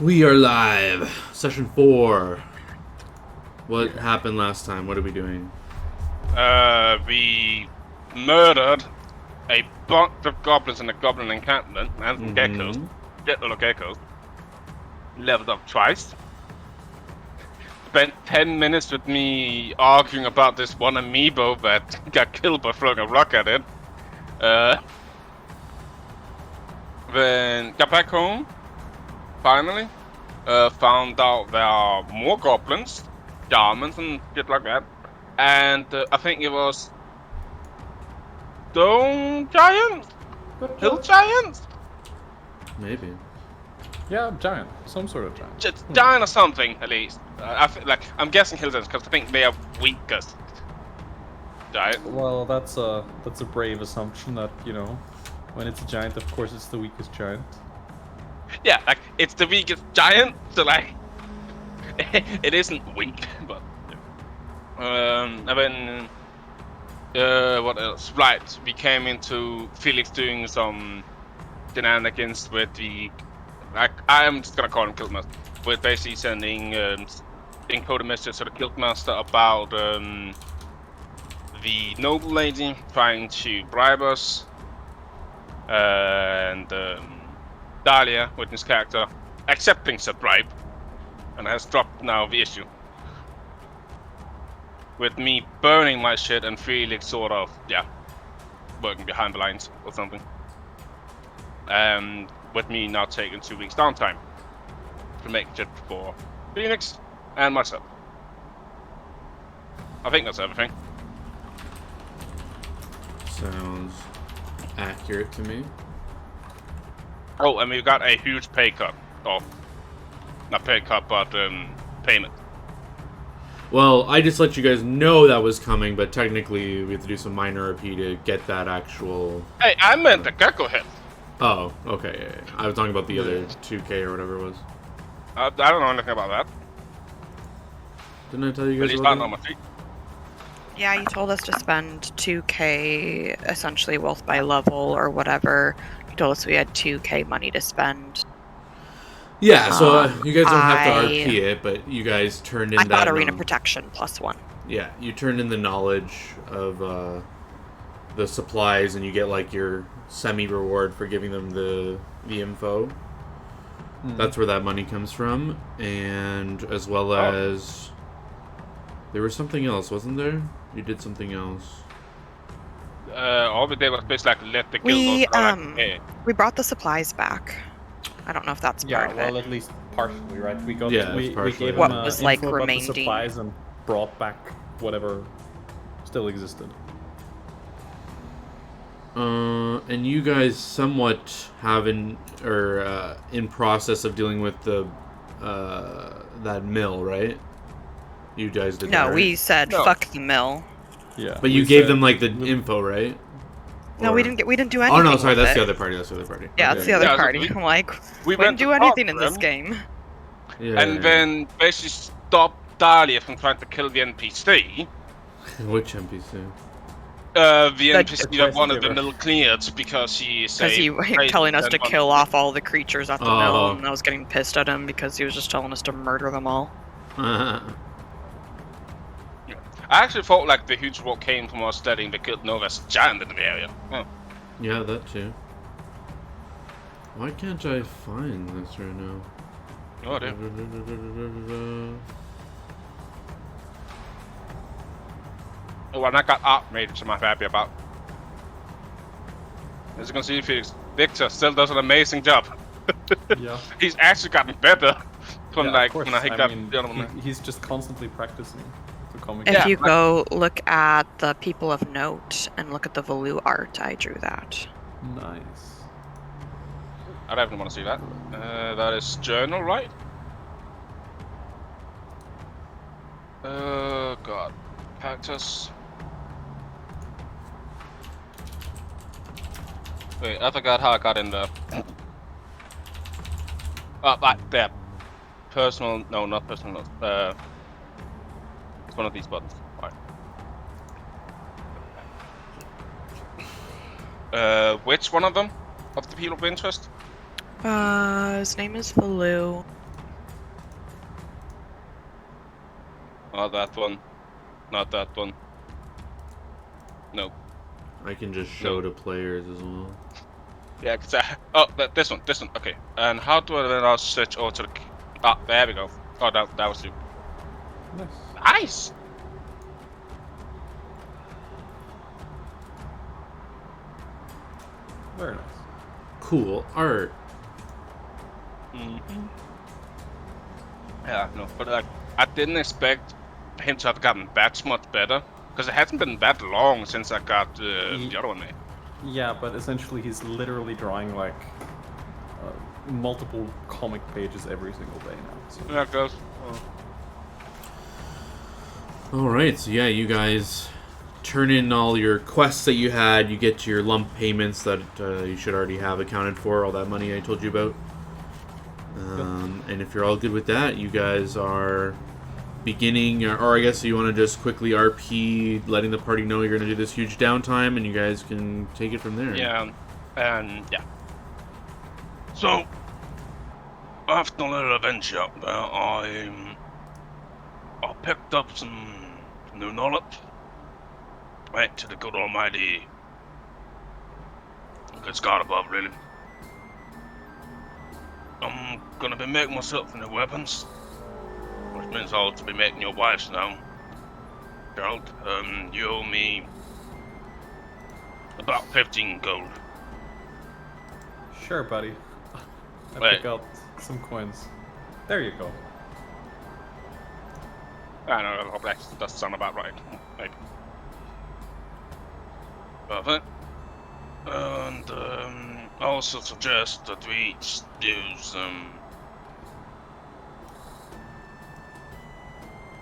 We are live. Session 4. What happened last time? What are we doing? We murdered a bunch of goblins in a goblin encampment and some geckos. Get little geckos. Leveled up twice. Spent 10 minutes with me arguing about this one amiibo that got killed by throwing a rock at it. Then got back home. Finally. Found out there are more goblins, diamonds and shit like that. And I think it was stone giants? Hill giants? Maybe. Yeah, giant. Some sort of giant. Just giant or something, at least. I'm guessing hill giants because I think they are weakest. Giant. Well, that's a brave assumption that, when it's a giant, of course it's the weakest giant. Yeah, it's the weakest giant, so it isn't weak, but and then what else? Right, we came into Felix doing some shenanigans with the I'm just gonna call him Guildmaster. We're basically sending encoded messages to the Guildmaster about the noble lady trying to bribe us, and Dahlia, witness character, accepting said bribe, and has dropped now the issue. With me burning my shit and Felix sort of, working behind the lines or something. With me now taking 2 weeks downtime to make shit for Phoenix and myself. I think that's everything. Sounds accurate to me. Oh, and we got a huge pay cut. Oh, not pay cut, but payment. Well, I just let you guys know that was coming, but technically we have to do some minor RP to get that actual... Hey, I meant the gecko hit. Oh, okay. Yeah. I was talking about the other 2K or whatever it was. I don't know anything about that. Didn't I tell you At guys least about not on that? my feet. Yeah, you told us to spend 2K essentially wealth by level or whatever. You told us we had 2K money to spend. Yeah, so you guys don't have to I- RP it, but you guys turned in I that... got arena protection +1. Yeah, you turned in the knowledge of the supplies, and you get like your semi-reward for giving them the info. That's where that money comes from, and as well as there was something else, wasn't there? You did something else. All we did was basically let the guild know, We brought the supplies back. I don't know if that's part of well, it. at least partially, right? We got Yeah, we partially. gave What them was, info like, about the remaining? supplies and brought back whatever still existed. And you guys somewhat have in process of dealing with the that mill, right? You guys did that, No, right? we said No. fuck the mill. Yeah. But you gave them like the info, right? No, we didn't do anything. Oh no, sorry, with that's it. the other party. That's the other party. Yeah, Okay. it's the other Yeah, so party. we- I'm like, We we didn't went to do talk anything to in this them, game. Yeah. and then basically stopped Dahlia from trying to kill the NPC. Which NPC? The NPC the that wanted quest the mill cleared because she Because said he was telling us to kill off all the creatures at the mill, and I was getting pissed at him because he was just telling us to murder them all. I actually thought like the huge rock came from us letting the guild know there's a giant in the area. Oh. Yeah, that too. Why can't I find this right now? Oh dear. Oh, and I got art made, which I'm not happy about. As you can see, Felix, Victor still does an amazing job. Yeah. He's actually gotten better from Yeah, of course. when I got the other one. He's just constantly practicing to comic. If Yeah, you like- go look at the people of note and look at the Velu art, I drew that. Nice. I don't even want to see that. That is journal, right? God. Characters. Wait, I forgot how I got in there. Right there. Personal, no, not personal notes. It's one of these buttons. Which one of them? Of the people of interest? His name is Velu. Not that one. Not that one. No. I can just show to players as well. Yeah, cause this one. Okay. And how do I then I'll switch over to the? Ah, there we go. Oh, that was you. Nice. Nice. Very nice. Cool art. Mm-hmm. Yeah, no, but like I didn't expect him to have gotten that much better because it hasn't been that long since I got the other one made. Yeah, but essentially he's literally drawing like multiple comic pages every single day now. So. Yeah, it goes. Alright, so yeah, you guys turn in all your quests that you had. You get your lump payments that you should already have accounted for, all that money I told you about. And if you're all good with that, you guys are beginning, or I guess you want to just quickly RP, letting the party know you're going to do this huge downtime, and you guys can take it from there. Yeah, and yeah. So, after a little adventure up there, I picked up some new knowledge. Went to the good almighty good God above, really. I'm gonna be making myself new weapons, which means I'll be making your wives now. Gerald, you owe me about 15 gold. Sure, buddy. I Wait. pick out some coins. There you go. I know, that does sound about right. Maybe. Perfect. And I also suggest that we each use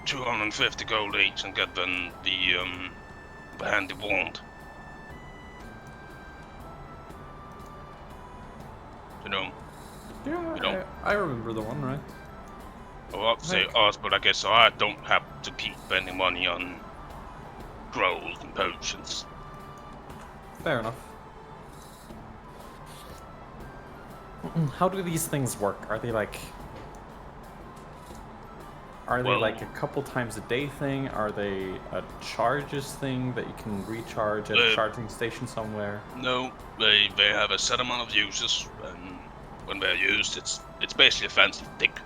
250 gold each and get then the handy wand. You know. Yeah, You know. I remember the one, right? Well, I'd say us, but I guess I don't have to keep spending money on scrolls and potions. Fair enough. How do these things work? Are they like... Are they Well- like a couple times a day thing? Are they a charges thing that you can recharge at a charging station somewhere? No, they have a set amount of uses, and when they're used, it's basically a fancy stick.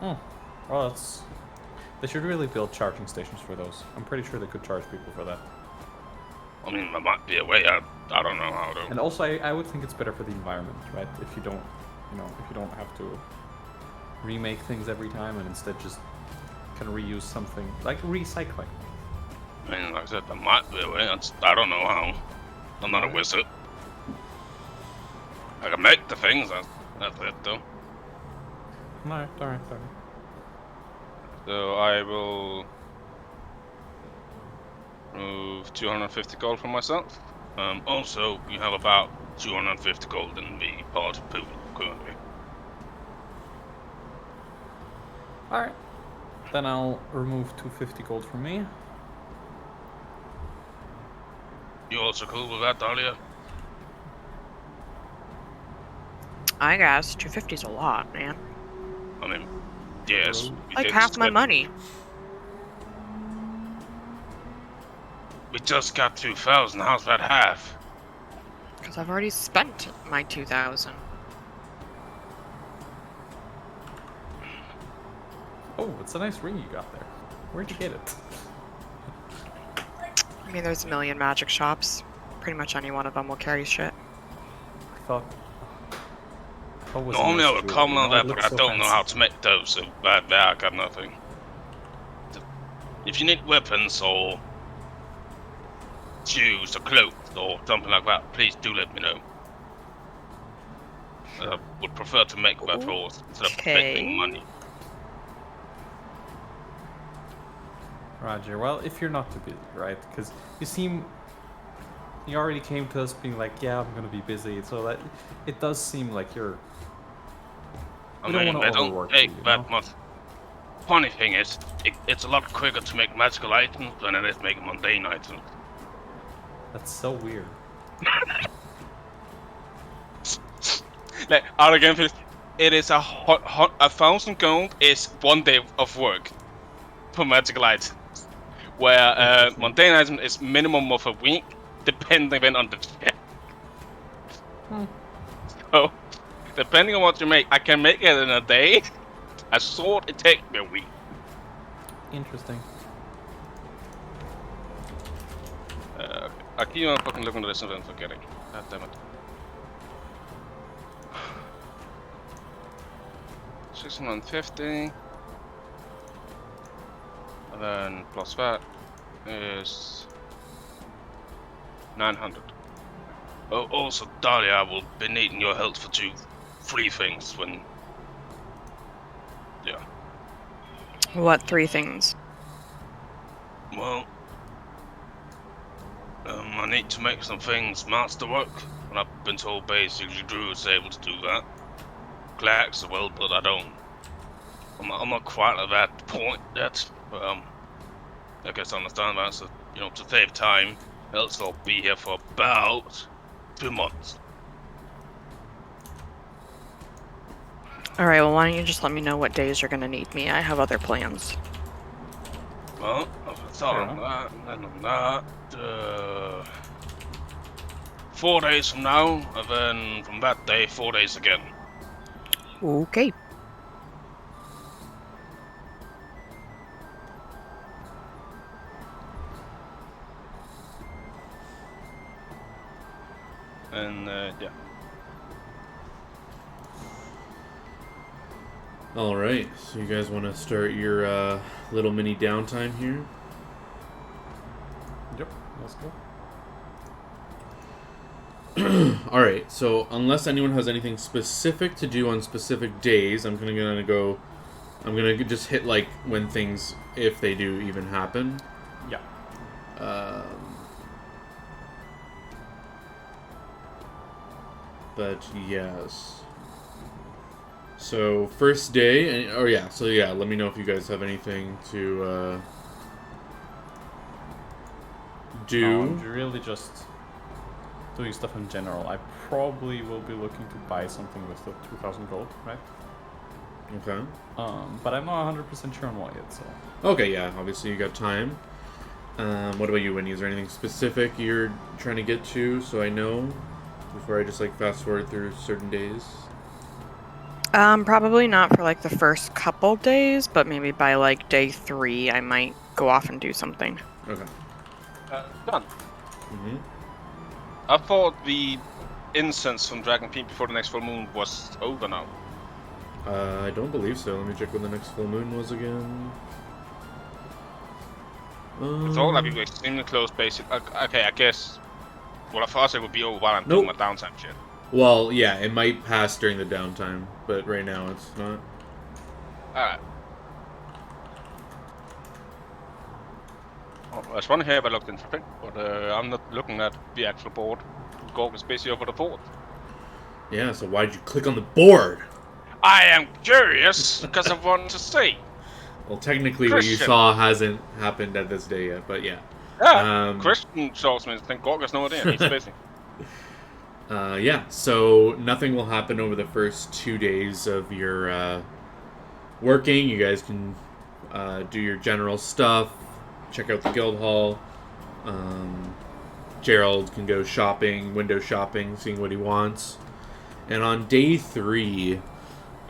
Well, that's... They should really build charging stations for those. I'm pretty sure they could charge people for that. I mean, there might be a way. I don't know how to. And also, I would think it's better for the environment, right? If you don't, if you don't have to remake things every time and instead just can reuse something, like recycling. I mean, like I said, there might be a way. I don't know how. I'm not a wizard. I can make the things. That's it, though. Alright. So I will remove 250 gold from myself. Also, you have about 250 gold in the party pool currently. Alright. Then I'll remove 250 gold from me. You also cool with that, Dahlia? I guess 250's a lot, man. I mean, yes. we Like did half my spend- money. We just got 2,000. How's that half? Because I've already spent my 2,000. Oh, it's a nice ring you got there. Where'd you get it? I mean, there's a million magic shops. Pretty much any one of them will carry shit. I thought it was a Normally I nice would jewel, comment on you know, that, it but looks I so don't know fancy. how to make those, so that I got nothing. If you need weapons or shoes or clothes or something like that, please do let me know. I would prefer to make that for instead of spending money. Roger. Well, if you're not too busy, right? Because you already came to us being like, yeah, I'm gonna be busy. So that it does seem like you're. I We don't mean, wanna they don't overwork take you, you that know? much. Funny thing is, it's a lot quicker to make magical items than it is making mundane items. That's so weird. Like, out again, it is 1,000 gold is 1 day of work. for magical items, where mundane item is minimum of a week, depending on the check. So, depending on what you make, I can make it in a day. A sword, it takes me a week. Interesting. I keep on fucking looking at this and then forgetting. God damn it. 650. And then plus that is 900. Oh, also, Dahlia, I will be needing your help for 3 things when. Yeah. What 3 things? Well, I need to make some things masterwork, and I've been told basically Drew is able to do that. Clax as well, but I don't. I'm not quite at that point yet. But I guess I understand that. So to save time, else I'll be here for about 2 months. All right. Well, why don't you just let me know what days you're gonna need me? I have other plans. Well, I've thought on that, and then on that. 4 days from now, and then from that day, 4 days again. Okay. And yeah. All right, so you guys want to start your little mini downtime here? Yep, let's go. All right, so unless anyone has anything specific to do on specific days, I'm gonna just hit like when things, if they do even happen. Yeah. But yes. So first day, let me know if you guys have anything to do. Really just doing stuff in general. I probably will be looking to buy something with the 2,000 gold, right? Okay. But I'm not 100% sure on what yet, so. Okay, yeah, obviously you got time. What about you, Winnie? Is there anything specific you're trying to get to so I know before I just like fast forward through certain days? Probably not for like the first couple days, but maybe by like day 3, I might go off and do something. Okay. Done. Mm-hmm. I thought the incense from Dragon Peak before the next full moon was over now. I don't believe so. Let me check when the next full moon was again. It's all like we were extremely close, basically. Okay, I guess. Well, I thought it would be over while I'm doing my downtime shit. Well, yeah, it might pass during the downtime, but right now it's not. Alright. Oh, I was wondering here if I looked into it, but I'm not looking at the actual board. Gorg is busy over the board. Yeah, so why did you click on the board? I am curious because I want to see. Well, technically what you saw hasn't happened at this day yet, but yeah. Yeah, Christian shows me think Gorg has no idea, he's busy. Yeah, so nothing will happen over the first 2 days of your working. You guys can do your general stuff, check out the guild hall. Gerald can go shopping, window shopping, seeing what he wants. And on day 3...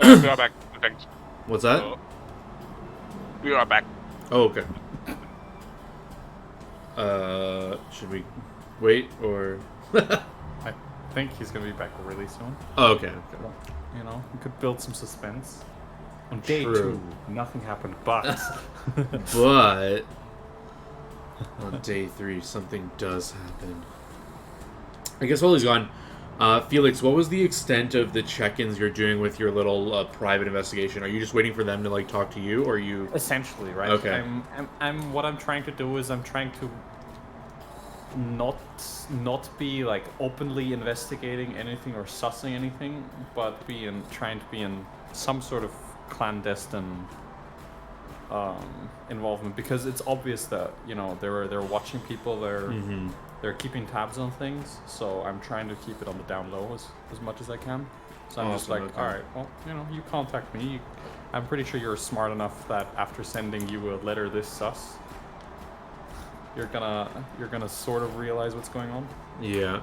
We are back. Thanks. What's that? We are back. Oh, okay. Should we wait, or... I think he's gonna be back really soon. Oh, okay. You know, we could build some suspense. On day True. 2, nothing happened, but... But... on day 3, something does happen. I guess while he's gone, Felix, what was the extent of the check-ins you're doing with your little private investigation? Are you just waiting for them to like talk to you, or are you... Essentially, right? Okay. What I'm trying to do is I'm trying to not be like openly investigating anything or sussing anything, but trying to be in some sort of clandestine involvement, because it's obvious that they're watching people, they're keeping tabs on things, so I'm trying to keep it on the down low as much as I can. So I'm just like, okay. all right, well, you contact me. I'm pretty sure you're smart enough that after sending you a letter this sus, you're gonna sort of realize what's going on. Yeah.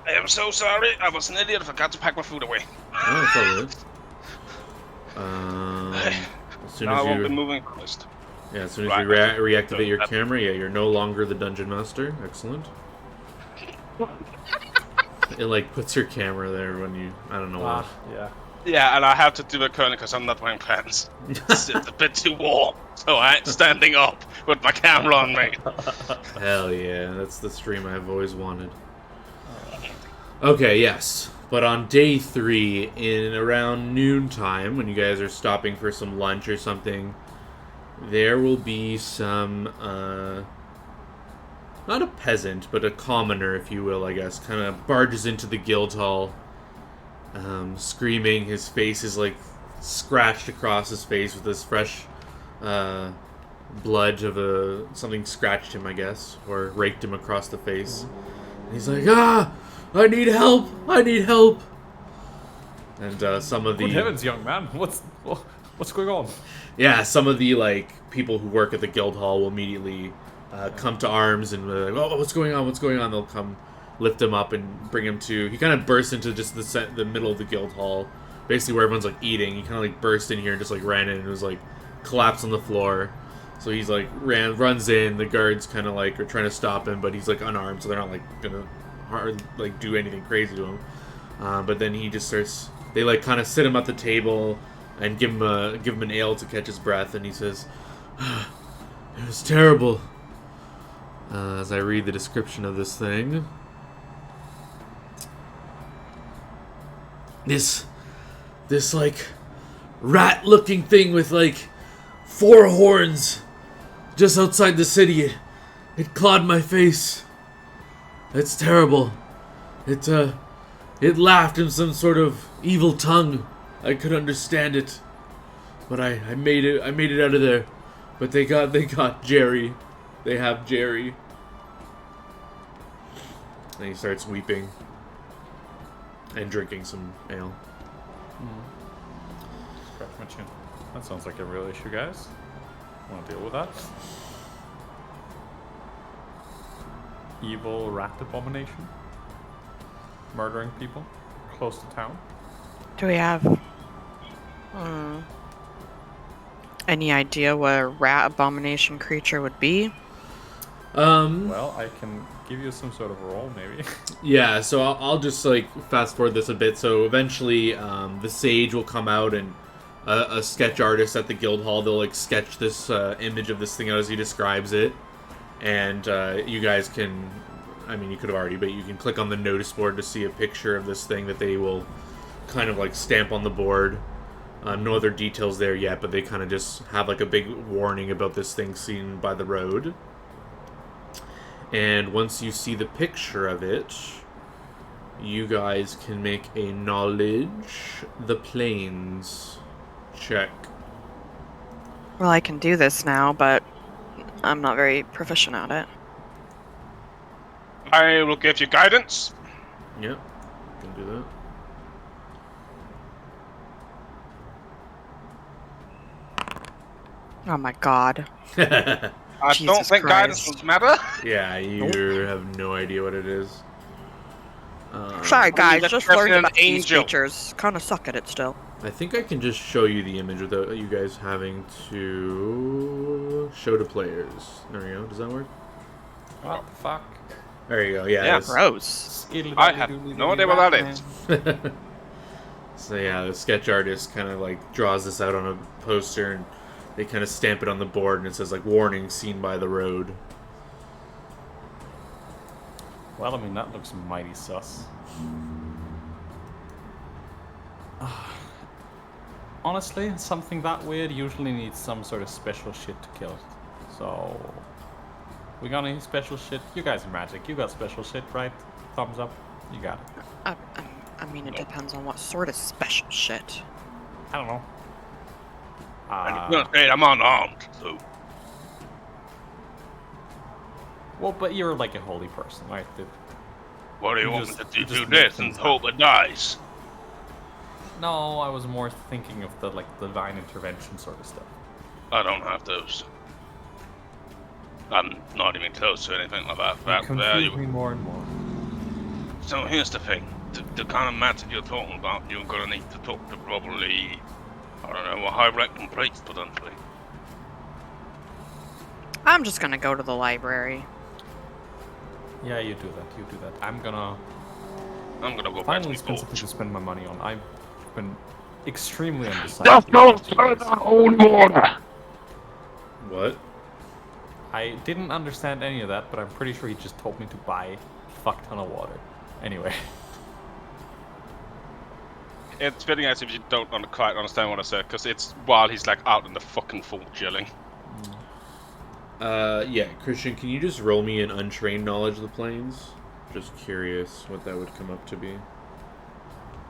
I am so sorry. I was an idiot. I forgot to pack my food away. Oh, it's all good. As soon Now I as won't be you, moving first. yeah, as soon as Right. you reactivate your camera, yeah, you're no longer the dungeon master. Excellent. It like puts your camera there when you, I don't know why. Yeah. Yeah, and I have to do a curling because I'm not wearing pants. It's a bit too warm, so I ain't standing up with my camera on me. Hell yeah, that's the stream I've always wanted. Okay, yes. But on day 3, in around noontime, when you guys are stopping for some lunch or something, there will be some, not a peasant, but a commoner, if you will, I guess, kind of barges into the guild hall, screaming. His face is, like, scratched across his face with this fresh, blood of something scratched him, I guess, or raked him across the face. And he's like, I need help! I need help! And some of the... Good heavens, young man, what's going on? Yeah, some of the, like, people who work at the guild hall will immediately come to arms and be like, oh, what's going on? What's going on? They'll come lift him up and bring him to... He kind of burst into just the middle of the guild hall, basically where everyone's, like, eating. He kind of, like, burst in here and just, like, ran in and was, like, collapsed on the floor. So he's, like, runs in. The guards kind of, like, are trying to stop him, but he's, like, unarmed, so they're not, like, gonna do anything crazy to him. But then he just starts... They, like, kind of sit him at the table and give him an ale to catch his breath, and he says, it was terrible. As I read the description of this thing. This like, rat-looking thing with, like, 4 horns just outside the city. It clawed my face. It's terrible. It laughed in some sort of evil tongue. I could understand it. But I made it out of there. But they got Jerry. They have Jerry. And he starts weeping. And drinking some ale. Scratch my chin. That sounds like a real issue, guys. Want to deal with that? Evil rat abomination. Murdering people close to town. Do we have any idea what a rat abomination creature would be? Well, I can give you some sort of role, maybe. Yeah, so I'll just, like, fast forward this a bit. So eventually, the sage will come out, and a sketch artist at the guild hall, they'll, like, sketch this image of this thing out as he describes it. And you guys can, I mean, you could have already, but you can click on the notice board to see a picture of this thing that they will kind of, like, stamp on the board. No other details there yet, but they kind of just have, like, a big warning about this thing seen by the road. And once you see the picture of it, you guys can make a knowledge the planes check. Well, I can do this now, but I'm not very proficient at it. I will give you guidance. Yep, you can do Oh my god. that. I Jesus don't think guidance Christ. will matter. Yeah, you have no idea what it is. Sorry guys, that's just definitely learned an about these angel. creatures. Kinda suck at it still. I think I can just show you the image without you guys having to show to players. There we go. Does that work? What the fuck? There you go. Yeah. Yeah, this- Gross. I have no idea what that is. So yeah, the sketch artist kind of like draws this out on a poster, and they kind of stamp it on the board, and it says like "Warning: Seen by the road." Well, I mean, that looks mighty sus. Honestly, something that weird usually needs some sort of special shit to kill it. So, we got any special shit? You guys are magic. You got special shit, right? Thumbs up. You got it. I mean, it depends on what sort of special shit. I don't know. I'm unarmed, so. Well, but you're like a holy person, right? What do you You want just- me to you do just this make and things hope it dies? No, I was more thinking of the divine intervention sort of stuff. I don't have those. I'm not even close to anything like that. You That confuse value. me more and more. So here's the thing. The kind of matter you're talking about, you're gonna need to talk to probably, I don't know, a high-ranking priest, potentially. I'm just gonna go to the library. Yeah, you do that. You do that. I'm gonna go back finally to spend the something to forge. spend my money on. I've been extremely undecided. Just the don't past 2 turn days. on old water! What? I didn't understand any of that, but I'm pretty sure he just told me to buy a fuck ton of water. Anyway. It's fitting as if you don't quite understand what I said, because it's while he's like out in the fucking forge yelling. Yeah, Christian, can you just roll me an untrained knowledge of the planes? Just curious what that would come up to be.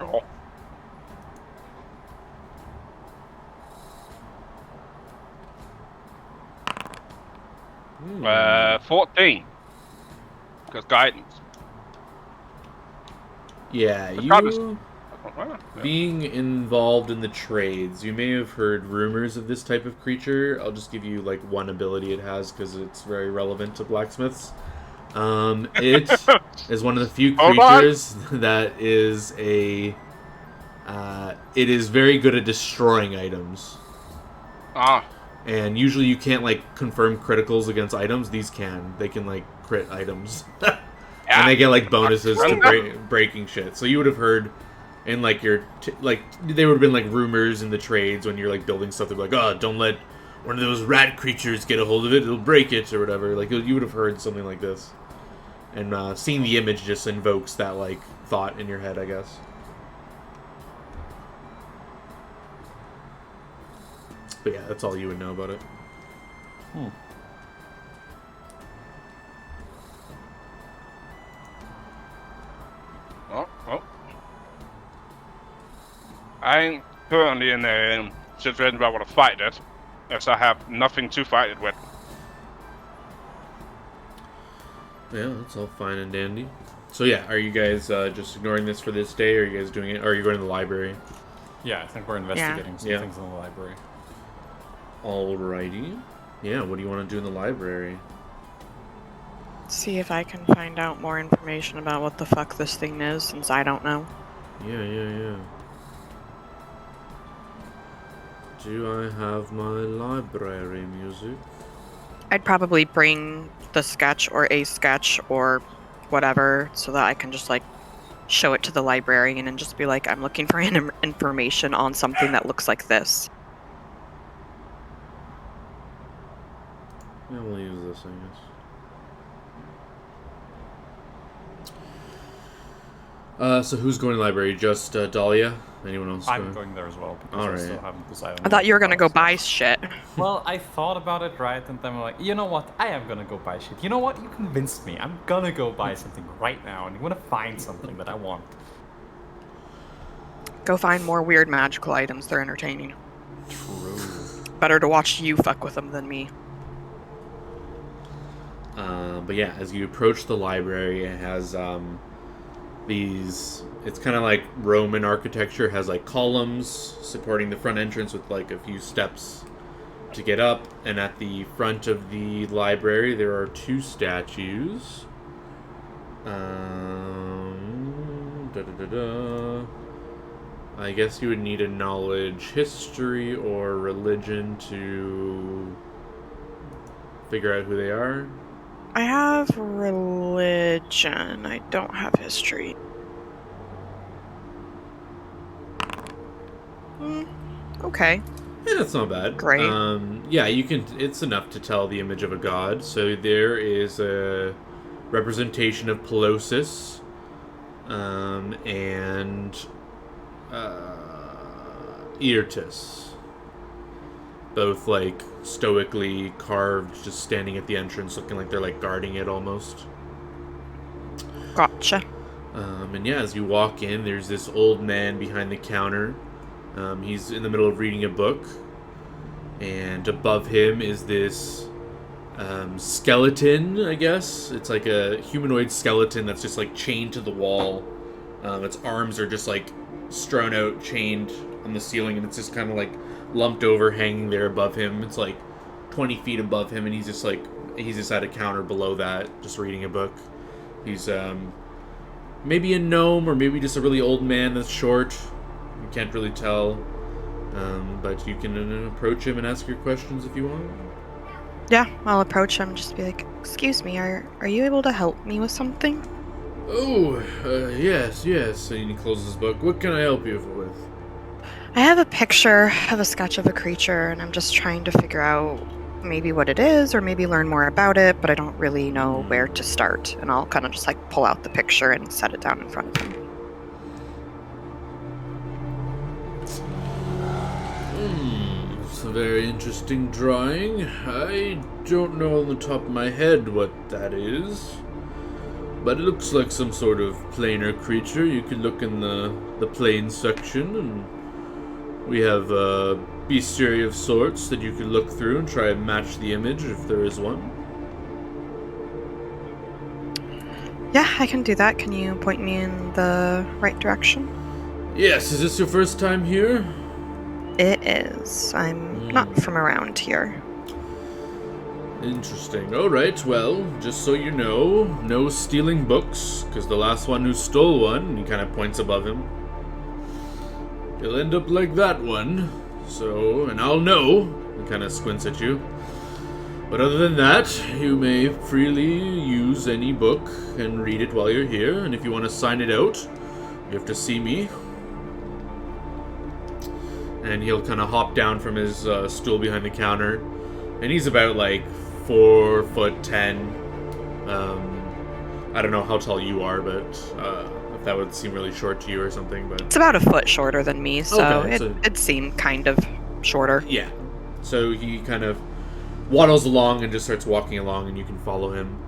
Oh. 14. Because guidance. Yeah, Regardless. you being involved in the trades, you may have heard rumors of this type of creature. I'll just give you like one ability it has because it's very relevant to blacksmiths. It is one of the few creatures that is it is very good at destroying items. Ah. And usually you can't like confirm criticals against items. These can. They can like crit items. And they get like bonuses to breaking shit. So you would have heard in like your there would have been like rumors in the trades when you're like building stuff. They're like, oh, don't let one of those rat creatures get a hold of it. It'll break it or whatever. Like you would have heard something like this. And seeing the image just invokes that like thought in your head, I guess. But yeah, that's all you would know about it. Oh. I'm currently in a situation where I want to fight it, as I have nothing to fight it with. Yeah, that's all fine and dandy. So yeah, are you guys just ignoring this for this day, or are you guys doing it? Or are you going to the library? Yeah, I think we're investigating some things in the library. Alrighty. Yeah, what do you want to do in the library? See if I can find out more information about what the fuck this thing is, since I don't know. Yeah. Do I have my library music? I'd probably bring the sketch or a sketch or whatever so that I can just like show it to the librarian and just be like, I'm looking for information on something that looks like this. Yeah, we'll use this, I guess. So who's going to the library? Just Dahlia? Anyone else? I'm going there as well because I still haven't decided. I thought you were gonna go buy shit. Well, I thought about it, right? And then I'm like, you know what? I am gonna go buy shit. You know what? You convinced me. I'm gonna go buy something right now, and I'm gonna find something that I want. Go find more weird magical items. They're entertaining. True. Better to watch you fuck with them than me. But yeah, as you approach the library, it has these. It's kind of like Roman architecture. It has like columns supporting the front entrance with like a few steps to get up. And at the front of the library, there are two statues. I guess you would need a knowledge, history, or religion to figure out who they are. I have religion. I don't have history. Okay. Yeah, that's not bad. Great. Yeah, you can. It's enough to tell the image of a god. So there is a representation of Pelosis, and Eirtis. Both like stoically carved, just standing at the entrance, looking like they're like guarding it almost. Gotcha. And yeah, as you walk in, there's this old man behind the counter. He's in the middle of reading a book, and above him is this skeleton, I guess. It's like a humanoid skeleton that's just like chained to the wall. Its arms are just like strewn out, chained on the ceiling, and it's just kind of like lumped over, hanging there above him. It's like 20 feet above him, and he's just at a counter below that, just reading a book. He's maybe a gnome, or maybe just a really old man that's short. You can't really tell. But you can approach him and ask your questions if you want. Yeah, I'll approach him, just be like, "Excuse me, are you able to help me with something?" Oh, yes. And he closes his book. What can I help you with? I have a picture of a sketch of a creature, and I'm just trying to figure out maybe what it is, or maybe learn more about it, but I don't really know where to start. And I'll kind of just like pull out the picture and set it down in front of him. It's a very interesting drawing. I don't know on the top of my head what that is, but it looks like some sort of planar creature. You can look in the plane section, and we have a bestiary of sorts that you can look through and try and match the image if there is one. Yeah, I can do that. Can you point me in the right direction? Yes, is this your first time here? It is. I'm not from around here. Interesting. Alright, well, just so you know, no stealing books, because the last one who stole one, and he kind of points above him, he'll end up like that one. So, and I'll know. He kind of squints at you. But other than that, you may freely use any book and read it while you're here, and if you want to sign it out, you have to see me. And he'll kind of hop down from his stool behind the counter, and he's about like 4'10". I don't know how tall you are, but if that would seem really short to you or something. But It's about a foot shorter than me, so Okay, it'd seem kind of shorter. yeah, so he kind of waddles along and just starts walking along, and you can follow him.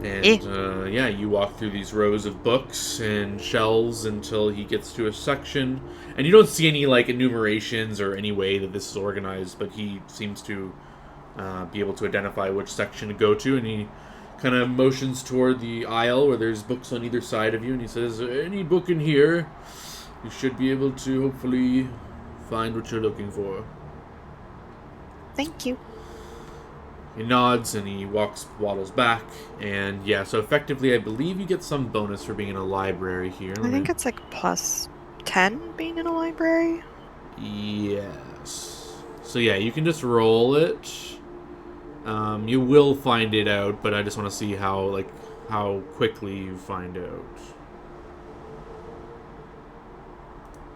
And yeah, you walk through these rows of books and shelves until he gets to a section, and you don't see any like enumerations or any way that this is organized, but he seems to be able to identify which section to go to, and he kind of motions toward the aisle where there's books on either side of you, and he says, "Any book in here, you should be able to hopefully find what you're looking for." Thank you. He nods and he waddles back, and yeah, so effectively I believe you get some bonus for being in a library here. I think it's like plus 10 being in a library. Yes. So yeah, you can just roll it. You will find it out, but I just want to see how quickly you find out.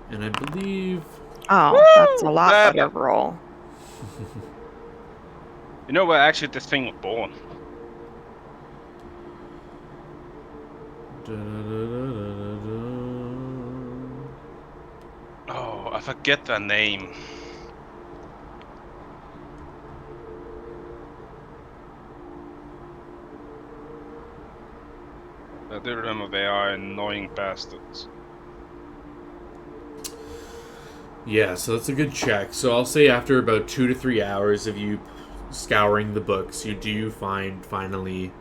And I believe... Oh, Woo! that's a lot better roll. You know where actually this thing was born? Oh, I forget their name. I do remember they are annoying bastards. Yeah, so that's a good check. So I'll say after about 2 to 3 hours of you scouring the books, you do find finally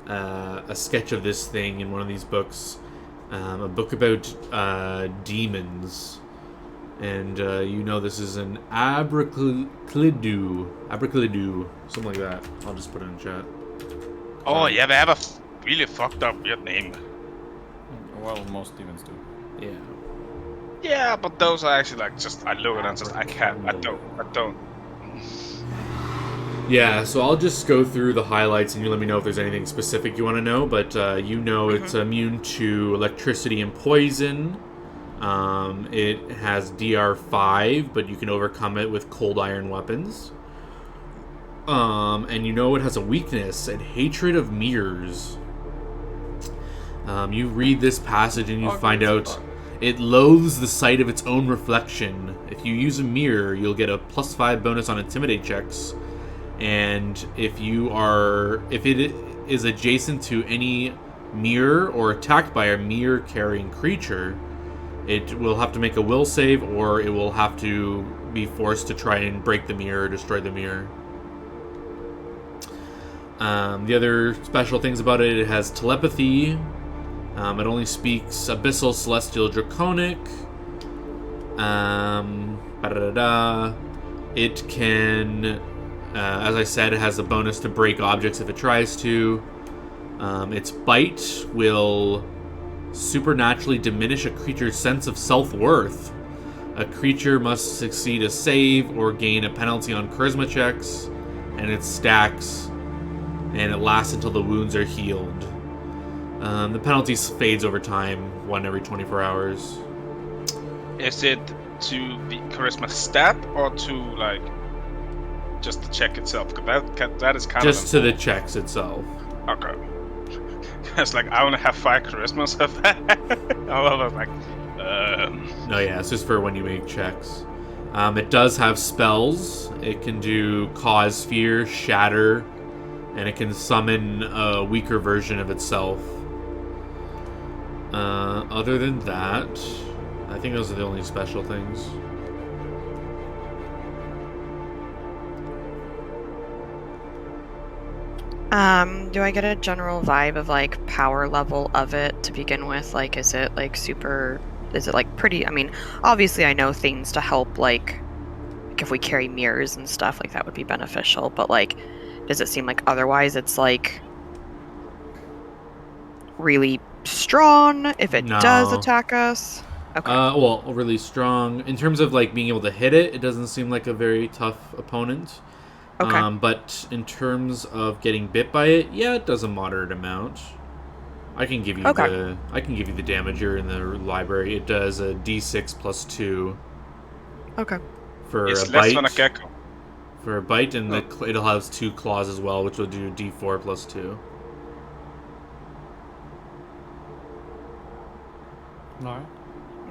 a sketch of this thing in one of these books, a book about demons, and you know this is an abraclidu, something like that. I'll just put it in chat. Oh yeah, they have a really fucked up weird name. Well, most demons do. Yeah. Yeah, but those are actually like just I look at them and just I don't. Yeah, so I'll just go through the highlights and you let me know if there's anything specific you want to know, but you know it's immune to electricity and poison. It has DR5, but you can overcome it with cold iron weapons. And you know it has a weakness and hatred of mirrors. You read this passage and you find out it loathes the sight of its own reflection. If you use a mirror, you'll get a +5 bonus on intimidate checks. And if it is adjacent to any mirror or attacked by a mirror carrying creature, it will have to make a will save, or it will have to be forced to try and break the mirror or destroy the mirror. The other special things about it, it has telepathy. It only speaks Abyssal, Celestial, Draconic. It can, as I said, it has a bonus to break objects if it tries to. Its bite will supernaturally diminish a creature's sense of self-worth. A creature must succeed a save or gain a penalty on charisma checks, and it stacks, and it lasts until the wounds are healed. The penalty fades over time, 1 every 24 hours. Is it to the charisma stat or to like just the check itself? Because that is kind just of to the checks itself. Okay. It's like I only have 5 charisma, so I was like, No, yeah, it's just for when you make checks. It does have spells. It can do Cause Fear, Shatter, and it can summon a weaker version of itself. Other than that, I think those are the only special things. Do I get a general vibe of like power level of it to begin with? Like, is it like super? Is it like pretty? I mean, obviously I know things to help like if we carry mirrors and stuff like that would be beneficial. But like, does it seem like otherwise it's like really strong if it does No. attack us? Okay. Well, really strong in terms of like being able to hit it. It doesn't seem like a very tough opponent. Okay. But in terms of getting bit by it, yeah, it does a moderate amount. I can give you the damager in the library. It does a D6 plus 2. Okay. For it's a less bite. than a gecko. For a bite, and it'll have 2 claws as well, which will do D4 plus 2. No.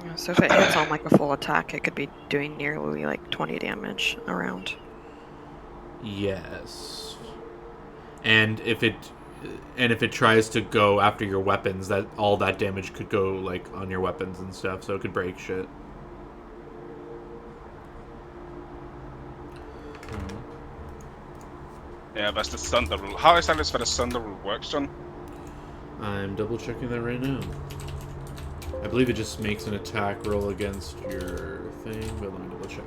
Yeah, so if it hits on like a full attack, it could be doing nearly like 20 damage around. Yes. And if it tries to go after your weapons, that all that damage could go like on your weapons and stuff, so it could break shit. Yeah, that's the thunder rule. How exactly is that the thunder rule works, John? I'm double checking that right now. I believe it just makes an attack roll against your thing, but let me double check.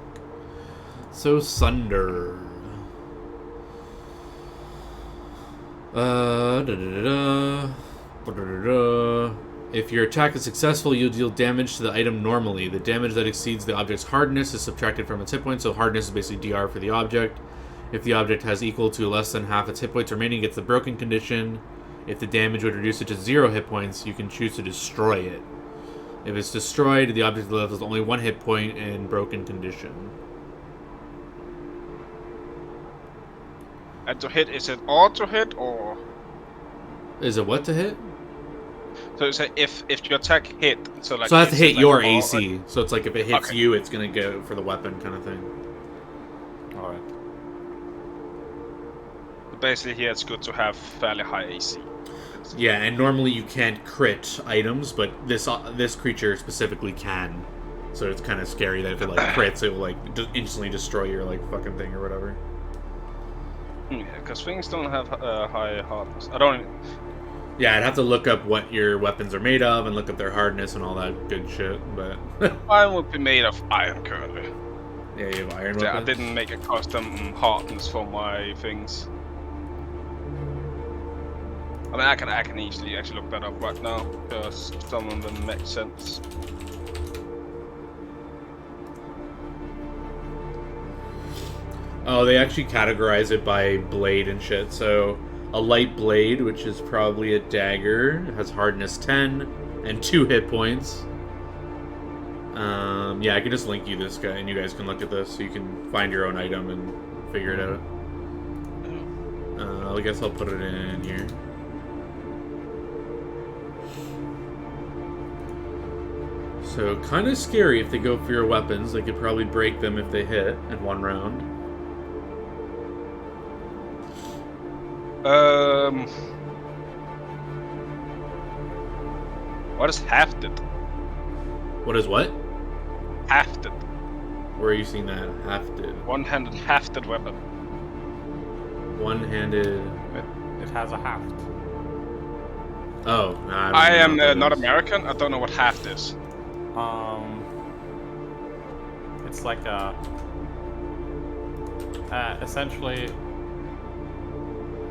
So Sunder. If your attack is successful, you'll deal damage to the item normally. The damage that exceeds the object's hardness is subtracted from its hit points, so hardness is basically DR for the object. If the object has equal to less than half its hit points remaining, it gets the broken condition. If the damage would reduce it to 0 hit points, you can choose to destroy it. If it's destroyed, the object levels only 1 hit point in broken condition. And to hit, is it auto hit or? Is it what to hit? So if your attack hit, so like. So I have to hit like your a AC. So it's like if it hits Okay. you, it's gonna go for the weapon kind of thing. Alright. Basically, here it's good to have fairly high AC. Yeah, and normally you can't crit items, but this creature specifically can. So it's kind of scary that if it like crits, it will like instantly destroy your like fucking thing or whatever. Yeah, because things don't have high hardness. I don't. Yeah, I'd have to look up what your weapons are made of and look up their hardness and all that good shit. But Mine would be made of iron currently. yeah, you have iron Yeah, I weapons. didn't make a custom hardness for my things. I mean, I can easily actually look that up right now because some of them make sense. Oh, they actually categorize it by blade and shit. So a light blade, which is probably a dagger, has hardness 10 and 2 hit points. Yeah, I can just link you this guy, and you guys can look at this, so you can find your own item and figure it out. I guess I'll put it in here. So, kind of scary if they go for your weapons. They could probably break them if they hit in 1 round. What is hafted? What is what? Hafted. Where are you seeing that? Hafted. One-handed hafted weapon. One-handed. It has a haft. Oh, nah, I don't am know what that not is. American. I don't know what haft is. It's like a essentially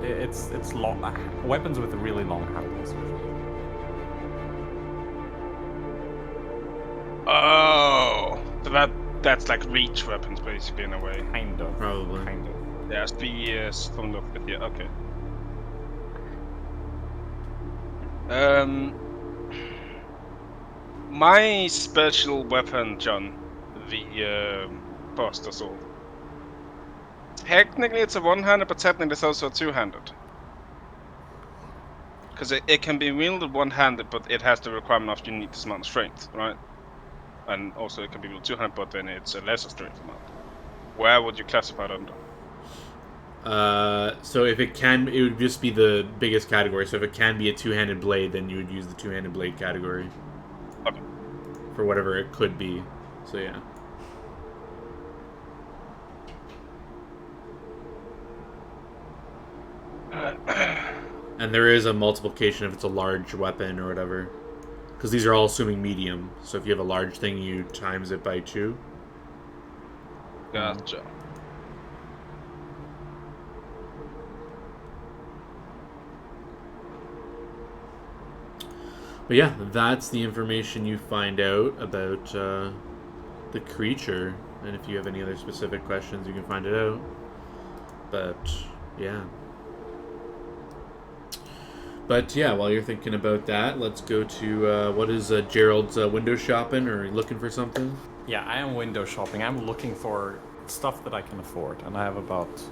it's long weapons with really long handles. Oh, so that's like reach weapons basically in a way. Kind of. Probably. Kind of. Yeah, spears from the look at here. Okay. My special weapon, John, the Buster Sword. Technically, it's a one-handed, but technically, it's also a two-handed. Because it can be wielded one-handed, but it has the requirement of you need this amount of strength, right? And also, it can be wielded two-handed, but then it's a lesser strength amount. Where would you classify it under? So if it can, it would just be the biggest category. So if it can be a two-handed blade, then you would use the two-handed blade category. Okay. For whatever it could be. So yeah. And there is a multiplication if it's a large weapon or whatever. Because these are all assuming medium. So if you have a large thing, you times it by 2. Gotcha. But yeah, that's the information you find out about the creature. And if you have any other specific questions, you can find it out. But yeah. But yeah, while you're thinking about that, let's go to what is Gerald's window shopping, or looking for something? Yeah, I am window shopping. I'm looking for stuff that I can afford, and I have about,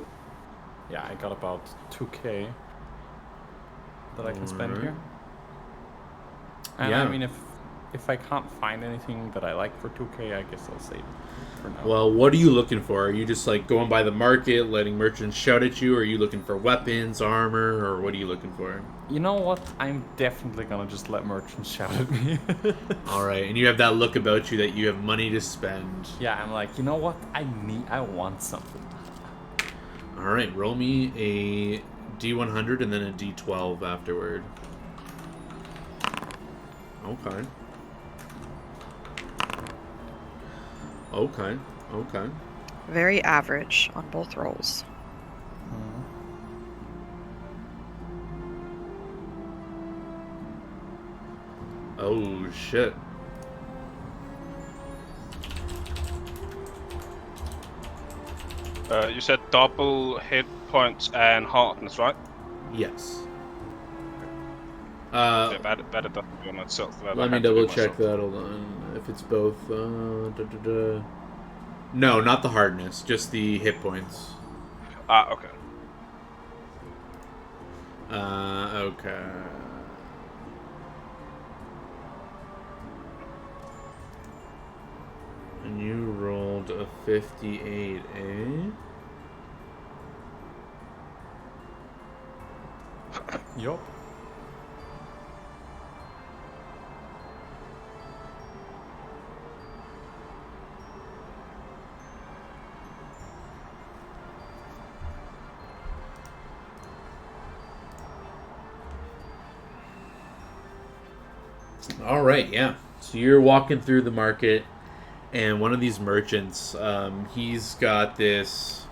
I got about 2K that I can spend here. And Yeah. I mean, if I can't find anything that I like for 2K, I guess I'll save it for now. Well, what are you looking for? Are you just like going by the market, letting merchants shout at you? Or are you looking for weapons, armor, or what are you looking for? You know what? I'm definitely gonna just let merchants shout at me. All right, and you have that look about you that you have money to spend. Yeah, I'm like, you know what? I want something. All right, roll me a D100 and then a D12 afterward. Okay. Okay. Very average on both rolls. Oh, shit. You said double hit points and hardness, right? Yes. Yeah, that doesn't go on itself. Let me double check that. Hold on. If it's both. No, not the hardness. Just the hit points. Ah, okay. Okay. And you rolled a 58, eh? Yup. All right, yeah. So you're walking through the market, and one of these merchants, he's got this.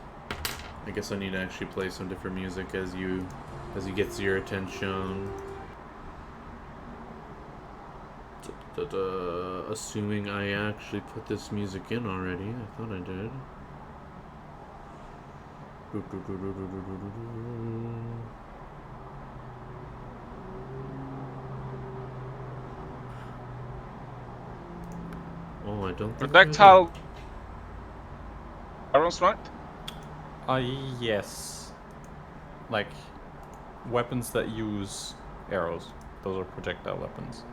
I guess I need to actually play some different music as he gets your attention. Assuming I actually put this music in already. I thought I did. Oh, I don't think Projectile arrows, right? Yes. Like, weapons that use arrows. Those are projectile weapons.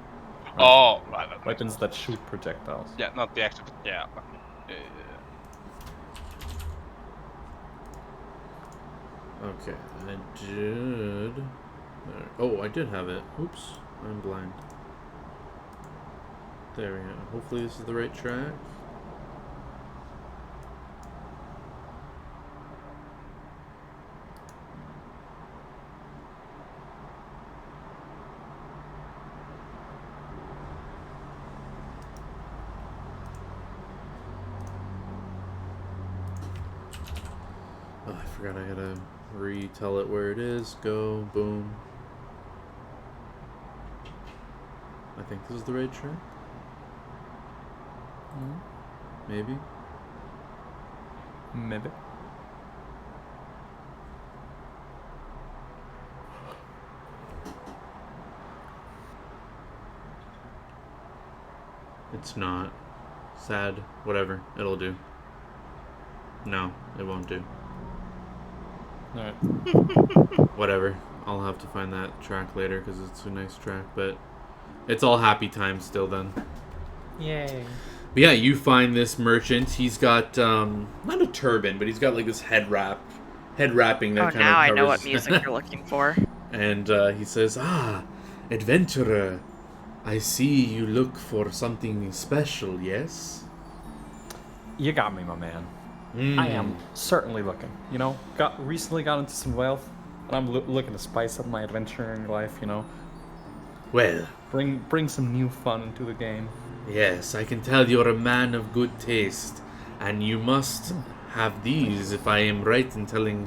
Oh, right. Weapons that shoot projectiles. Yeah, not the actual. Yeah. Okay, I did. Oh, I did have it. Oops, I'm blind. There we go. Hopefully this is the right track. Oh, I forgot I gotta retell it where it is. Go, boom. I think this is the raid track. Maybe. Maybe. It's not. Sad. Whatever. It'll do. No, it won't do. Alright. Whatever. I'll have to find that track later because it's a nice track, but it's all happy times still then. Yay. But yeah, you find this merchant. He's got, not a turban, but he's got like this head wrapping that kind of covers. Now I know what music you're looking for. And he says, adventurer, I see you look for something special, yes? You got me, my man. I am certainly looking. You know, recently got into some wealth, and I'm looking to spice up my adventuring life. You know, Well, bring some new fun into the game. yes, I can tell you're a man of good taste, and you must have these if I am right in telling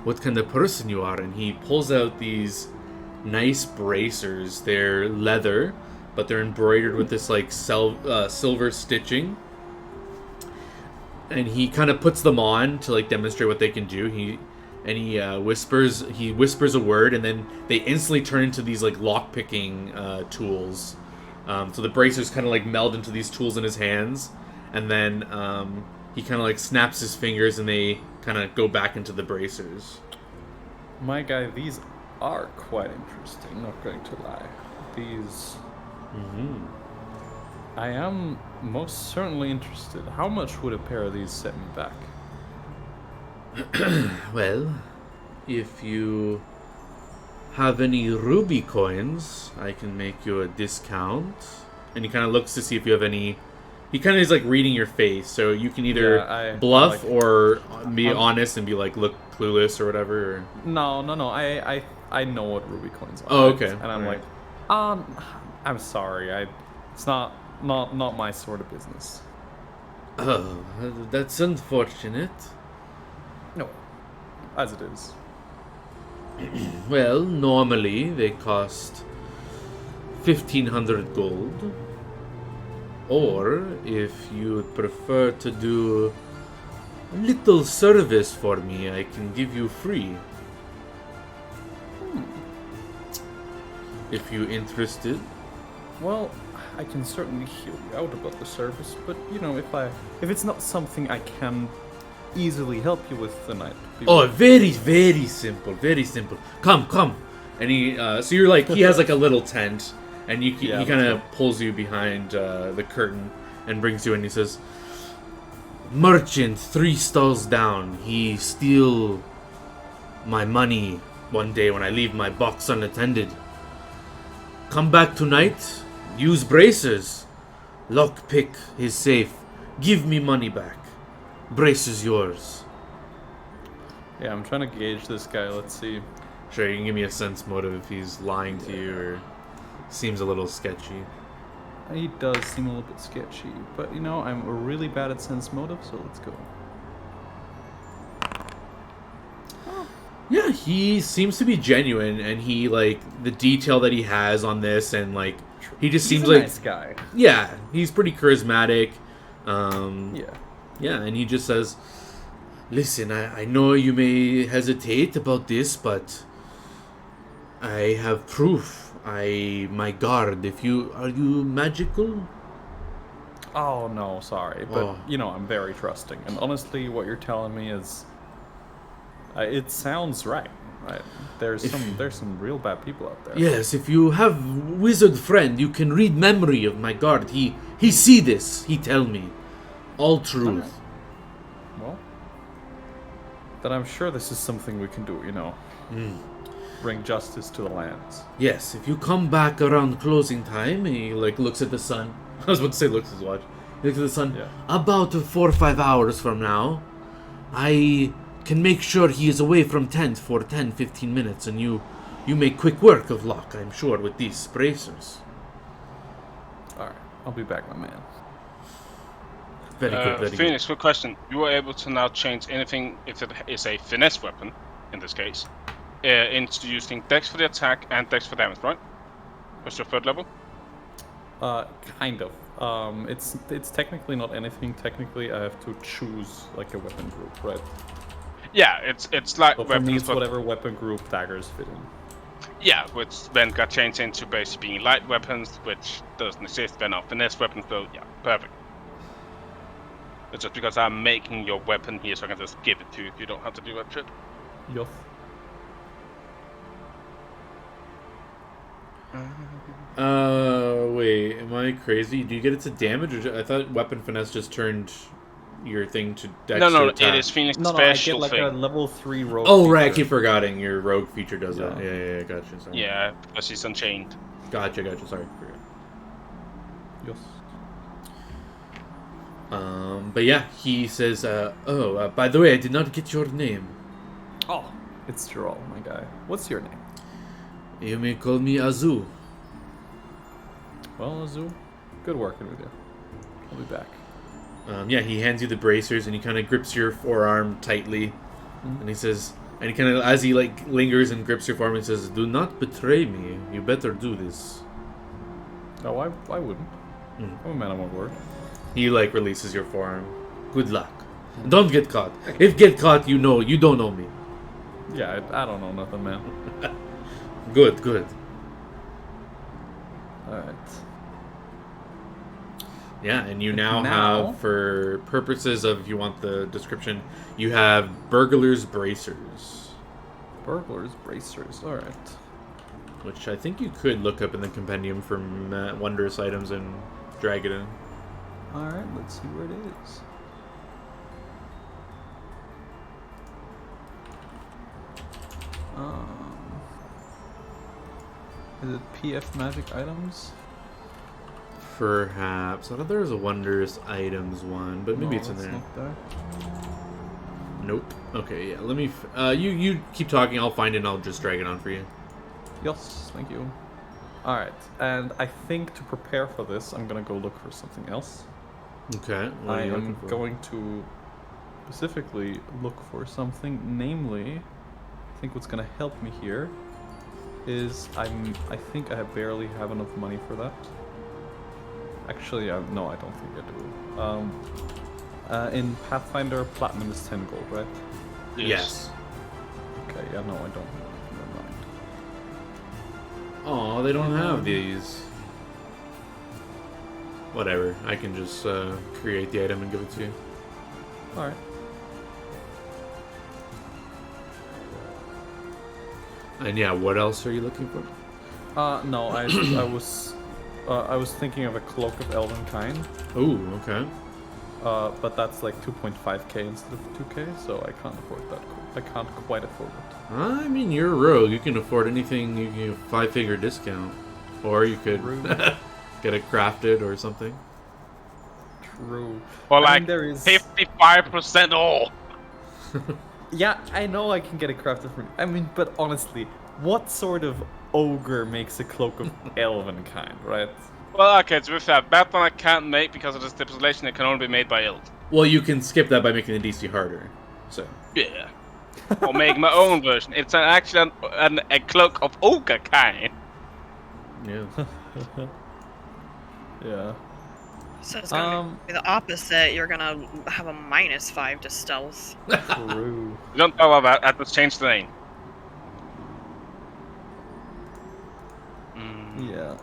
what kind of person you are. And he pulls out these nice bracers. They're leather, but they're embroidered with this like silver stitching. And he kind of puts them on to like demonstrate what they can do. He whispers a word, and then they instantly turn into these like lock picking tools. So the bracers kind of like meld into these tools in his hands, and then he kind of like snaps his fingers, and they kind of go back into the bracers. My guy, these are quite interesting. Not going to lie. These. I am most certainly interested. How much would a pair of these set me back? Well, if you have any ruby coins, I can make you a discount. And he kind of looks to see if you have any. He kind of is like reading your face, so you can either bluff or be honest and be like, look clueless or whatever. Or... No. I know what ruby coins are. Oh, okay. And I'm right. like, I'm sorry. It's not my sort of business. Oh, that's unfortunate. No, as it is. Well, normally they cost 1,500 gold. Or, if you would prefer to do a little service for me, I can give you free. If you're interested. Well, I can certainly hear you out about the service, but you know, if it's not something I can easily help you with, then I'd be... Oh, very, very simple, very simple. Come. And he, so you're like, he has like a little tent, and he kind of pulls you behind the curtain and brings you in. He says, merchant 3 stalls down. He steal my money one day when I leave my box unattended. Come back tonight. Use bracers. Lockpick his safe. Give me money back. Braces yours. Yeah, I'm trying to gauge this guy. Let's see. Sure, you can give me a sense motive if he's lying to you or seems a little sketchy. He does seem a little bit sketchy, but you know, I'm really bad at sense motive, so let's go. Yeah, he seems to be genuine, and he, like, the detail that he has on this, and, like, he just seems like... He's a nice guy. Yeah, he's pretty charismatic. Yeah, and he just says, listen, I know you may hesitate about this, but I have proof. My guard, are you magical? Oh, no, sorry, but, you know, I'm very trusting, and honestly, what you're telling me is... it sounds right. There's some real bad people out there. Yes, if you have wizard friend, you can read memory of my guard. He see this. He tell me all truth. Okay. Well, then I'm sure this is something we can do. You know, bring justice to the lands. Yes, if you come back around closing time, he like looks at the sun. I was about to say looks at his watch. He looks at the sun. Yeah. About 4 or 5 hours from now, I can make sure he is away from tent for 10-15 minutes, and you make quick work of Locke, I'm sure, with these bracers. Alright, I'll be back, my man. Very good, very Phoenix, quick question. You are able to now change anything if it is a finesse weapon, in this case, into using dex for the attack and dex for damage, right? What's your 3rd level? Kind of. It's technically not anything. Technically, I have to choose like a weapon group, right? Yeah, it's like So for weapons, me, it's but whatever weapon group daggers fit in. yeah, which then got changed into basically being light weapons, which doesn't exist then are finesse weapons. So yeah, perfect. It's just because I'm making your weapon here, so I can just give it to you. You don't have to do that shit. Yoth. Wait, am I crazy? Do you get it to damage? Or I thought weapon finesse just turned your thing to dex No, to it attack. is Phoenix No, I special get like thing. a level 3 rogue. Oh, right, I feature. keep forgetting. Your rogue feature does that. Yeah. Yeah, gotcha. Sorry. Yeah, because he's unchained. Gotcha, sorry. Forgot. Yes. But yeah, he says, by the way, I did not get your name. Oh, it's Gerald, my guy. What's your name? You may call me Azu. Well, Azu, good working with you. I'll be back. Yeah, he hands you the bracers and he kind of grips your forearm tightly. And he says, and he kind of, as he like lingers and grips your forearm, he says, "Do not betray me. You better do this." No, I wouldn't. I'm a man of my word. He like releases your forearm. Good luck. Don't get caught. If get caught, you don't know me. Yeah, I don't know nothing, man. Good. Alright. Yeah, and you now Now- have, for purposes of, if you want the description, you have burglar's bracers, Burglars, bracers, alright. which I think you could look up in the compendium for wondrous items and drag it in. Alright, let's see where it is. Is it PF magic items? Perhaps. I thought there was a wondrous items one, but maybe No, it's in there. not there. Nope. Okay, yeah. Let me. You keep talking. I'll find it. and I'll just drag it on for you. Yes, thank you. Alright, and I think to prepare for this, I'm gonna go look for something else. Okay. What are I you am looking for? going to specifically look for something, namely, I think what's gonna help me here is I think I barely have enough money for that. Actually, no, I don't think I do. In Pathfinder, platinum is 10 gold, right? Yes. Okay, yeah, no, I don't. Never mind. Oh, they don't have these. Whatever. I can just create the item and give it to you. Alright. And yeah, what else are you looking for? No, I I was thinking of a cloak of elven kind. Oh, okay. But that's like 2.5k instead of 2k, so I can't afford that. I can't quite afford it. I mean, you're a rogue. You can afford anything. You can 5-figure discount, or you could True. get it crafted or something. True. Or I like mean, there is 55% off. Yeah, I know I can get it crafted from. I mean, but honestly, what sort of ogre makes a cloak of elven kind, right? Well, okay, to be fair, that one I can't make because of the stipulation it can only be made by elves. Well, you can skip that by making the DC harder. So. Yeah. Or make my own version. It's actually a cloak of ogre kind. Yeah. Yeah. So it's gonna be the opposite. You're gonna have a -5 to stealth. True. You don't know about that. I just changed the name. Yeah.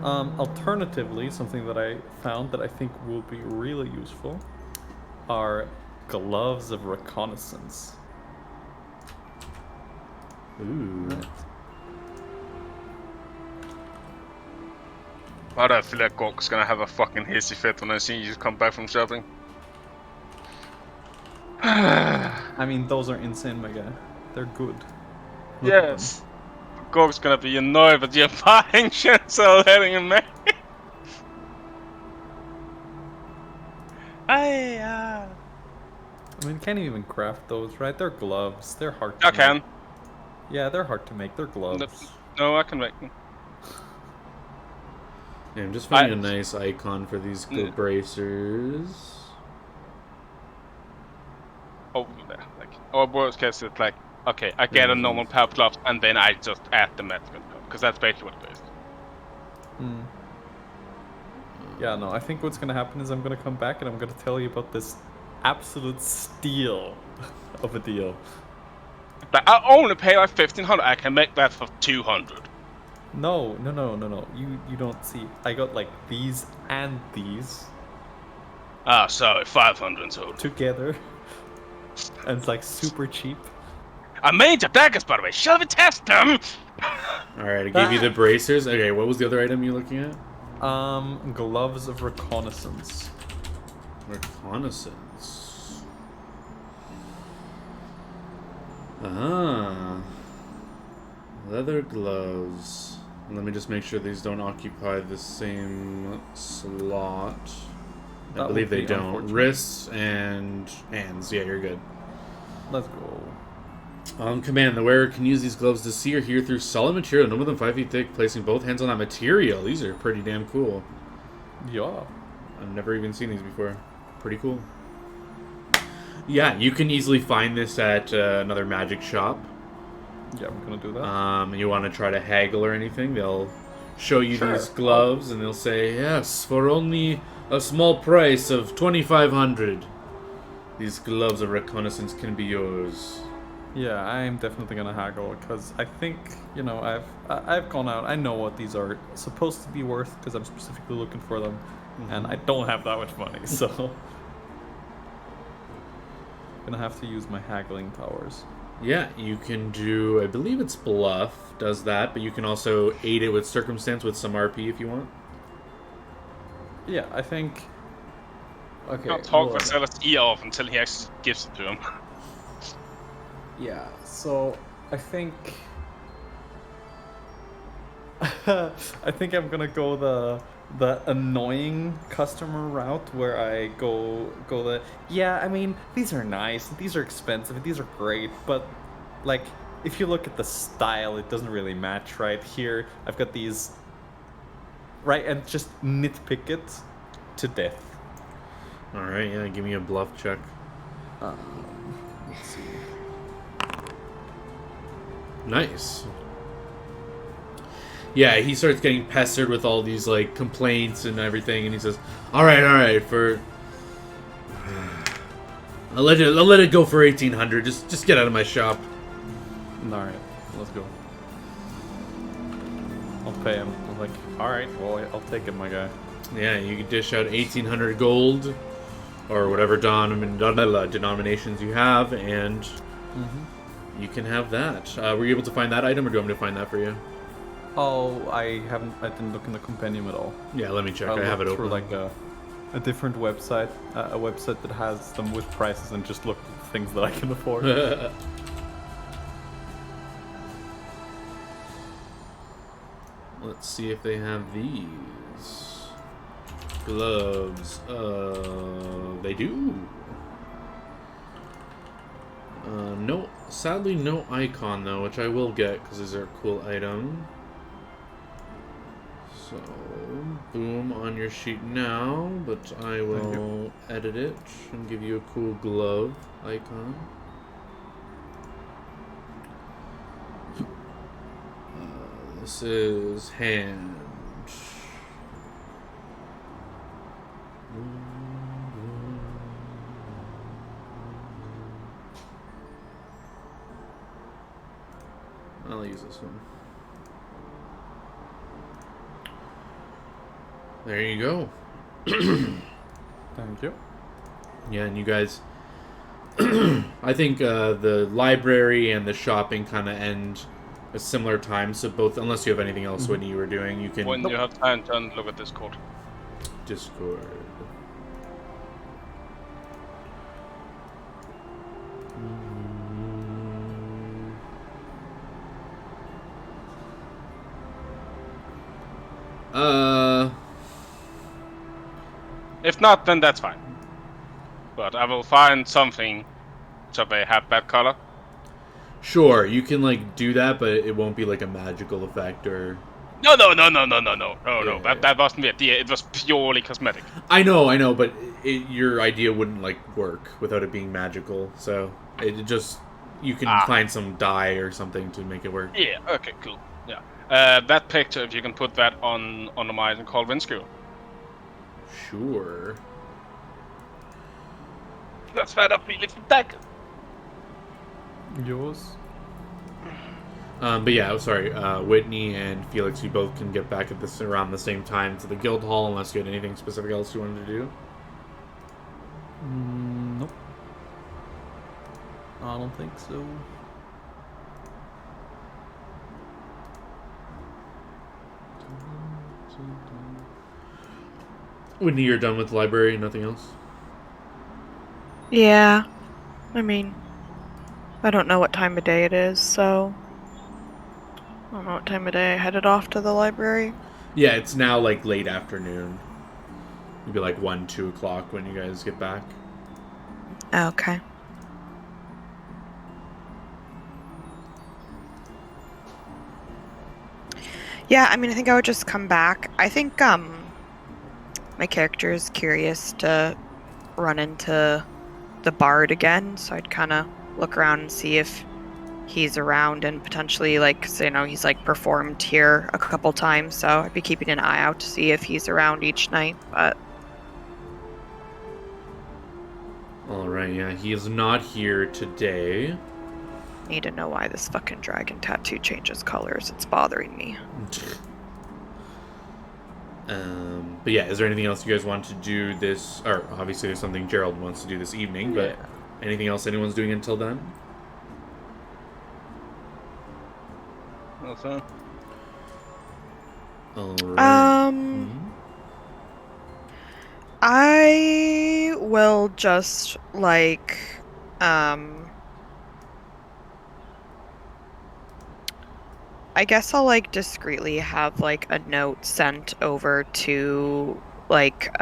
Alternatively, something that I found that I think will be really useful are gloves of reconnaissance. Ooh. Right. Why do I feel like Gork's gonna have a fucking hissy fit when I see you come back from shopping? I mean, those are insane, my guy. They're good. Look at them. Yes. Gork's gonna be annoyed that you're buying shit so letting him make. I mean, can't you even craft those, right? They're gloves. They're hard to I make. can. Yeah, they're hard to make. They're gloves. No, I can make them. Yeah, I'm just finding a nice icon for these bracers. Oh, like, or worst case, it's like, okay, I get a normal pair of gloves and then I just add the magical glove, because that's basically what it is. Hmm. Yeah, no, I think what's gonna happen is I'm gonna come back and I'm gonna tell you about this absolute steal of a deal. Like, I only pay like 1,500. I can make that for 200. No. You don't see. I got like these and these Ah, sorry, 500 in total. together, and it's like super cheap. I made your daggers, by the way. Shall we test them? Alright, I gave you the bracers. Okay, what was the other item you're looking at? Gloves of Reconnaissance. Reconnaissance. Ah. Leather gloves. Let me just make sure these don't occupy the same slot. I believe they don't. Wrists and hands. Yeah, you're good. Let's go. On command, the wearer can use these gloves to see or hear through solid material, no more than 5 feet thick, placing both hands on that material. These are pretty damn cool. Yeah. I've never even seen these before. Pretty cool. Yeah, you can easily find this at another magic shop. Yeah, I'm gonna do that. You want to try to haggle or anything, they'll show you these gloves and they'll say, yes, for only a small price of 2,500. These gloves of Reconnaissance can be yours. Yeah, I'm definitely gonna haggle because I think, you know, I've gone out. I know what these are supposed to be worth because I'm specifically looking for them, and I don't have that much money, so gonna have to use my haggling powers. Yeah, you can do, I believe it's bluff does that, but you can also aid it with circumstance with some RP if you want. Yeah, I think. Okay. Can't talk Marcellus' ear off until he actually gives it to him. Yeah, so I think I think I'm gonna go the annoying customer route where I go the I mean, these are nice, these are expensive, these are great, but like if you look at the style, it doesn't really match. Right here I've got these, right, and just nitpick it to death. Alright, yeah, give me a bluff check. Let's see. Nice. Yeah, he starts getting pestered with all these like complaints and everything, and he says, "All right, for I'll let it go for 1,800. Just get out of my shop." All right, let's go. I'll pay him. I'm like, all right, well, I'll take it, my guy. Yeah, you can dish out 1,800 gold or whatever denominations you have, and you can have that. Were you able to find that item, or do you want me to find that for you? Oh, I didn't look in the compendium at all. Yeah, let me check. I have it open. Through like a different website, a website that has them with prices, and just look at things that I can afford. Let's see if they have these gloves. They do. No, sadly no icon though, which I will get because these are a cool item. So, boom on your sheet now, but I will edit it and give you a cool glove icon. This is hand. I'll use this one. There you go. Thank you. Yeah, and you guys, I think the library and the shopping kind of end at similar times. So both, unless you have anything else, Whitney, you were doing, you can. When you have time, turn and look at Discord. Discord. If not, then that's fine. But I will find something so they have that color. Sure, you can like do that, but it won't be like a magical effect or No. Yeah. That wasn't the idea. It was purely cosmetic. I know, but your idea wouldn't like work without it being magical. So it just you can find some dye or something to make it work. Yeah. Okay. Cool. Yeah. That picture, if you can put that on the item called windscreen. Sure. That's where I feel it from that. Yours? But yeah, sorry. Whitney and Felix, you both can get back at this around the same time to the guild hall, unless you had anything specific else you wanted to do. Nope. I don't think so. Whitney, you're done with the library. Nothing else. Yeah. I mean, I don't know what time of day it is, so I don't know what time of day I headed off to the library. Yeah, it's now like late afternoon. Maybe like 1, 2 o'clock when you guys get back. Okay. Yeah, I mean, I think I would just come back. I think my character is curious to run into the bard again, so I'd kind of look around and see if he's around and potentially, like, 'cause, he's like performed here a couple times, so I'd be keeping an eye out to see if he's around each night. But All right, yeah, he is not here today. need to know why this fucking dragon tattoo changes colors. It's bothering me. But yeah, is there anything else you guys want to do this? Or obviously, there's something Gerald wants to do this evening, but anything else anyone's doing until then? Also. All right. I will just like I guess I'll like discreetly have like a note sent over to like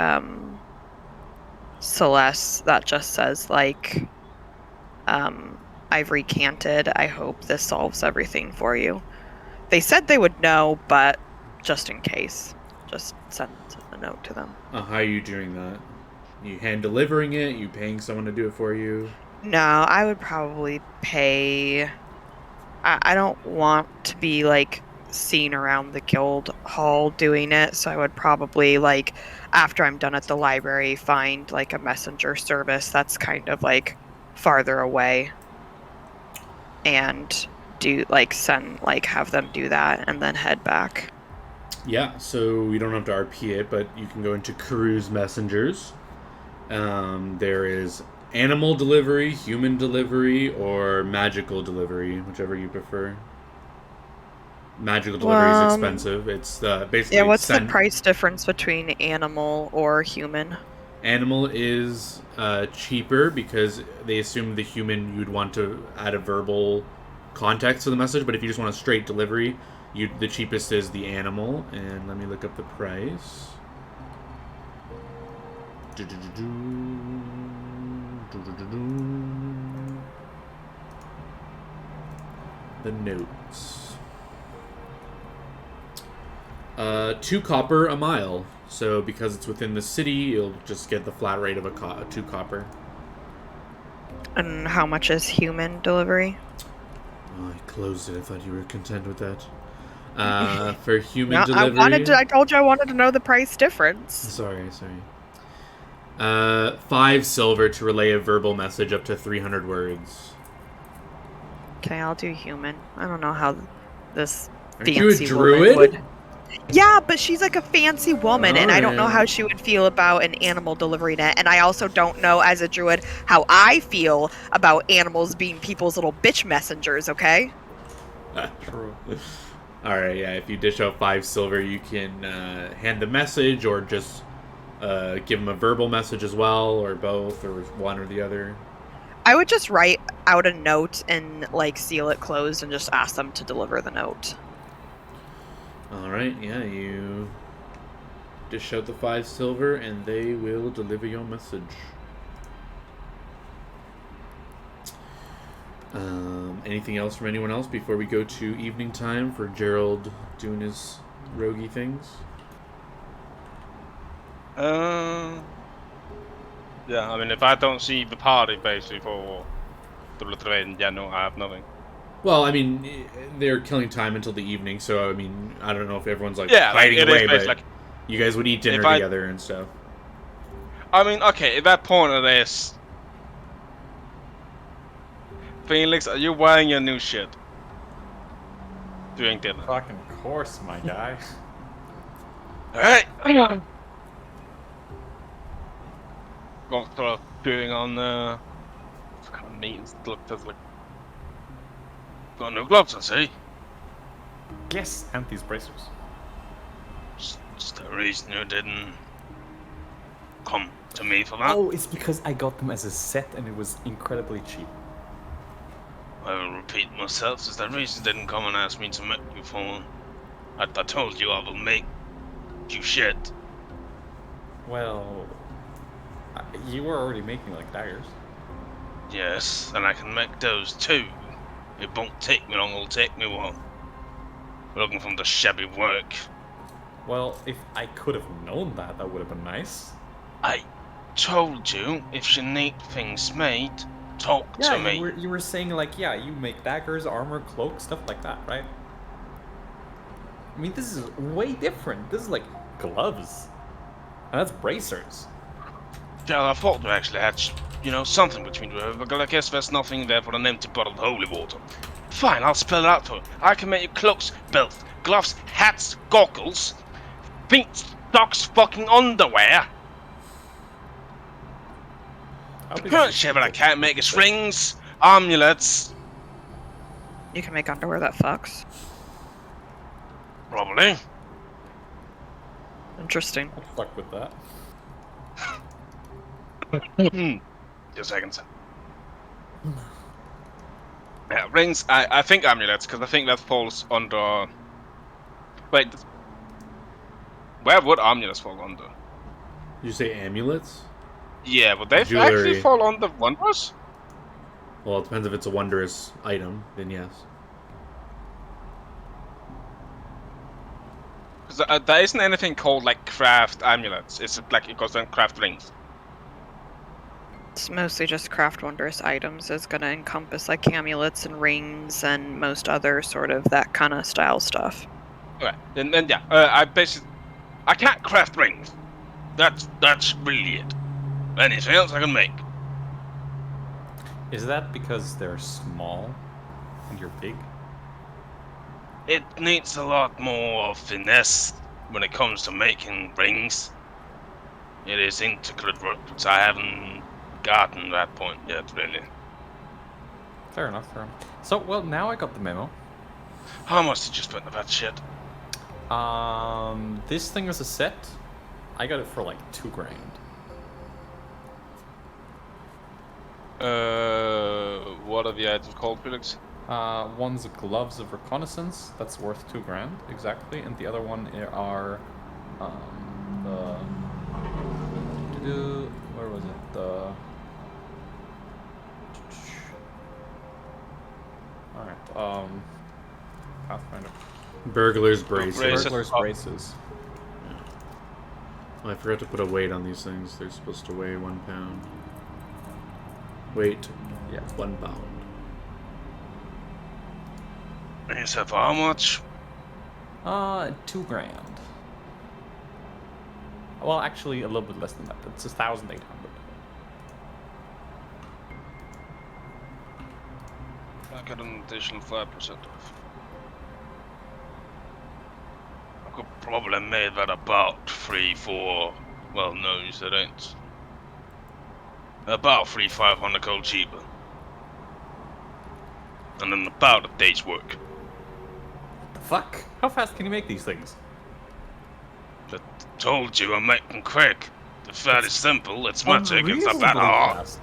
Celeste that just says like I've recanted. I hope this solves everything for you. They said they would know, but just in case, just send a note to them. How are you doing that? You hand delivering it? You paying someone to do it for you? No, I would probably pay. I don't want to be like seen around the guild hall doing it, so I would probably like after I'm done at the library find like a messenger service that's kind of like farther away and do like send like have them do that and then head back. Yeah, so you don't have to RP it, but you can go into Cruise Messengers. There is animal delivery, human delivery, or magical delivery, whichever you prefer. Magical delivery is expensive. It's basically... Yeah, what's the price difference between animal or human? Animal is cheaper because they assume the human you'd want to add a verbal context to the message, but if you just want a straight delivery, the cheapest is the animal. And let me look up the price. The notes. 2 copper a mile. So because it's within the city, you'll just get the flat rate of 2 copper. And how much is human delivery? Oh, I closed it. I thought you were content with that. For human delivery... I told you I wanted to know the price difference. Sorry. 5 silver to relay a verbal message up to 300 words. Okay, I'll do human. I don't know how this Aren't you a fancy druid? woman would... Yeah, but she's like a fancy woman, and I don't know how she would feel about an animal delivering it. And I also don't know, as a druid, how I feel about animals being people's little bitch messengers, okay? True. Alright, yeah, if you dish out 5 silver, you can hand the message, or just give them a verbal message as well, or both, or one or the other. I would just write out a note and, like, seal it closed and just ask them to deliver the note. Alright, yeah, you dish out the 5 silver, and they will deliver your message. Anything else from anyone else before we go to evening time for Gerald doing his roguey things? Yeah, I mean, if I don't see the party basically for the train, yeah, no, I have nothing. Well, I mean, they're killing time until the evening, so I mean, I don't know if everyone's like Yeah, like, hiding it is away, basically but like, you guys would eat dinner if I, together and stuff. I mean, okay, at that point it is. Felix, are you wearing your new shit during dinner? Fucking course, my guy. Alright! Got sort of doing on what kind of meat look does like. Got new gloves, I see. Yes, and these bracers. Just the reason you didn't come to me for that. Oh, it's because I got them as a set and it was incredibly cheap. I will repeat myself, is the reason you didn't come and ask me to make you for. I told you I will make you shit. Well, you were already making like daggers. Yes, and I can make those too. It won't take me long, it'll take me one. Looking from the shabby work. Well, if I could have known that, that would have been nice. I told you, if you need things made, talk to me. You were saying like, yeah, you make daggers, armor, cloak, stuff like that, right? I mean, this is way different. This is like gloves. And that's bracers. Yeah, I thought we actually had, something between you, but I guess there's nothing there for an empty bottle of holy water. Fine, I'll spell it out for you. I can make you cloaks, belts, gloves, hats, goggles, feet, socks, fucking underwear. The current shit that I can't make is rings, amulets. You can make underwear that fucks. Probably. Interesting. I'll fuck with that. Just seconds. Yeah, rings. I think amulets, because I think that falls under. Wait. Where would amulets fall under? You say amulets? Yeah, would they Jewelry. actually fall under wonders? Well, it depends if it's a wondrous item, then yes. Because there isn't anything called like craft amulets. It's like it goes on craft rings. It's mostly just craft wondrous items. Is going to encompass like amulets and rings and most other sort of that kind of style stuff. Okay, then yeah, I can't craft rings. That's really it. Anything else I can make? Is that because they're small and you're big? It needs a lot more finesse when it comes to making rings. It is intricate work, which I haven't gotten that point yet, really. Fair enough, fair enough. So, well, now I got the memo. How much did you spend on that shit? This thing is a set. I got it for like $2,000. What are the items called, Felix? One's gloves of Reconnaissance. That's worth $2,000 exactly, and the other one are where was it? Pathfinder. Burglar's braces. Burglar's braces. Oh, I forgot to put a weight on these things. They're supposed to weigh 1 pound. Weight, Yeah. 1 pound. You said for how much? $2,000. Well, actually, a little bit less than that. It's 1,800. I got an additional 5% off. I could probably make that about 3, 4. Well, no, you said 8. About 500 gold cheaper. And then about a day's work. The fuck? How fast can you make these things? I told you I'm making quick. It's fairly simple. It's magic. It's not that Unreasonably hard. fast.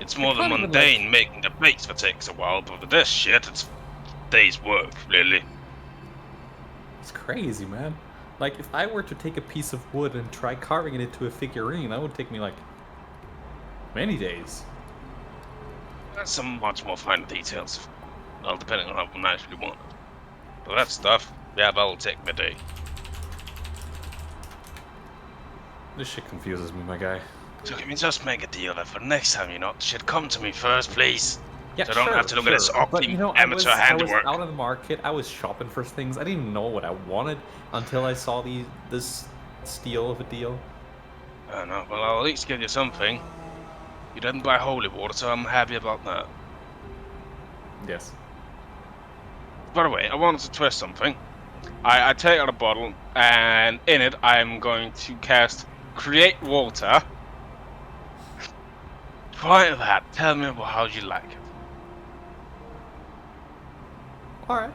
It's more than can't even, mundane making the base that takes a while, but with this shit, it's days work, really. It's crazy, man. Like, if I were to take a piece of wood and try carving it into a figurine, that would take me, like, many days. There's some much more finer details. Well, depending on how nice you want it. But that stuff, Yeah, that'll take me a day. This shit confuses me, my guy. So can we just make a deal that for next time you're not shit, come to me first, please? Yeah, So I don't have to look at this But ugly I amateur was handiwork. out in the market. I was shopping for things. I didn't know what I wanted until I saw this steal of a deal. I know, well, I'll at least give you something. You didn't buy holy water, so I'm happy about that. Yes. By the way, I wanted to twist something. I take out a bottle, and in it I'm going to cast Create Water. Try that. Tell me how you like it. All right.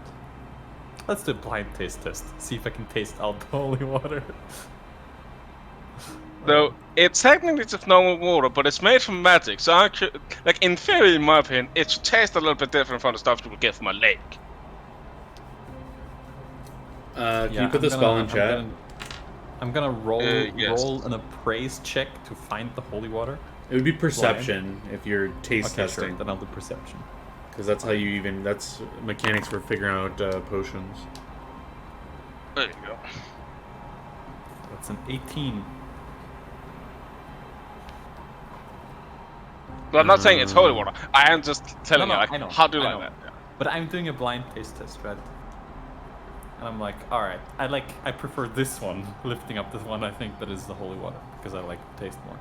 Let's do a blind taste test. See if I can taste out the holy water. So it's technically just normal water, but it's made from magic. So I could, like, in theory, in my opinion, it should taste a little bit different from the stuff you would get from a lake. Can you put the spell in chat? I'm gonna roll yes. roll an appraise check to find the holy water. It would be perception if you're taste testing. Sure, then I'll do perception. Because that's how you even... That's mechanics for figuring out potions. There you go. That's an 18. But I'm not saying it's holy water. I am just telling No, you, like, I know, how do you I like know. that? But I'm doing a blind taste test, right? And I'm like, all right, I prefer this one, lifting up this one. I think that is the holy water because I like the taste more.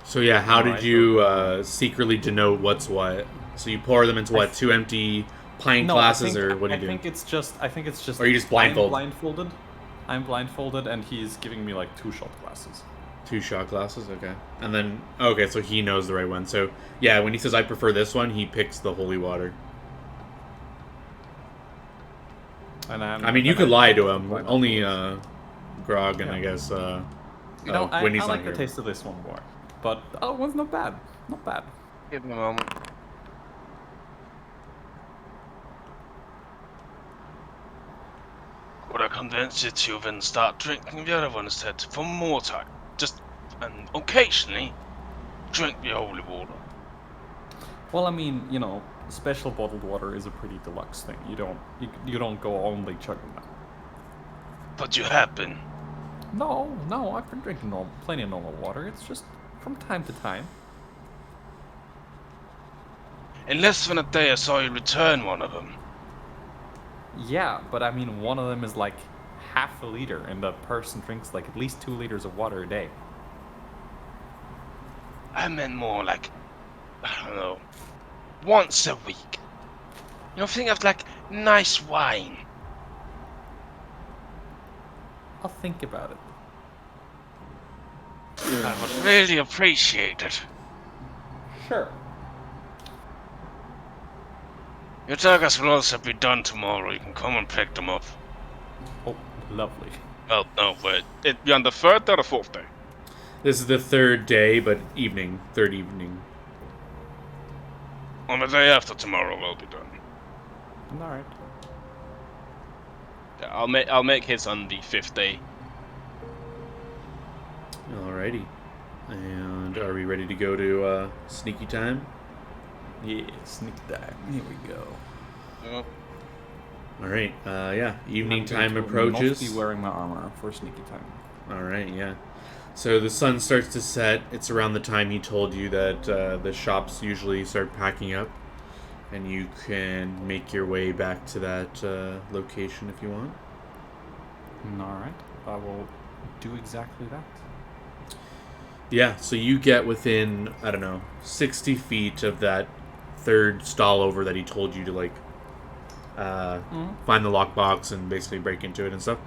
So yeah, how did Alright. you secretly denote what's what? So you pour them into what? Two empty pint glasses, or what do you do? I think it's just. Or you just blindfold? I'm blindfolded, and he's giving me like 2 shot glasses. 2 shot glasses, okay. And then, okay, so he knows the right one. So yeah, when he says I prefer this one, he picks the holy water. And I mean, you could lie to him. Only Grog and Yeah. I guess You know, I Winnie's like not the here. taste of this one more. But oh, it was not bad. Not bad. Give me a moment. Would I convince you to then start drinking the other one instead for more time? Just, and occasionally, drink the holy water. Well, I mean, you know, special bottled water is a pretty deluxe thing. You don't go only chugging that. But you have been. No, I've been drinking plenty of normal water. It's just from time to time. In less than a day I saw you return one of them. Yeah, but I mean, one of them is like half a liter, and the person drinks like at least 2 liters of water a day. I meant more like, I don't know, once a week. You know, think of like nice wine. I'll think about it. I would really appreciate it. Sure. Your targets will also be done tomorrow. You can come and pick them up. Oh, lovely. Well, no, wait. It'd be on the 3rd or the 4th day. This is the 3rd day, but evening. 3rd evening. On the day after tomorrow, will be done. All right. Yeah, I'll make his on the 5th day. Alrighty. And are we ready to go to sneaky time? Yeah, sneak dive. Here we go. Yep. Alright, yeah. Evening I'm time going to approaches. not be wearing my armor for sneaky time. Alright, yeah. So the sun starts to set. It's around the time he told you that the shops usually start packing up. And you can make your way back to that location if you want. Alright, I will do exactly that. Yeah, so you get within, I don't know, 60 feet of that 3rd stall over that he told you to, like, find the lockbox and basically break into it and stuff.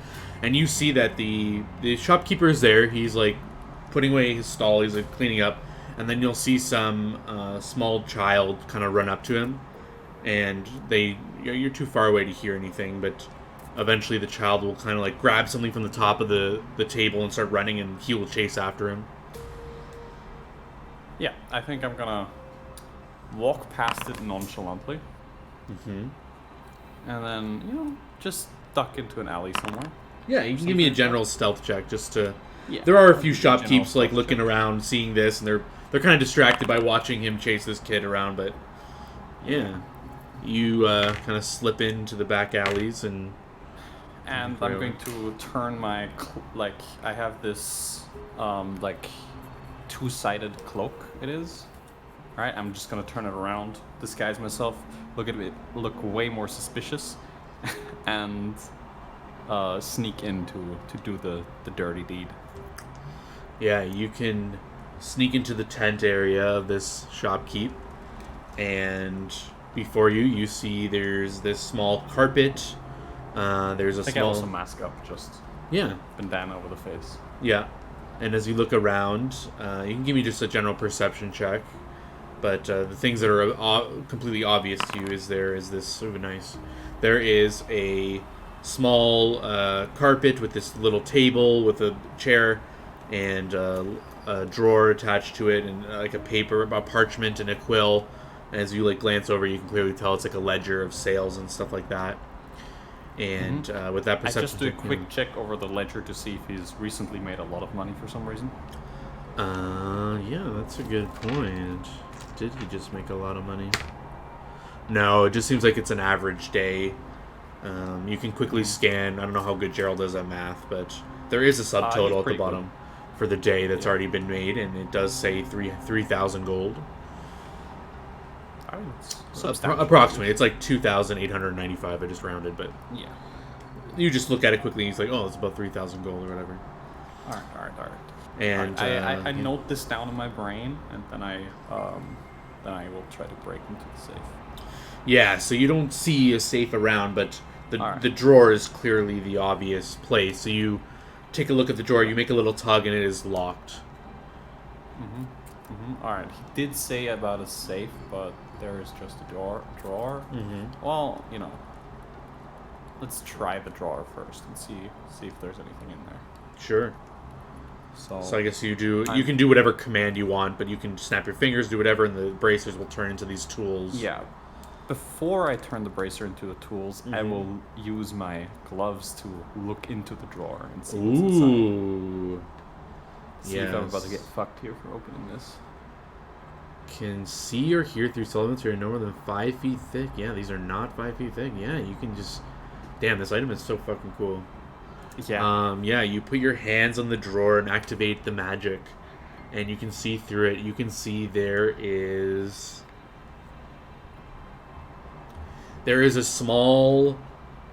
And you see that the shopkeeper is there. He's, like, putting away his stall. He's, like, cleaning up. And then you'll see some small child kind of run up to him. And you're too far away to hear anything, but eventually the child will kind of, like, grab something from the top of the table and start running, and he will chase after him. Yeah, I think I'm gonna walk past it nonchalantly. Mm-hmm. And then, you know, just duck into an alley somewhere. Yeah, you can give me a general stealth check just to... Yeah. There are a few General shopkeepers, like, stealth looking check. around, seeing this, and they're kind of distracted by watching him chase this kid around, but... Yeah. you kind of slip into the back alleys and And I'm going to turn my I have this like two-sided cloak. It is. All right. I'm just gonna turn it around, disguise myself, look at it, look way more suspicious, and sneak in to do the dirty deed. yeah, you can sneak into the tent area of this shopkeep, and before you see there's this small carpet. There's a I think small. I also mask up, just Yeah, bandana over the face. yeah. And as you look around, you can give me just a general perception check. But the things that are completely obvious to you is there is this nice. There is a small carpet with this little table with a chair and a drawer attached to it, and like a parchment and a quill. And as you glance over, you can clearly tell it's like a ledger of sales and stuff like that. And with that I perception, just do a check, quick check over the ledger to see if he's recently made a lot of money for some reason. Yeah, that's a good point. Did he just make a lot of money? No, it just seems like it's an average day. You can quickly scan. I don't know how good Gerald is at math, but there is a subtotal at the bottom for the day that's already been made, and it does say 3,000 gold. I mean, it's substantial. Approximately. It's like 2,895. I just rounded, but Yeah. you just look at it quickly and it's like, oh, it's about 3,000 gold or whatever. All right. And I yeah. note this down in my brain, and then I will try to break into the safe. Yeah, so you don't see a safe around, but Alright. the drawer is clearly the obvious place. So you take a look at the drawer, you make a little tug, and it is locked. All right. He did say about a safe, but there is just a drawer. Mm-hmm. Well, let's try the drawer first and see if there's anything in there. Sure. So I guess you can do whatever command you want, but you can snap your fingers, do whatever, and the bracers will turn into these tools. yeah. Before I turn the bracer into the tools, I will use my gloves to look into the drawer and see what's inside. Ooh. See if I'm about to get fucked here for opening this. Can see or hear through solid material no more than 5 feet thick. Yeah, these are not 5 feet thick. Yeah, you can just... Damn, this item is so fucking cool. Yeah. Yeah, you put your hands on the drawer and activate the magic, and you can see through it. You can see there is a small,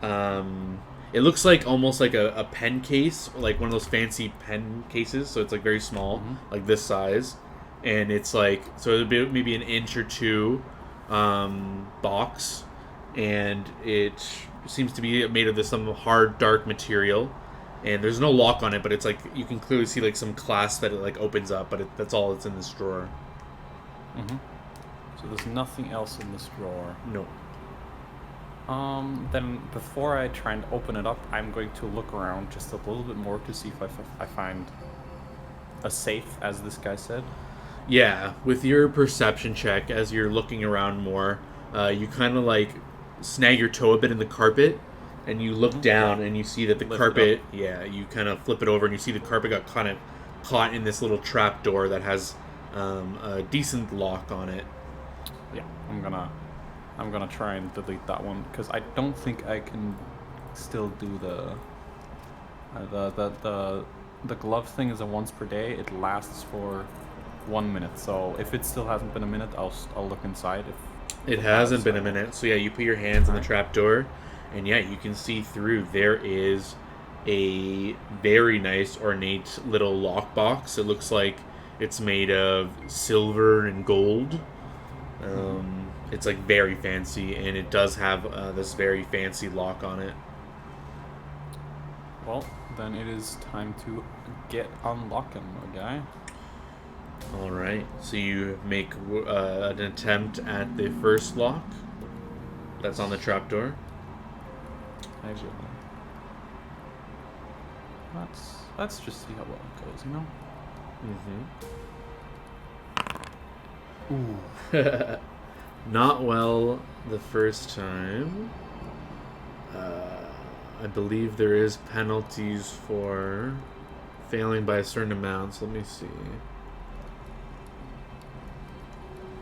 it looks like almost like a pen case, like one of those fancy pen cases. So it's like very small, like this size, and it's like, so it'd be maybe an inch or two box, and it seems to be made of some hard dark material, and there's no lock on it, but it's like you can clearly see like some clasp that it like opens up, but that's all that's in this drawer. So there's nothing else in this drawer. No. Then before I try and open it up, I'm going to look around just a little bit more to see if I find a safe, as this guy said. Yeah, with your perception check, as you're looking around more, you kind of like snag your toe a bit in the carpet, and you look down and you see that the carpet, you kind of flip it over and you see the carpet got kind of caught in this little trap door that has a decent lock on it. Yeah, I'm gonna try and delete that one because I don't think I can still do the glove thing is a once per day. It lasts for 1 minute, so if it still hasn't been a minute, I'll look inside. If It hasn't been a minute, so yeah, you put your hands on the trap door, and yeah, you can see through. There is a very nice ornate little lockbox. It looks like it's made of silver and gold. It's like very fancy, and it does have this very fancy lock on it. Well, then it is time to get unlocking, my guy. All right, so you make an attempt at the first lock. That's on the trapdoor. I will. Let's just see how well it goes, you know? Ooh. Not well the first time. I believe there is penalties for failing by a certain amount, so let me see.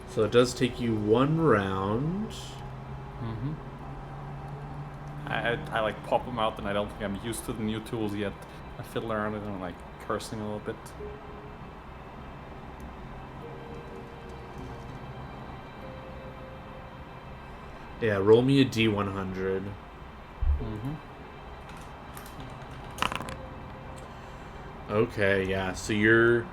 So it does take you 1 round. Mm-hmm. I like pop them out, and I don't think I'm used to the new tools yet. I fiddle around with them, and like cursing a little bit. Yeah, roll me a D100. Mm-hmm. Okay, yeah. So you're,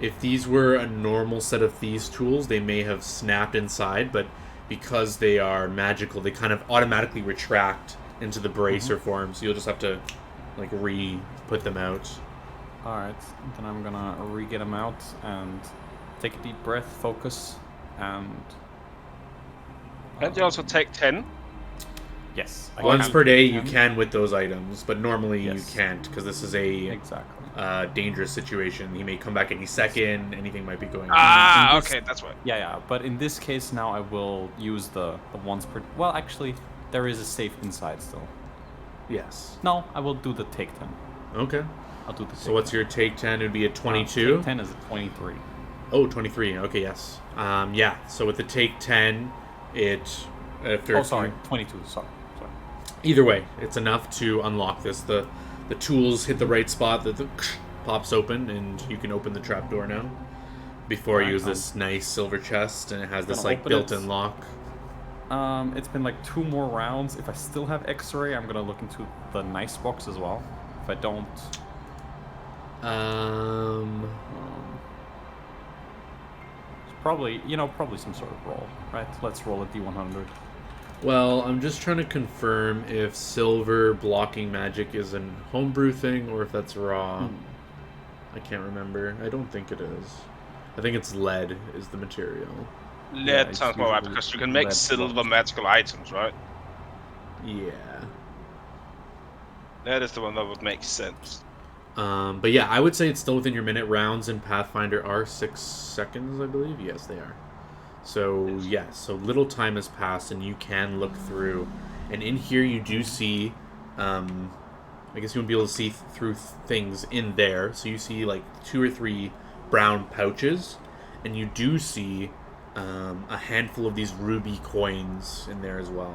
if these were a normal set of thieves' tools, they may have snapped inside, but because they are magical, they kind of automatically retract into the bracer form. So you'll just have to, like, re-put them out. All right, then I'm gonna re-get them out and take a deep breath, focus, and. Can't you also take 10? Yes. Once per day, you can. can with those items, but normally Yes. you can't because this is a Exactly. dangerous situation. He may come back any second. Anything might be going on. Ah, in this- okay, that's right. Yeah. But in this case, now I will use the once per. Well, actually, there is a safe inside still. Yes. No, I will do the take 10. Okay. I'll do the. Take So what's 10. your take 10? It would be a 22. Take 10 is a 23. Oh, 23. Okay, yes. Yeah. So with the take 10, it after Oh, sorry, 22. Sorry. Either way, it's enough to unlock this. The tools hit the right spot. The pops open, and you can open the trapdoor now. Before I use this nice silver chest, and it has this like built-in lock. It's been like 2 more rounds. If I still have X-ray, I'm gonna look into the nice box as well. If I don't, it's probably probably some sort of roll, right? Let's roll a D100. Well, I'm just trying to confirm if silver blocking magic is a homebrew thing or if that's raw. I can't remember. I don't think it is. I think it's lead is the material. Lead it's sounds more right usually because you can make lead silver blocks. magical items, right? Yeah. That is the one that would make sense. But yeah, I would say it's still within your minute. Rounds in Pathfinder are 6 seconds, I believe. Yes, they are. So, yeah, so little time has passed, and you can look through. And in here, you do see, I guess you won't be able to see through things in there. So you see, like, 2 or 3 brown pouches, and you do see a handful of these ruby coins in there as well.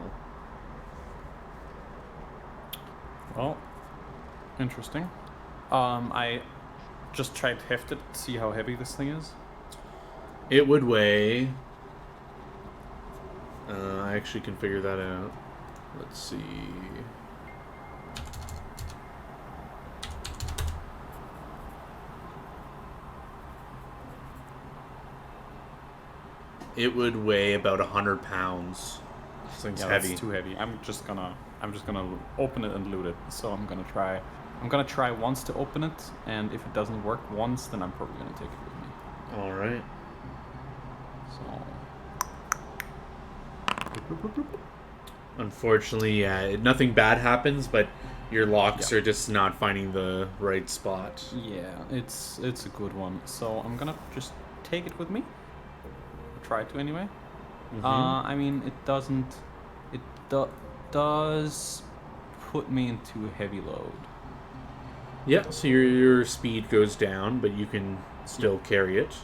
Well, interesting. I just tried to heft it, see how heavy this thing is. It would weigh... I actually can figure that out. Let's see. It would weigh about 100 pounds. This thing's heavy. It's too heavy. I'm just gonna open it and loot it. So I'm gonna try once to open it, and if it doesn't work once, then I'm probably gonna take it with me. All right. So. Unfortunately, yeah, nothing bad happens, but your locks are just not finding the right spot. Yeah, it's a good one. So I'm gonna just take it with me. Try to anyway. I mean, it doesn't. It does put me into a heavy load. Yeah, so your speed goes down, but you can still carry it.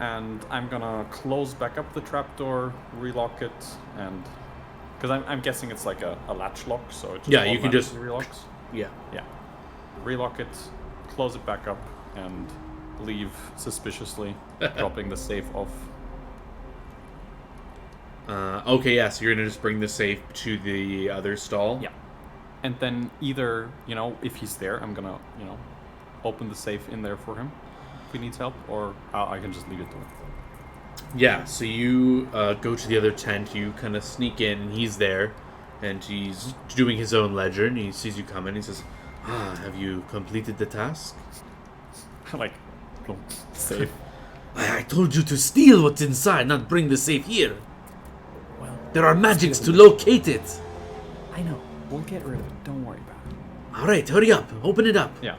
And I'm gonna close back up the trapdoor, relock it, and because I'm guessing it's like a latch lock, so it just Yeah, you can just relocks. Yeah. Relock it, close it back up, and leave suspiciously, dropping the safe off. Okay, yeah, so you're gonna just bring the safe to the other stall? Yeah. And then either, if he's there, I'm gonna, open the safe in there for him if he needs help, or I can just leave it to him. Yeah, so you go to the other tent, you kind of sneak in, and he's there, and he's doing his own ledger, and he sees you coming, he says, have you completed the task? Like, safe. I told you to steal what's inside, not bring the safe here. Well, There are magics to locate it. I know. We'll get rid of it. Don't worry about it. All right, hurry up. Open it up. Yeah,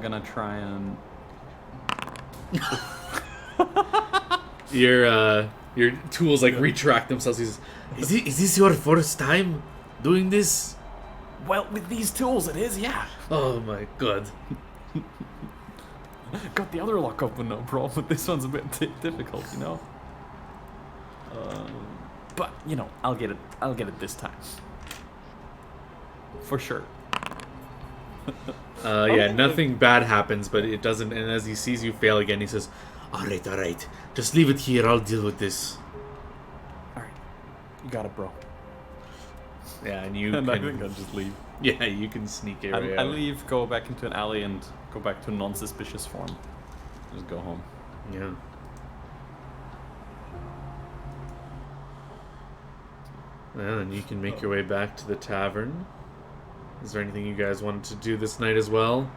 gonna try and your tools like retract themselves. He says, is this your first time doing this? Well, with these tools, it is, yeah. Oh my god. Got the other lock open, no problem, but this one's a bit difficult, you know? But, you know, I'll get it this time. For sure. Yeah, nothing bad happens, but it doesn't, and as he sees you fail again, he says, alright, just leave it here, I'll deal with this. Alright, you got it, bro. Yeah, and you And can, I think I'll just leave. yeah, you can sneak your way I out. leave, go back into an alley, and go back to non-suspicious form. Just go home. Yeah. Well, and you can make your way back to the tavern. Is there anything you guys wanted to do this night as well?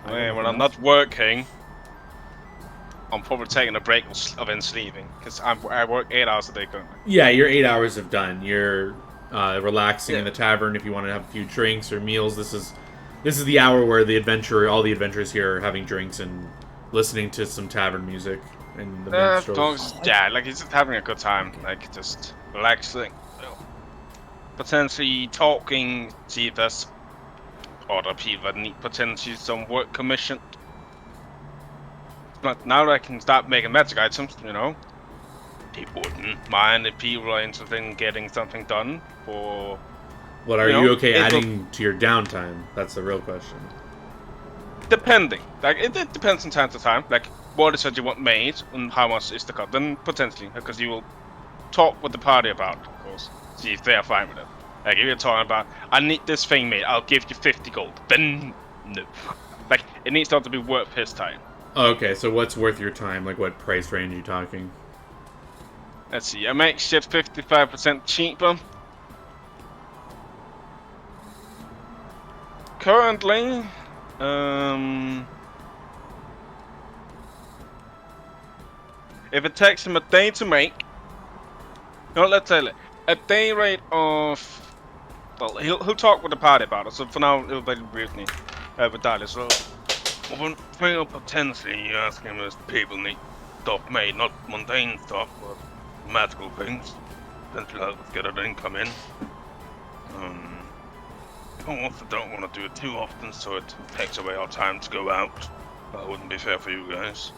Hey, when I'm not working, I'm probably taking a break of then sleeping because I work 8 hours a day currently. Yeah, your 8 hours have done. You're relaxing in the tavern. If you want to have a few drinks or meals, this is the hour where all the adventurers here are having drinks and listening to some tavern music and the minstrels. Yeah, like he's just having a good time, like just relaxing, potentially talking, see if there's other people that need potentially some work commissioned. But now that I can start making magic items, you know, people wouldn't mind if people are interested in getting something done for... What, are you okay adding to your downtime? That's the real question. Depending. Like, it depends from time to time. Like, what is it you want made and how much is the cut? Then potentially, because you will talk with the party about it, of course. See if they are fine with it. Like, if you're talking about, I need this thing made, I'll give you 50 gold. Then, no. Like, it needs not to be worth his time. Okay, so what's worth your time? Like, what price range are you talking? Let's see, I make shit 55% cheaper. Currently, if it takes him a day to make, no, let's say a day rate of, well, he'll talk with the party about it. So for now, it'll be briefly with Dahlia. So one thing of potentially you ask him is people need stuff made, not mundane stuff, but magical things. Potentially help us get an income in. I also don't want to do it too often, so it takes away our time to go out. That wouldn't be fair for you guys.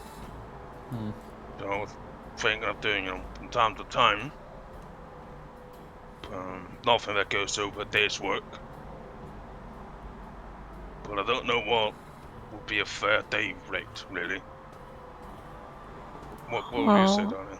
So I was thinking of doing, you know, from time to time. Nothing that goes over a day's work. But I don't know what would be a fair day rate, really. What would you say, darling?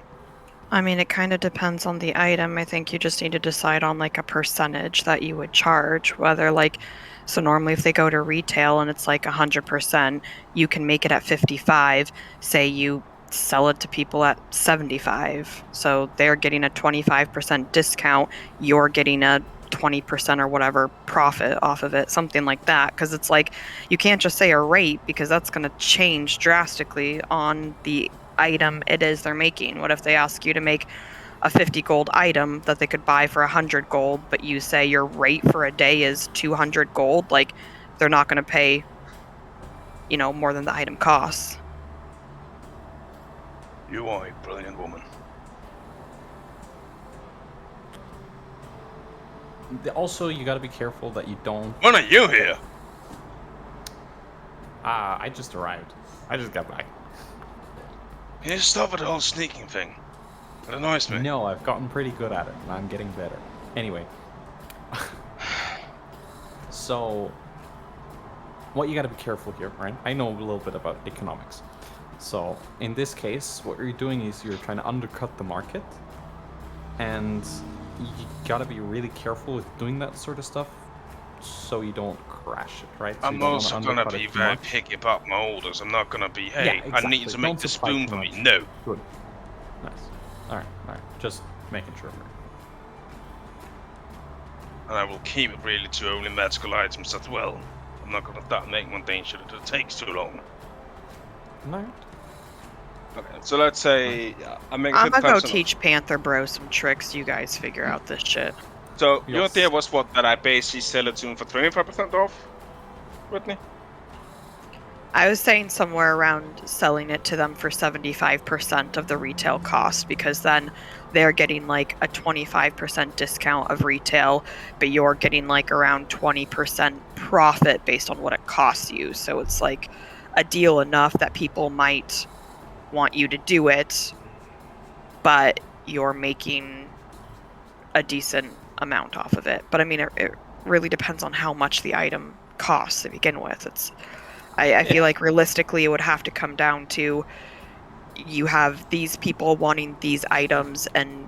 I mean, it kind of depends on the item. I think you just need to decide on like a percentage that you would charge. Whether like, so normally if they go to retail and it's like 100%, you can make it at 55. Say you sell it to people at 75. So they're getting a 25% discount. You're getting a 20% or whatever profit off of it, something like that. Because it's like, you can't just say a rate because that's going to change drastically on the item it is they're making. What if they ask you to make a 50 gold item that they could buy for 100 gold, but you say your rate for a day is 200 gold? Like, they're not going to pay, you know, more than the item costs. You are a brilliant woman. Also, you gotta be careful that you don't... When are you here? I just arrived. I just got back. Can you stop with the whole sneaking thing? It annoys me. No, I've gotten pretty good at it, and I'm getting better. Anyway. So, what you gotta be careful here, right? I know a little bit about economics. So, in this case, what you're doing is you're trying to undercut the market, and you gotta be really careful with doing that sort of stuff so you don't crash it, right? So I'm also gonna be very picky about my orders. I'm not gonna be, hey, yeah, exactly. I need to make the spoon for me. Much. No. Good. Nice. Alright. Just making sure. And I will keep it really to only magical items as well. I'm not gonna start making mundane shit if it takes too long. Alright. Okay, so let's say I'm gonna go teach Panther Bro some tricks. You guys figure out this shit. So your idea was what, that I basically sell it to him for 25% off, Whitney? I was saying somewhere around selling it to them for 75% of the retail cost, because then they're getting like a 25% discount of retail, but you're getting like around 20% profit based on what it costs you. So it's like a deal enough that people might want you to do it, but you're making a decent amount off of it. But I mean, it really depends on how much the item costs to begin with. I feel like realistically it would have to come down to you have these people wanting these items and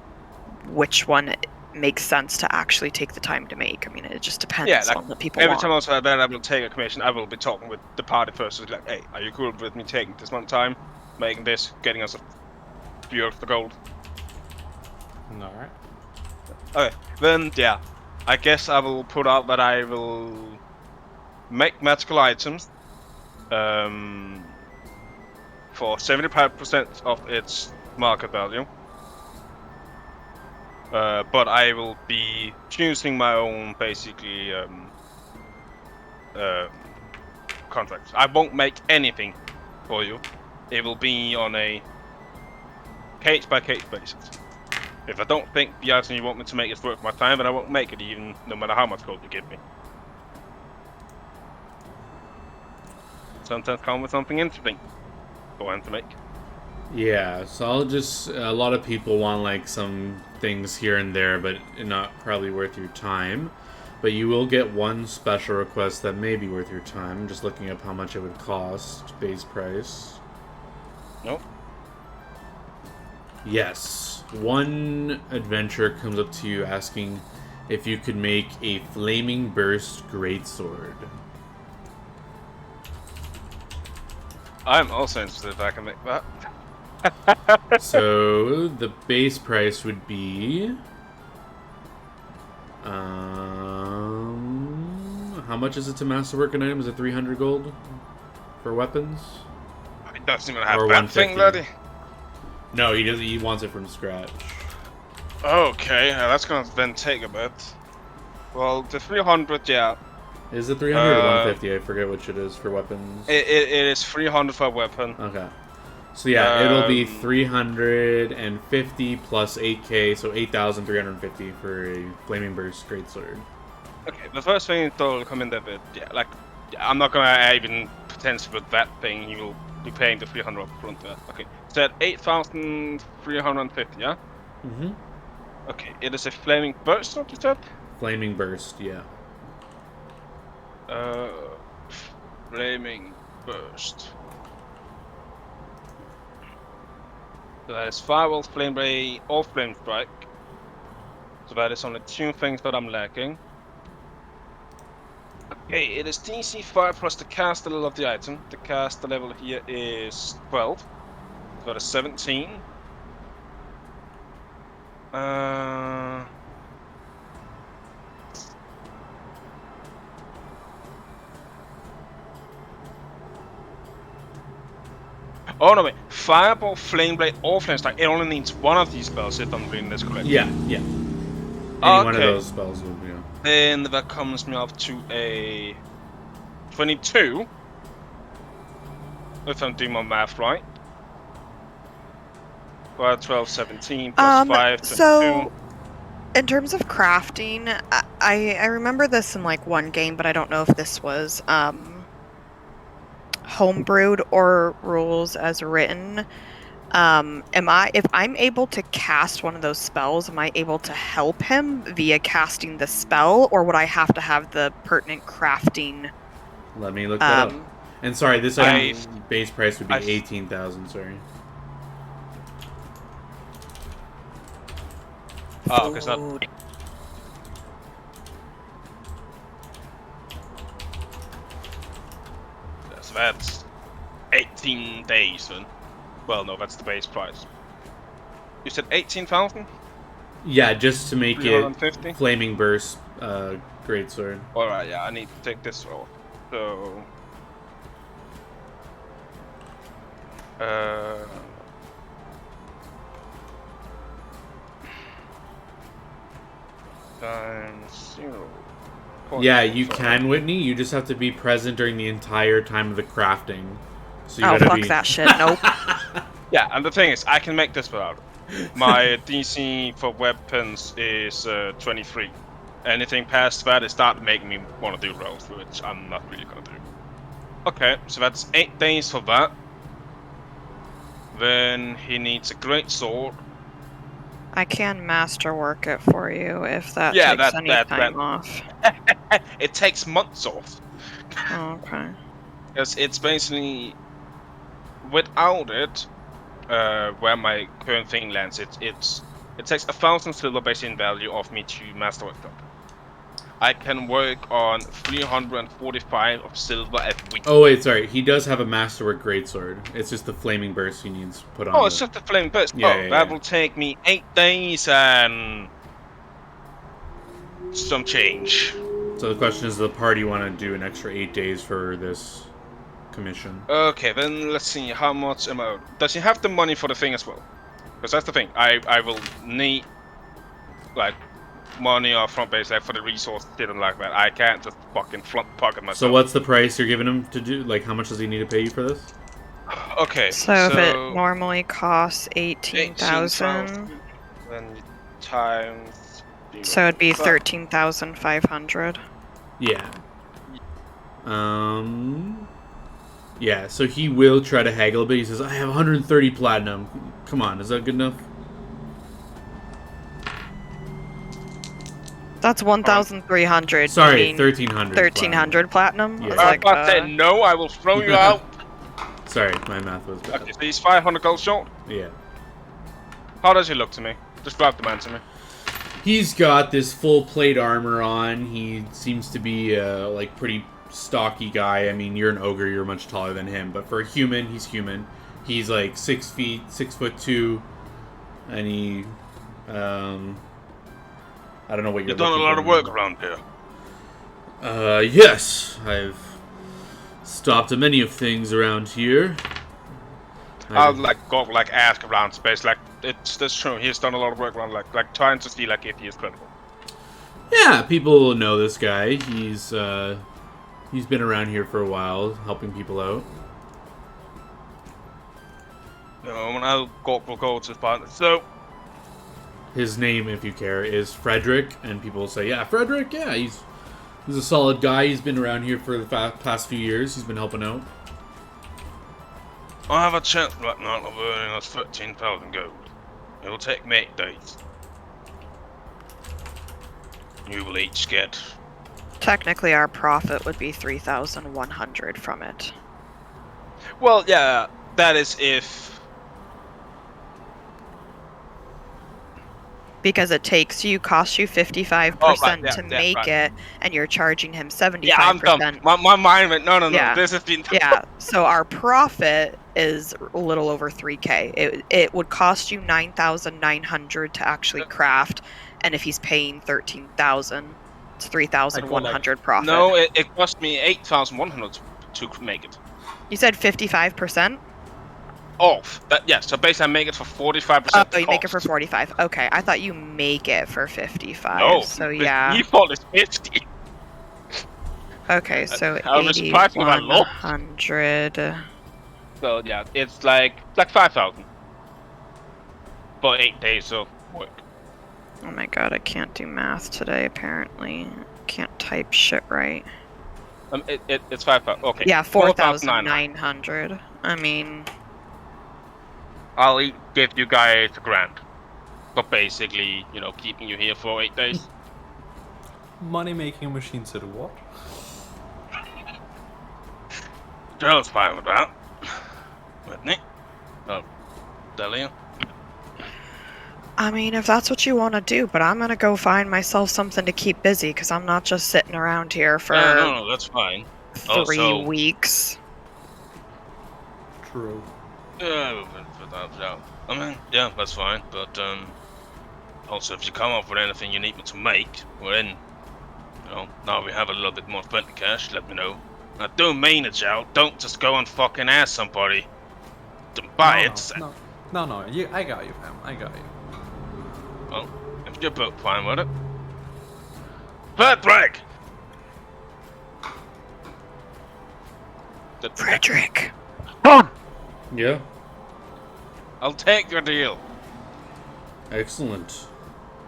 which one makes sense to actually take the time to make. I mean, it just depends on what people every want. time also that I will take a commission, I will be talking with the party first. It's like, hey, are you cool with me taking this much time, making this, getting us a few of the gold? Alright. Okay, then yeah, I guess I will put out that I will make magical items for 75% of its market value. But I will be choosing my own, basically, contracts. I won't make anything for you. It will be on a case-by-case basis. If I don't think the item you want me to make is worth my time, then I won't make it, even no matter how much gold you give me. Sometimes come with something interesting for one to make. Yeah, so I'll just... A lot of people want, like, some things here and there, but not probably worth your time. But you will get one special request that may be worth your time. I'm just looking up how much it would cost, base price. Nope. Yes. One adventurer comes up to you asking if you could make a Flaming Burst Greatsword. I'm also interested if I can make that. So the base price would be how much is it to masterwork an item? Is it 300 gold for weapons? It doesn't even have Or that thing 150. ready. No, he doesn't. He wants it from scratch. Okay, that's gonna then take a bit. Well, the 300, yeah. Is it 300 or 150? I forget which it is for weapons. It is 300 for a weapon. Okay. So yeah, it'll be 350 plus 8k, so 8,350 for a Flaming Burst Greatsword. Okay, the first thing that will come in there, but yeah, like, I'm not gonna even potentially with that thing, you will be paying the 300 up front there. Okay, so at 8,350, yeah? Mm-hmm. Okay, it is a Flaming Burst, what you said? Flaming Burst, yeah. Flaming Burst. So that is Firewall, Flame Ray, or Flame Strike. So that is only two things that I'm lacking. Okay, it is DC 5 plus the caster level of the item. The caster level here is 12. So that is 17. Oh no, wait. Fireball, Flame Blade, or Flame Strike. It only needs one of these spells if I'm reading this correctly. Yeah. Any one of those spells will be. Then that comes me up to a 22. If I'm doing my math right. 12, 17, plus 5, 22. So, in terms of crafting, I remember this in like one game, but I don't know if this was homebrewed or rules as written. If I'm able to cast one of those spells, am I able to help him via casting the spell, or would I have to have the pertinent crafting? Let me look that up. And sorry, this item base price would be 18,000. Sorry. Oh, because not. So that's 18 days then. Well, no, that's the base price. You said 18,000? Yeah, just to make it 350? Flaming Burst Greatsword. Alright, yeah, I need to take this off. So... times 0. Yeah, you can, Whitney. You just have to be present during the entire time of the crafting. So you Oh, gotta fuck be... that shit. Nope. Yeah, and the thing is, I can make this without it. My DC for weapons is 23. Anything past that, it started making me want to do rolls, which I'm not really gonna do. Okay, so that's 8 days for that. Then he needs a Greatsword. I can masterwork it for you if that Yeah, takes any that time off. it takes months off. Oh, okay. Because it's basically without it, where my current thing lands, it takes 1,000 silver base in value of me to masterwork them. I can work on 345 of silver at week. Oh wait, sorry. He does have a masterwork greatsword. It's just the flaming burst he needs put on. Oh, it's just a flame burst. Yeah, That will take me 8 days and some change. So the question is, does the party want to do an extra 8 days for this commission? Okay, then let's see how much am I. Does he have the money for the thing as well? Because that's the thing. I will need like money off front base like for the resource shit and like that. I can't just fucking front pocket myself. So what's the price you're giving him to do? Like, how much does he need to pay you for this? Okay. So if it normally costs 18,000, then times. so it'd be 13,500. Yeah. Yeah, so he will try to haggle a bit. He says, I have 130 platinum. Come on, is that good enough? That's 1,300. Sorry, 1,300. 1,300 platinum? Yeah. I was about to say, no, I will throw you out. Sorry, my math was bad. Okay, so he's 500 gold short. Yeah. How does he look to me? Describe the man to me. He's got this full plate armor on. He seems to be like pretty stocky guy. I mean, you're an ogre, you're much taller than him, but for a human, he's human. He's like 6 feet, 6'2", and he I don't know what you're You've done a lot of work around here. Yes, I've stopped many of things around here. I'll like ask around space, like that's true. He's done a lot of work around like trying to see like if he is credible. Yeah, people know this guy. He's been around here for a while, helping people out. No, when I'll go to his partner. So his name, if you care, is Frederick, and people say, yeah, Frederick, yeah, he's a solid guy. He's been around here for the past few years. He's been helping out. I have a chance right now of earning us 13,000 gold. It will take me 8 days. You will each get. Technically, our profit would be 3,100 from it. Well, yeah, that is if. Because it costs you 55% to make it, and you're charging him 75%. Yeah, I'm dumb. My mind went, no, Yeah. this has been. Yeah, so our profit is a little over 3K. It would cost you 9,900 to actually craft, and if he's paying 13,000, it's 3,100 profit. No, it cost me 8,100 to make it. You said 55%? Off. Yeah, so basically I make it for 45%. Oh, you make it for 45. Okay, I thought you make it for 55. No, so yeah. The default is 50. Okay, so I was surprised when I lost. 8,100. So yeah, it's like 5,000 for 8 days of work. Oh my god, I can't do math today, apparently. Can't type shit right. It's 5,000. Okay. Yeah, 4,900. I mean... I'll give you guys $1,000. But basically, keeping you here for 8 days. Money making machine said what? Joe's fine with that. Whitney? Oh, Delia? I mean, if that's what you want to do, but I'm gonna go find myself something to keep busy, because I'm not just sitting around here for no, that's fine. 3 weeks. True. Yeah, I mean, yeah, that's fine. But also, if you come up with anything you need me to make, well then, now we have a little bit more spending cash. Let me know. Now, don't mean it, Joe. Don't just go and fucking ask somebody to buy it. No. I got you, fam. I got you. Well, if you're both fine with it. Patrick! Frederick. Yeah. I'll take your deal. Excellent.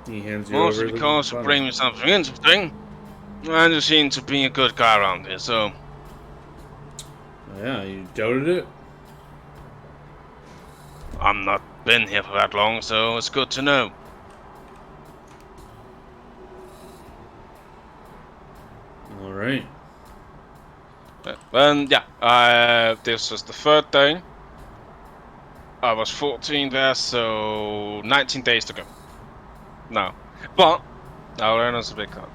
He hands you Mostly over because the you bottle. bring me something interesting. And you seem to be a good guy around here, so... Yeah, you doubted it? I'm not been here for that long, so it's good to know. Alright. And yeah, this was the third day. I was 14 there, so 19 days to go. No. But, I'll learn us a big card.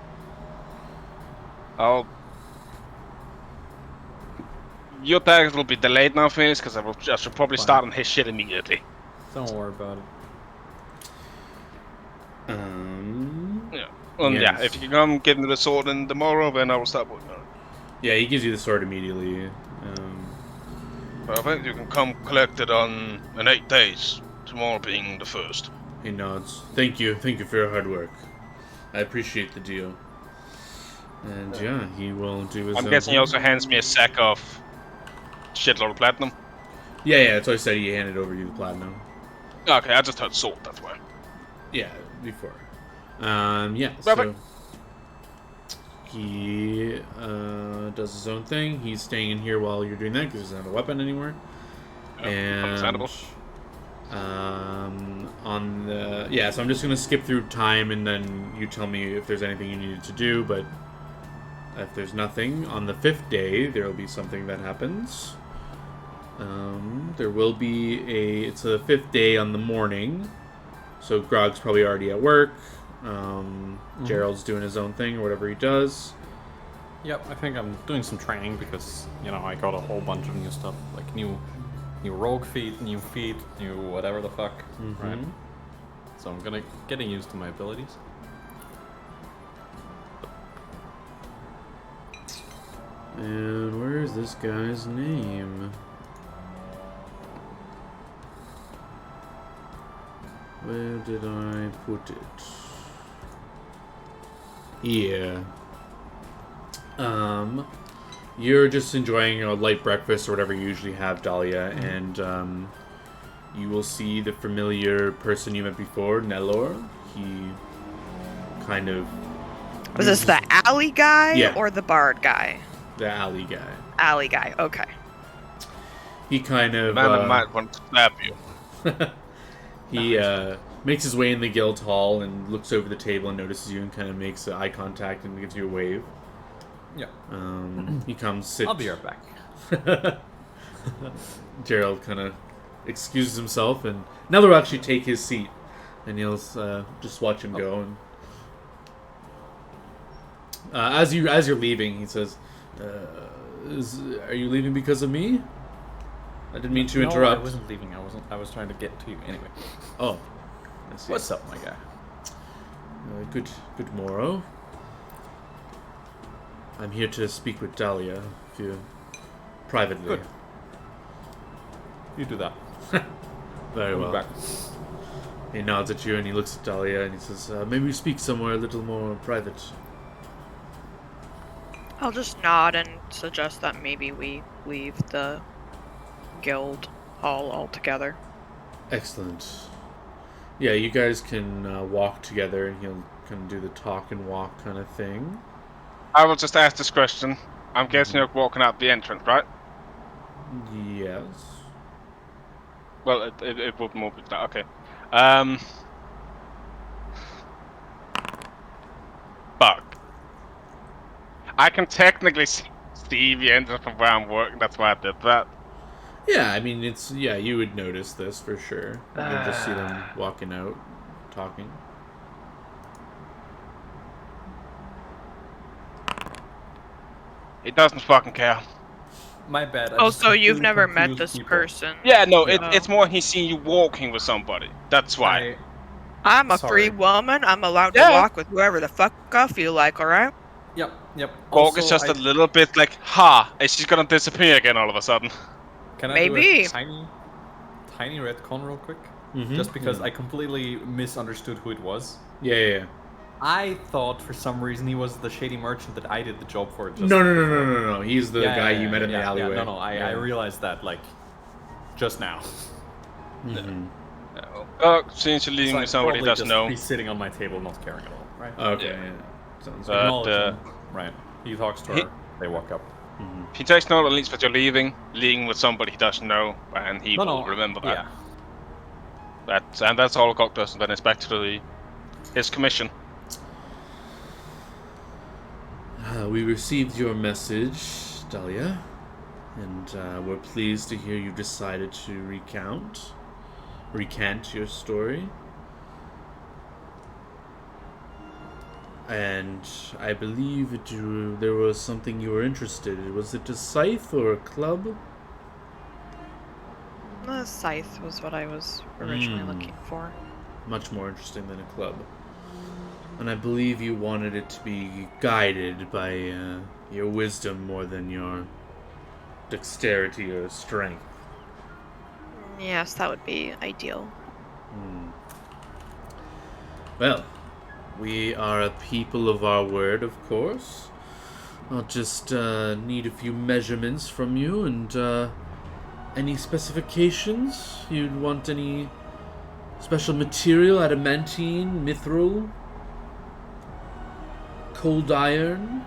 Your target will be delayed now, Phoenix, because I should probably Fine. start on his shit immediately. Don't worry about it. Yeah. And Yes. yeah, if you can come give me the sword in tomorrow, then I will start working on it. Yeah, he gives you the sword immediately. Perfect, you can come collect it in 8 days. Tomorrow being the 1st. He nods. Thank you for your hard work. I appreciate the deal. And yeah, he will do his I'm own guessing he thing. also hands me a sack of shitload of platinum. Yeah, that's why I said he handed over you the platinum. Okay, I just heard sword, that's why. Yeah, before. Yeah, Perfect. so he does his own thing. He's staying in here while you're doing that because he doesn't have a weapon anymore. Yeah, And understandable. so I'm just gonna skip through time and then you tell me if there's anything you needed to do, but if there's nothing, on the 5th day there will be something that happens. There will be it's the 5th day on the morning, so Grog's probably already at work. Gerald's doing his own thing or whatever he does. Yep, I think I'm doing some training because, you know, I got a whole bunch of new stuff, like new rogue feet, new whatever the fuck, right? So I'm getting used to my abilities. And where is this guy's name? Where did I put it? Yeah. You're just enjoying a light breakfast or whatever you usually have, Dahlia, and you will see the familiar person you met before, Nelor. He kind of... Was this the alley guy Yeah. or the bard guy? The alley guy. Alley guy, okay. He kind of... Man, I might want to slap you. He makes his way in the guild hall and looks over the table and notices you and kind of makes eye contact and gives you a wave. Yeah. He comes sit. I'll be right back. Gerald kind of excuses himself, and Nello will actually take his seat, and you'll just watch him go. And as you're leaving, he says, "Are you leaving because of me? I didn't mean to interrupt." I wasn't leaving. I was trying to get to you anyway. Oh, I see. What's up, my guy? Good morrow. I'm here to speak with Dahlia, if you privately. Good. You do that. Very I'll be well. back. He nods at you and he looks at Dahlia and he says, maybe we speak somewhere a little more private. I'll just nod and suggest that maybe we leave the guild hall altogether. Excellent. Yeah, you guys can walk together and he'll kind of do the talk and walk kind of thing. I will just ask this question. I'm guessing you're walking out the entrance, right? Yes. Well, it would move it that. Okay. Fuck. I can technically see the entrance from where I'm working. That's why I did that. Yeah, I mean, you would notice this for sure. You can just see them walking out, talking. It doesn't fucking care. My bad. Oh, so you've never met this person? Yeah, no, No. it's more he's seen you walking with somebody. That's why. I'm a Sorry. free woman. I'm allowed to Yeah. walk with whoever the fuck I feel like, alright? Yep. Gorg is Also, just a little bit like, is she gonna disappear again all of a sudden? Can I Maybe. do a tiny retcon real quick? Mm-hmm. Just because I completely misunderstood who it was. Yeah. I thought for some reason he was the shady merchant that I did the job for. Just No. He's the guy you met in the alleyway. Yeah, no, I realized that like just now. Mhm. Since you're leaving So with somebody who probably doesn't just know. be sitting on my table, not caring at all, right? Okay. Yeah. Yeah. Sounds But, good. Acknowledging, right? He talks to he- her. They walk up. He takes note at least that you're leaving with somebody he doesn't know, and he will remember that. Yeah. And that's all Gok does, and then it's back to his commission. We received your message, Dahlia, and we're pleased to hear you decided to recant your story. And I believe there was something you were interested in. Was it a scythe or a club? The scythe was what I was originally looking for. Much more interesting than a club. And I believe you wanted it to be guided by your wisdom more than your dexterity or strength. Yes, that would be ideal. Well, we are a people of our word, of course. I'll just need a few measurements from you, and any specifications? You'd want any special material? Adamantine, mithril, cold iron?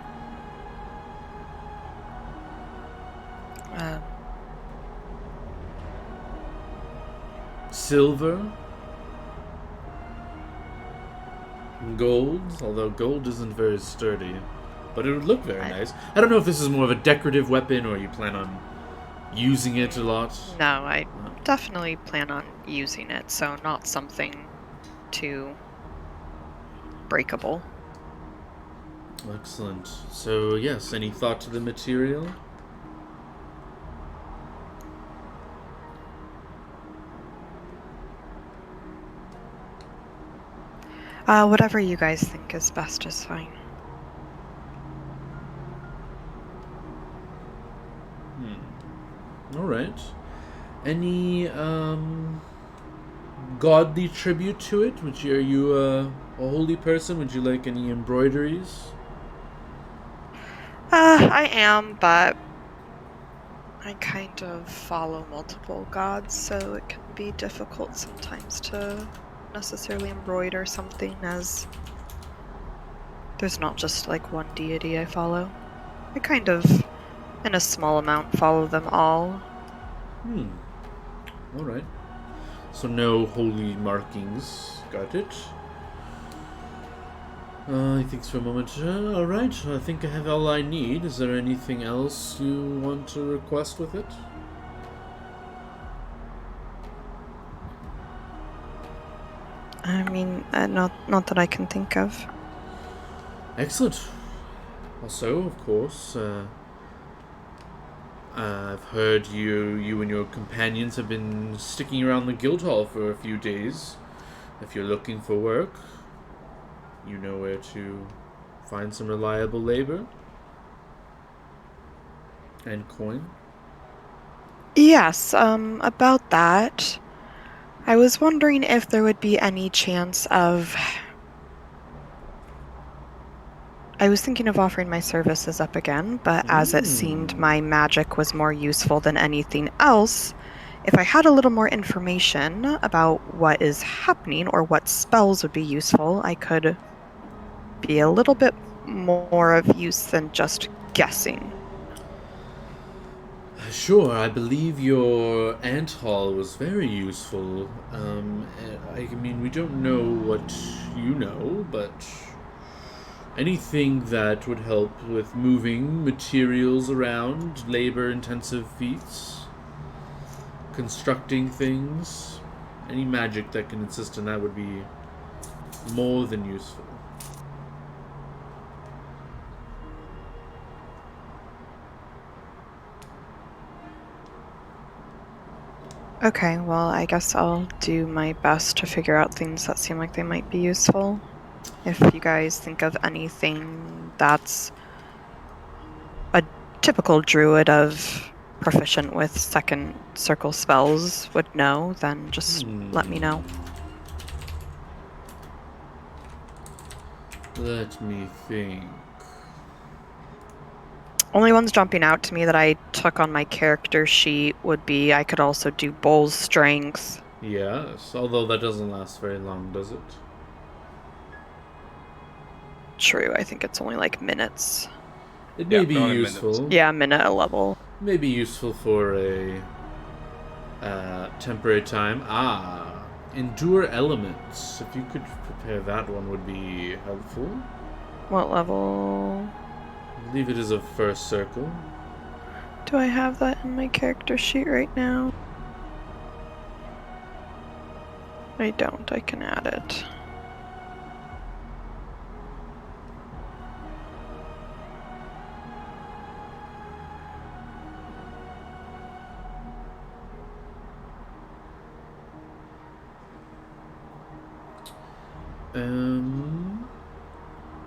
Silver? Gold? Although gold isn't very sturdy. But it would look very nice. I don't know if this is more of a decorative weapon or you plan on using it a lot. No, I definitely plan on using it, so not something too breakable. Excellent. So, yes, any thought to the material? Whatever you guys think is best is fine. Alright. Any, godly tribute to it? Are you a holy person? Would you like any embroideries? I am, but I kind of follow multiple gods, so it can be difficult sometimes to necessarily embroider something, as there's not just like one deity I follow. I kind of, in a small amount, follow them all. Alright. So no holy markings. Got it. He thinks for a moment. Alright, I think I have all I need. Is there anything else you want to request with it? I mean, not that I can think of. Excellent. Also, of course, I've heard you and your companions have been sticking around the guild hall for a few days. If you're looking for work, you know where to find some reliable labor and coin. Yes, about that. I was wondering if there would be any chance of... I was thinking of offering my services up again, but as it seemed my magic was more useful than anything else, if I had a little more information about what is happening or what spells would be useful, I could be a little bit more of use than just guessing. Sure, I believe your ant hall was very useful. I mean, we don't know what you know, but anything that would help with moving materials around, labor-intensive feats, constructing things, any magic that can assist in that would be more than useful. Okay, well, I guess I'll do my best to figure out things that seem like they might be useful. If you guys think of anything that's a typical druid of proficient with second circle spells would know, then just let me know. Let me think. Only ones jumping out to me that I took on my character sheet would be I could also do bull's strength. Yes, although that doesn't last very long, does it? True, I think it's only like minutes. It may Yeah, be only useful. Yeah, a minute a level. May be useful for a temporary time. Endure elements. If you could prepare that one, would be helpful. What level? I believe it is a first circle. Do I have that in my character sheet right now? I don't. I can add it.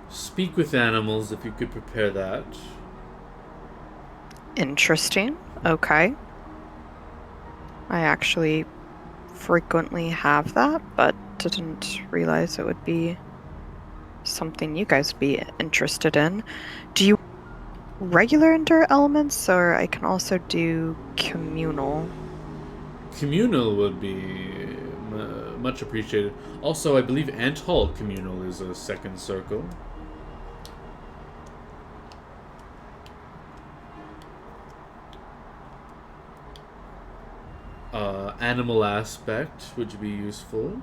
Speak with animals, if you could prepare that. Interesting. Okay. I actually frequently have that, but didn't realize it would be something you guys would be interested in. Do you regular endure elements, or I can also do communal? Communal would be much appreciated. Also, I believe Ant Hall Communal is a second circle. Animal aspect would be useful.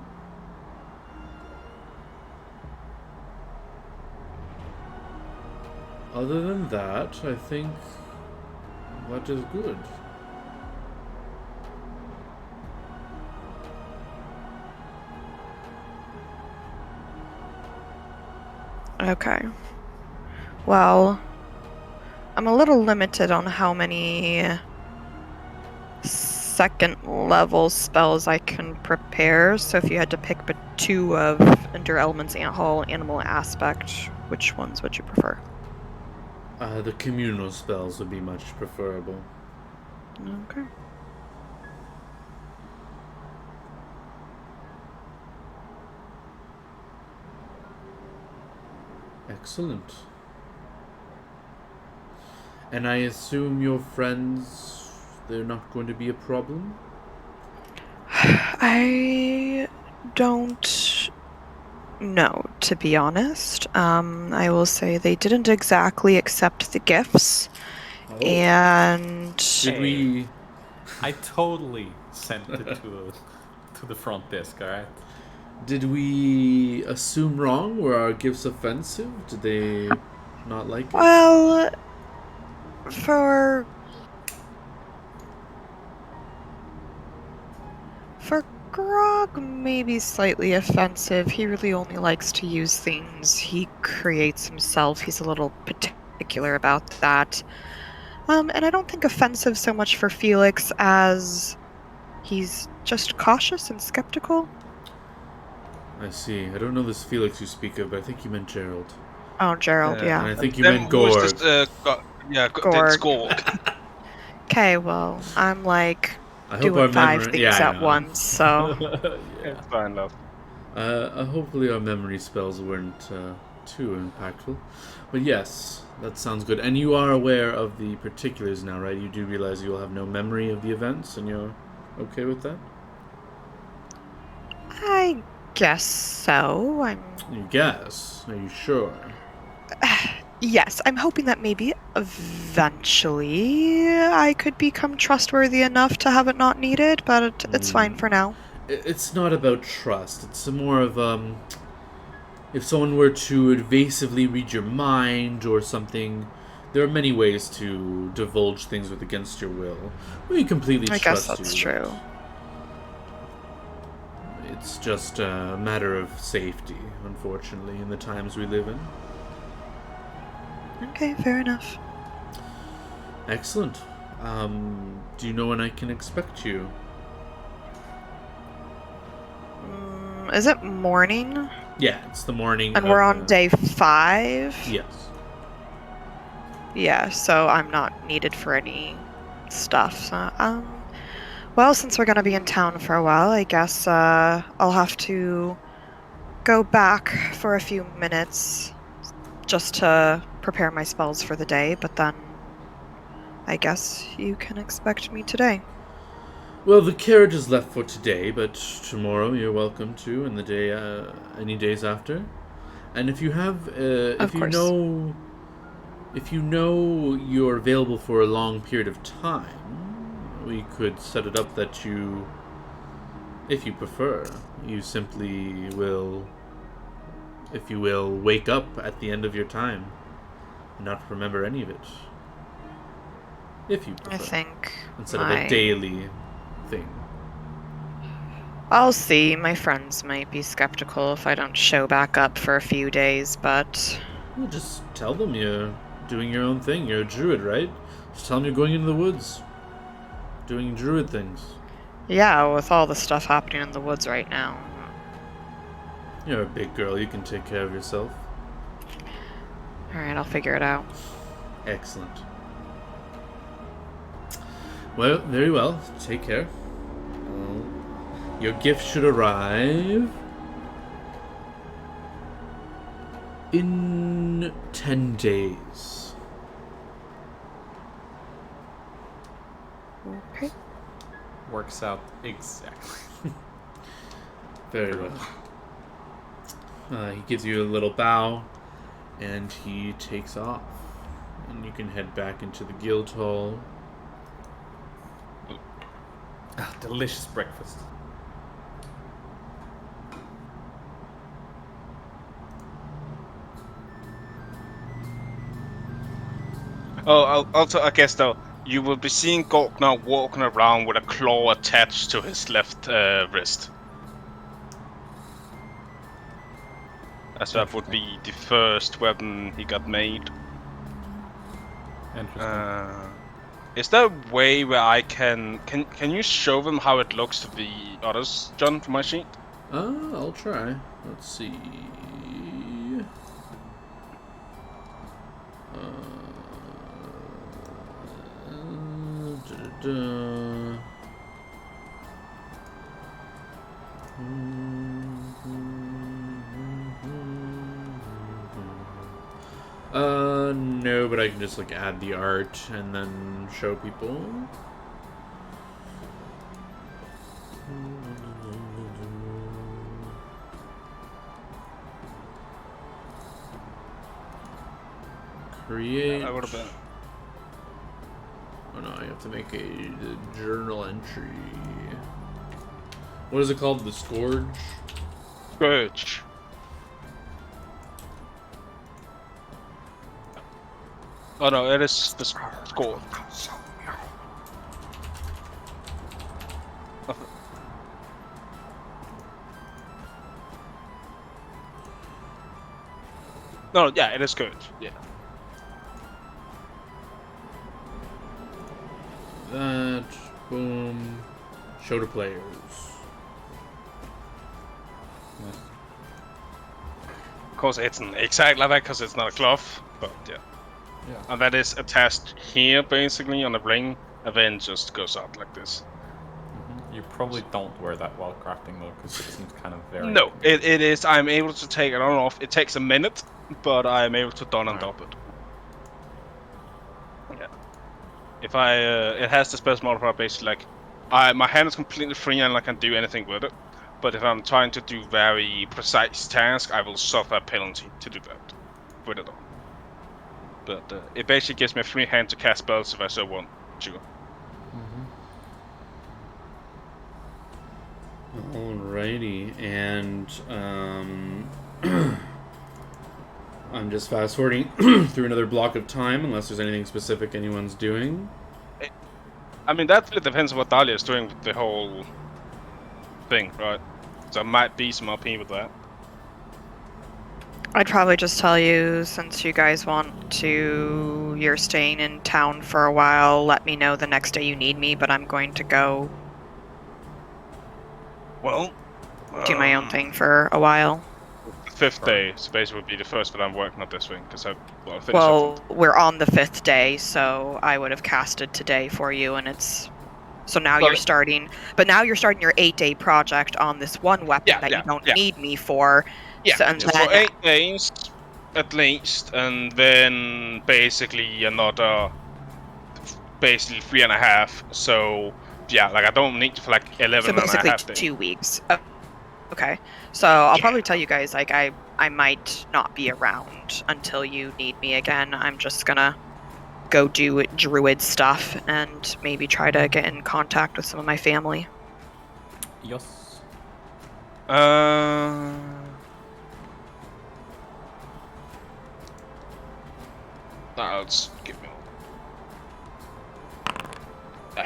Other than that, I think that is good. Okay. Well, I'm a little limited on how many second level spells I can prepare, so if you had to pick but 2 of Endure Elements, Ant Hall, Animal Aspect, which ones would you prefer? The communal spells would be much preferable. Okay. Excellent. And I assume your friends, they're not going to be a problem? I don't know, to be honest. I will say they didn't exactly accept the gifts. Oh. And Did we... I totally sent it to the front desk, alright? Did we assume wrong? Were our gifts offensive? Did they not like it? well, for Grog, maybe slightly offensive. He really only likes to use things he creates himself. He's a little particular about that. And I don't think offensive so much for Felix as he's just cautious and skeptical. I see. I don't know this Felix you speak of, but I think you meant Gerald. Oh, Gerald, And I yeah. think you Then meant who's Gorg. this, Gorg. Gorg. Okay, well, I'm like I hope our doing 5 memory... things Yeah, I at know. once, so... It's fine, love. Hopefully our memory spells weren't too impactful. But yes, that sounds good. And you are aware of the particulars now, right? You do realize you will have no memory of the events, and you're okay with that? I guess so. You guess. Are you sure? Yes, I'm hoping that maybe eventually I could become trustworthy enough to have it not needed, but it's fine for now. It's not about trust. It's more of, if someone were to evasively read your mind or something, there are many ways to divulge things with against your will. We completely I trust guess that's you. true. It's just a matter of safety, unfortunately, in the times we live in. Okay, fair enough. Excellent. Do you know when I can expect you? Is it morning? Yeah, it's the morning. And we're on day 5? Yes. Yeah, so I'm not needed for any stuff. So, well, since we're gonna be in town for a while, I guess I'll have to go back for a few minutes just to prepare my spells for the day, but then I guess you can expect me today. Well, the carriage is left for today, but tomorrow you're welcome to, and the day, any days after. And if you have, if you course. know you're available for a long period of time, we could set it up that you, if you prefer, you simply will, if you will, wake up at the end of your time, and not remember any of it. If you prefer. I think Instead of a daily thing. I'll see. My friends might be skeptical if I don't show back up for a few days, but... Well, just tell them you're doing your own thing. You're a druid, right? Just tell them you're going into the woods. Doing druid things. Yeah, with all the stuff happening in the woods right now. You're a big girl. You can take care of yourself. Alright, I'll figure it out. Excellent. Well, very well. Take care. Your gift should arrive in 10 days. Okay. Works out exactly. Very well. He gives you a little bow, and he takes off. And you can head back into the guild hall. Delicious breakfast. Oh, also, I guess though, you will be seeing Gork now walking around with a claw attached to his left wrist. As that would be the first weapon he got made. Interesting. Is there a way where I can you show them how it looks to the others, John, from my sheet? I'll try. Let's see. No, but I can just like add the art and then show people. Create. I would have been. Oh no, I have to make a journal entry. What is it called? The Scourge? Scourge. Oh no, it is the Scourge. No, yeah, it is Scourge. Yeah. That, boom, show to players. Of course, it's an exact like that because it's not a glove, but yeah. Yeah. And that is attached here, basically, on the ring, and then just goes out like this. You probably don't wear that while crafting, though, because it seems kind of very... No, it is. I'm able to take it on and off. It takes a minute, but I'm able to don and dop it. Yeah. If I, it has the special modifier, basically, like, my hand is completely free and I can do anything with it. But if I'm trying to do very precise tasks, I will suffer a penalty to do that with it on. But it basically gives me a free hand to cast spells if I so want to. Alrighty, and I'm just fast forwarding through another block of time, unless there's anything specific anyone's doing. I mean, that really depends on what Dahlia is doing with the whole thing, right? So there might be some RP with that. I'd probably just tell you, since you guys you're staying in town for a while, let me know the next day you need me, but I'm going to go Well, do my own thing for a while. The 5th day, so basically would be the first that I'm working on this week, because I finished Well, we're on the 5th day, so I would have casted today for you, and it's... So now you're starting... But now you're starting your 8-day project on this one weapon that you don't need me for. Yeah, so, and for then, 8 days, at least, and then basically another, basically 3.5. So yeah, like I don't need for like 11 So and a basically half days. 2 weeks. Oh, okay. So I'll Yeah. probably tell you guys, like, I might not be around until you need me again. I'm just gonna go do druid stuff and maybe try to get in contact with some of my family. Yes. Let's give me.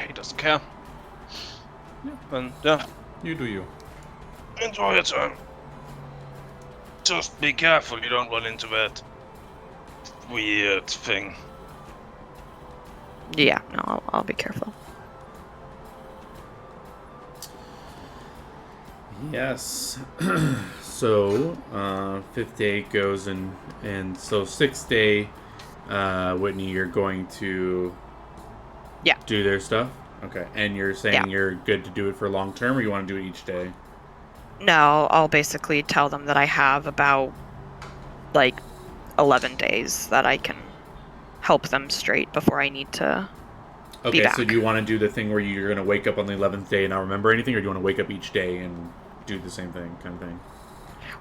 He doesn't care. Yeah. And yeah, You do you. enjoy your time. Just be careful you don't run into that weird thing. Yeah, no, I'll be careful. Yes. So, 5th day goes and so 6th day, Whitney, you're going to do their stuff? Okay. And you're saying you're good to do it for long term, or you want to do it each day? No, I'll basically tell them that I have about, like, 11 days that I can help them straight before I need to be Okay, back. so do you want to do the thing where you're going to wake up on the 11th day and not remember anything, or do you want to wake up each day and do the same thing, kind of thing?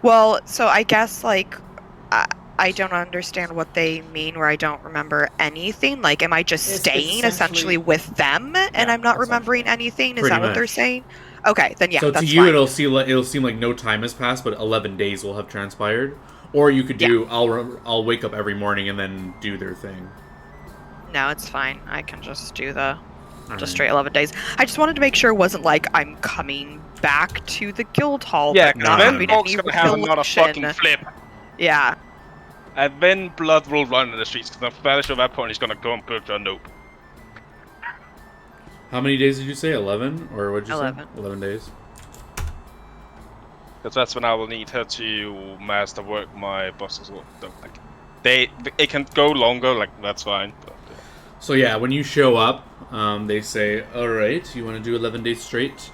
Well, so I guess, like, I don't understand what they mean where I don't remember anything. Like, am I just It's staying essentially with them and I'm not remembering anything? Is Pretty that what they're much. saying? Okay, then yeah, So that's to you, fine. it'll seem like no time has passed, but 11 days will have transpired. Or you could do I'll wake up every morning and then do their thing. No, it's fine. I can just do the Alright. straight 11 days. I just wanted to make sure it wasn't like I'm coming back to the guild hall, Yeah, but not then having folks any gonna have another recollection. fucking flip. Yeah. And then blood will run in the streets, because I'm fairly sure at that point he's gonna go and put a nope. How many days did you say? 11? Or what did you 11. say? 11 days. Because that's when I will need her to master work my bosses. Like, it can go longer, like, that's fine. But, So yeah, when you show up, they say, alright, you want to do 11 days straight?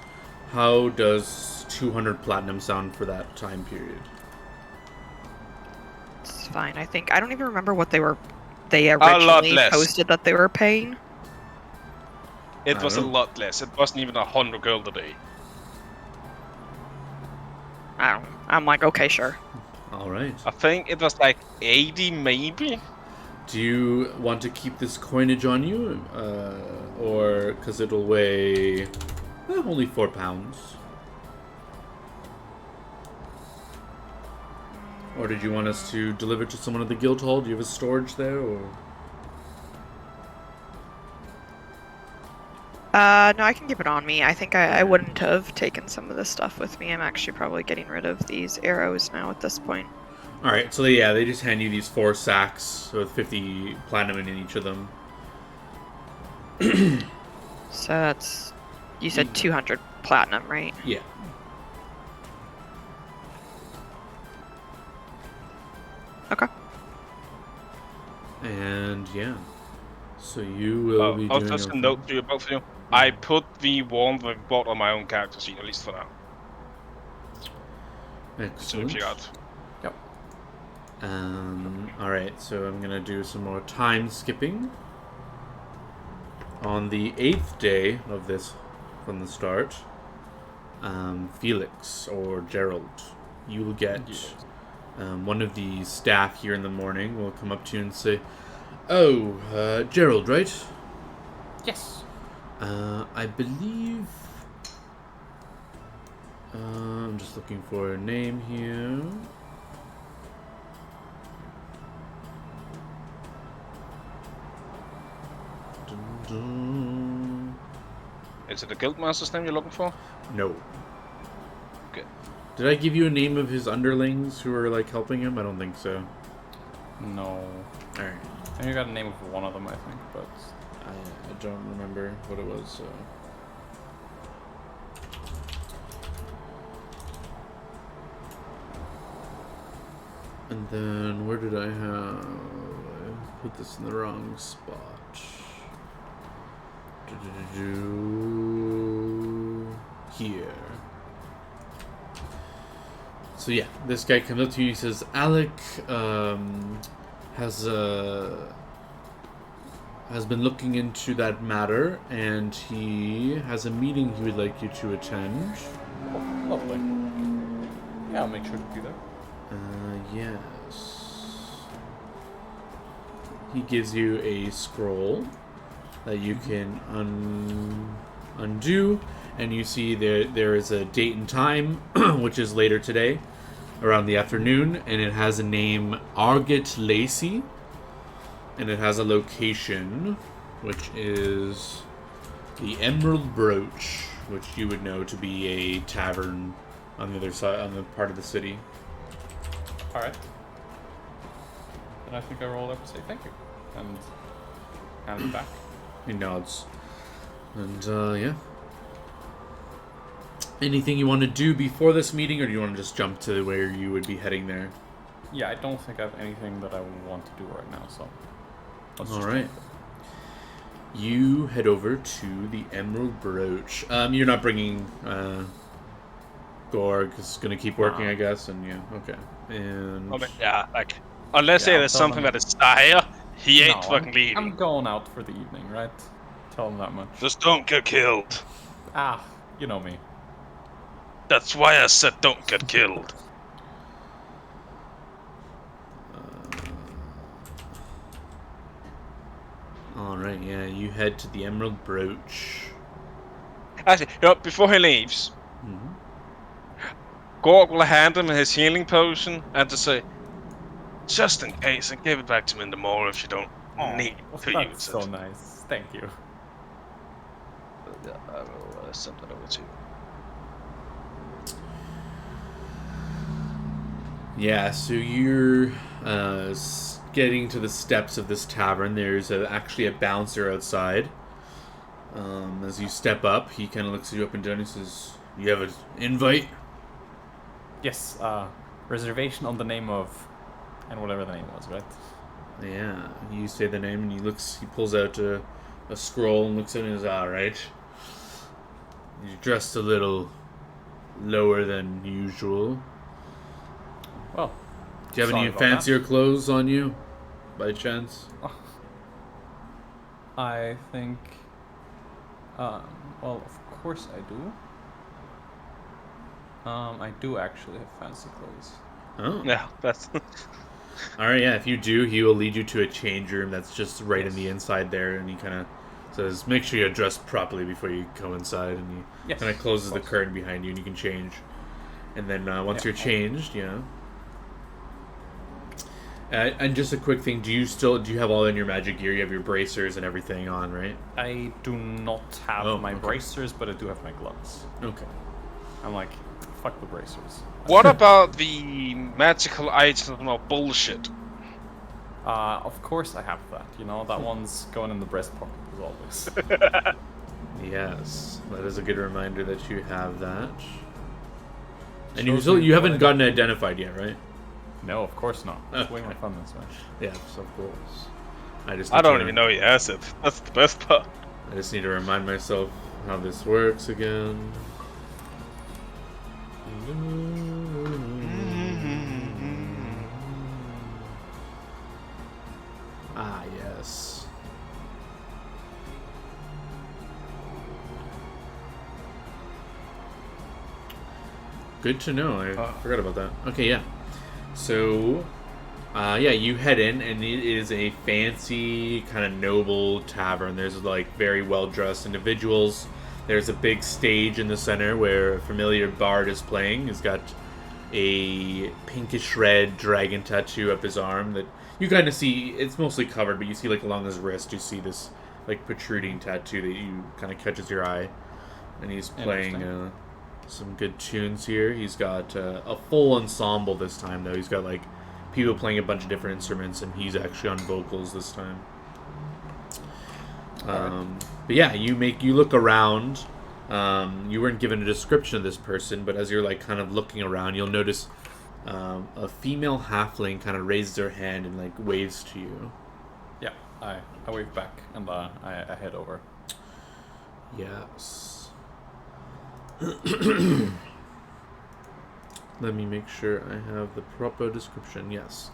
How does 200 platinum sound for that time period? It's fine. I don't even remember what they originally less. posted that they were paying. It was a lot less. It wasn't even 100 gold a day. I don't know. I'm like, okay, sure. Alright. I think it was like 80 maybe? Do you want to keep this coinage on you? Or, because it'll weigh only 4 pounds. Or did you want us to deliver to someone at the guild hall? Do you have a storage there, or...? No, I can keep it on me. I think I wouldn't have taken some of this stuff with me. I'm actually probably getting rid of these arrows now at this point. Alright, so they just hand you these 4 sacks with 50 platinum in each of them. So that's... You said 200 platinum, right? Yeah. Okay. And yeah. So you will be I'll doing just your a note to you, both of you. I put the one that I bought on my own character sheet, at least for now. So Excellent. if you got. Yep. Alright, so I'm gonna do some more time skipping. On the 8th day of this, from the start, Felix or Gerald, you will get one of the staff here in the morning will come up to you and say, "Oh, Gerald, right? Yes. I believe. I'm just looking for a name here. Is it the guildmaster's name you're looking for? No. Okay. Did I give you a name of his underlings who are like helping him? I don't think so. No. Alright. I think you got a name of one of them, I think, but... I don't remember what it was, so... And then, where did I have... I put this in the wrong spot. Here. So yeah, this guy comes up to you. He says, "Alec has been looking into that matter, and he has a meeting he would like you to attend." Oh, lovely. Yeah, I'll make sure to be there. Yes. He gives you a scroll that you can undo, and you see there is a date and time, which is later today, around the afternoon, and it has a name, Argit Lacey, and it has a location, which is the Emerald Brooch, which you would know to be a tavern on the other side, on the part of the city. Alright. Then I think I roll up and say thank you. And hand it back. He nods. And, yeah. Anything you want to do before this meeting, or do you want to just jump to where you would be heading there? Yeah, I don't think I have anything that I want to do right now, so... Alright. You head over to the Emerald Brooch. You're not bringing, Gorg is going to keep working, I guess, and yeah, okay. And... Yeah, like, unless Yeah, there's tell something them- that is dire, he ain't No, fucking leaving. I'm going out for the evening, right? Tell them that much. Just don't get killed. Ah, you know me. That's why I said don't get killed. Alright, yeah, you head to the Emerald Brooch. Actually, before he leaves, Mm-hmm. Gorg will hand him his healing potion and to say, just in case, and give it back to me in the morning if you don't need to That's use so it. nice. Thank you. I will send that over to you. Yeah, so you're getting to the steps of this tavern. There's actually a bouncer outside. As you step up, he kind of looks you up and down. He says, "You have an invite?" Yes, reservation on the name of... And whatever the name was, right? Yeah, you say the name, and he pulls out a scroll and looks at it and says, "Alright. You're dressed a little lower than usual. Well, Do you have sorry any about fancier clothes on you, by chance?" I think... well, of course I do. I do actually have fancy clothes. Oh. Yeah, that's... Alright, yeah, if you do, he will lead you to a change room that's just right in the inside there, and he kind of says, "Make sure you're dressed properly before you go inside," and he Yes, kind of closes of the course. curtain behind you, and you can change. And then once Yeah, you're changed, and just a quick thing, do you have all in your magic gear? You have your bracers and everything on, right? I do not have Oh, my okay. bracers, but I do have my gloves. Okay. I'm like, fuck the bracers. What about the magical item of bullshit? Of course I have that. You know, that one's going in the breast pocket as always. Yes, that is a good reminder that you have that. And Shows you you haven't what I gotten identified yet, right? No, of course not. It's way Okay. more fun this way. Yes, of course. I don't even know he has it. That's the best part. I just need to remind myself how this works again. Ah, yes. Good to know. I forgot about that. Okay, yeah. So, yeah, you head in, and it is a fancy, kind of noble tavern. There's, like, very well-dressed individuals. There's a big stage in the center where a familiar bard is playing. He's got a pinkish red dragon tattoo up his arm that you kind of see. It's mostly covered, but you see, like, along his wrist, you see this, like, protruding tattoo that you kind of catches your eye. And he's playing some good tunes here. He's got a full ensemble this time, though. He's got, like, people playing a bunch of different instruments, and he's actually on vocals this time. But yeah, you look around. You weren't given a description of this person, but as you're, like, kind of looking around, you'll notice a female halfling kind of raises her hand and, like, waves to you. Yeah, I wave back and I head over. Yes. Let me make sure I have the proper description. Yes.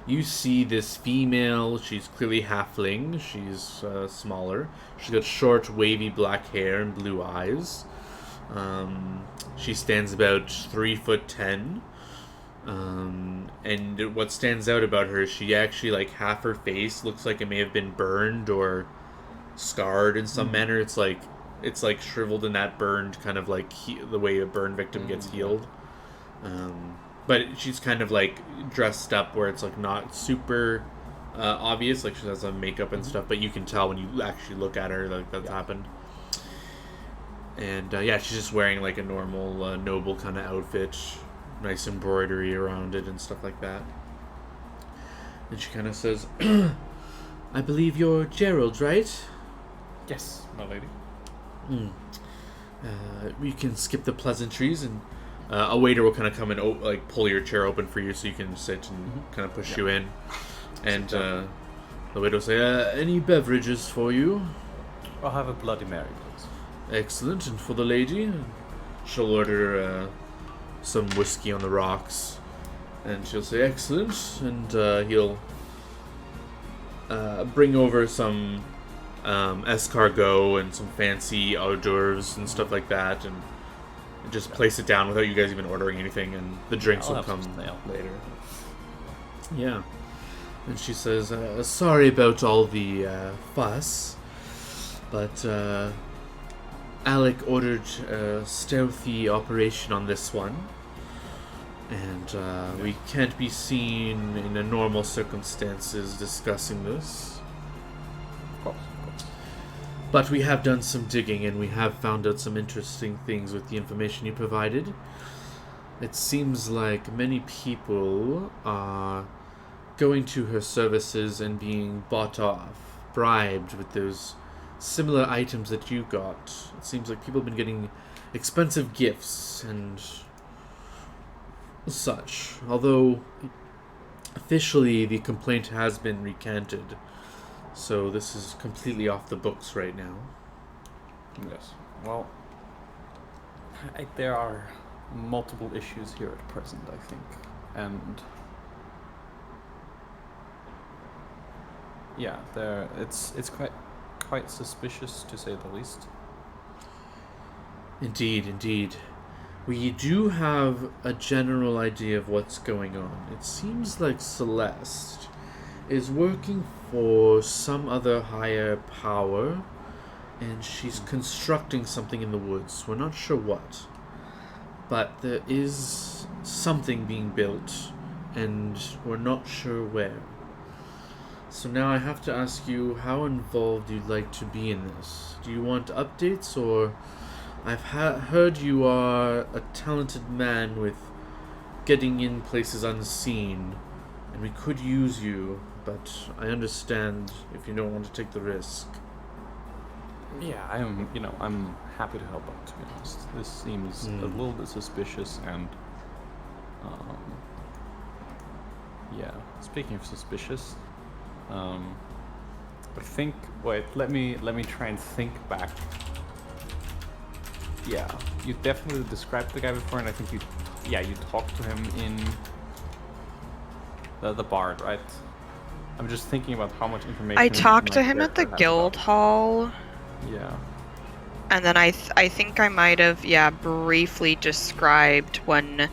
You see this female. She's clearly halfling. She's smaller. She's got short, wavy black hair and blue eyes. She stands about 3'10". And what stands out about her is she actually, like, half her face looks like it may have been burned or scarred in some manner. It's like shriveled in that burned kind of like the way a burn victim gets healed. But she's kind of like dressed up where it's like not super obvious. Like she has some makeup and stuff, but you can tell when you actually look at her like that's happened. And she's just wearing like a normal noble kind of outfit, nice embroidery around it and stuff like that. And she kind of says, "I believe you're Gerald, right?" Yes, my lady. We can skip the pleasantries, and a waiter will kind of come and pull your chair open for you so you can sit and kind of push you in. And the waiter will say, "Any beverages for you?" I'll have a Bloody Mary, please. Excellent. And for the lady, she'll order some whiskey on the rocks, and she'll say, "Excellent." And he'll bring over some escargot and some fancy hors d'oeuvres and stuff like that, and just place it down without you guys even ordering anything, and the drinks will come later. Yeah. And she says, "Sorry about all the fuss, but Alec ordered a stealthy operation on this one, and we can't be seen in a normal circumstances discussing this. Of course. But we have done some digging, and we have found out some interesting things with the information you provided. It seems like many people are going to her services and being bought off, bribed with those similar items that you got. It seems like people have been getting expensive gifts and such. Although, officially, the complaint has been recanted. So this is completely off the books right now." Yes. Well, there are multiple issues here at present, I think, and yeah, it's quite suspicious to say the least. Indeed. We do have a general idea of what's going on. It seems like Celeste is working for some other higher power, and she's constructing something in the woods. We're not sure what, but there is something being built, and we're not sure where. So now I have to ask you how involved you'd like to be in this. Do you want updates, or I've heard you are a talented man with getting in places unseen, and we could use you, but I understand if you don't want to take the risk. Yeah, I'm happy to help out, to be honest. This seems a little bit suspicious, and speaking of suspicious, let me try and think back. Yeah, you definitely described the guy before, and I think you talked to him in the bard, right? I'm just thinking about how much information I talked to him at the guild hall. Yeah. And then I think I might have, briefly described when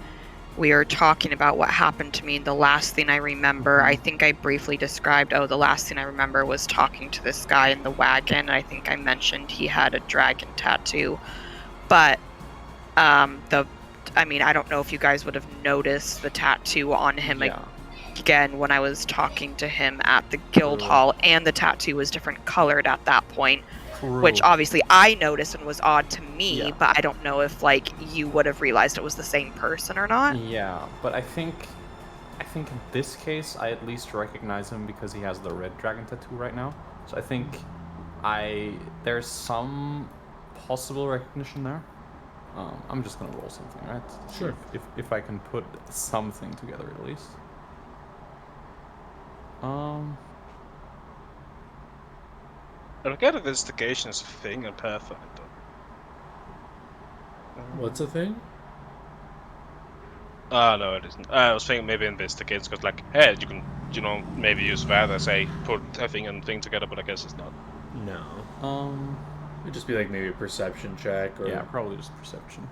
we were talking about what happened to me. The last thing I remember, I think I briefly described, the last thing I remember was talking to this guy in the wagon. I think I mentioned he had a dragon tattoo. But, I don't know if you guys would have noticed the tattoo on him again when I was talking to him at the guild hall, and the tattoo was different colored at that point. Which obviously I noticed and was odd to me, but I don't know if you would have realized it was the same person or not. Yeah, but I think in this case I at least recognize him because he has the red dragon tattoo right now. So I think there's some possible recognition there. I'm just gonna roll something, right? Sure. If I can put something together at least. I forget if investigation is a thing in Pathfinder. What's a thing? No, it isn't. I was thinking maybe investigates, because like, hey, you can, maybe use that as a put a thing and thing together, but I guess it's not. No. It'd just be like maybe a perception check, or Yeah, probably just perception.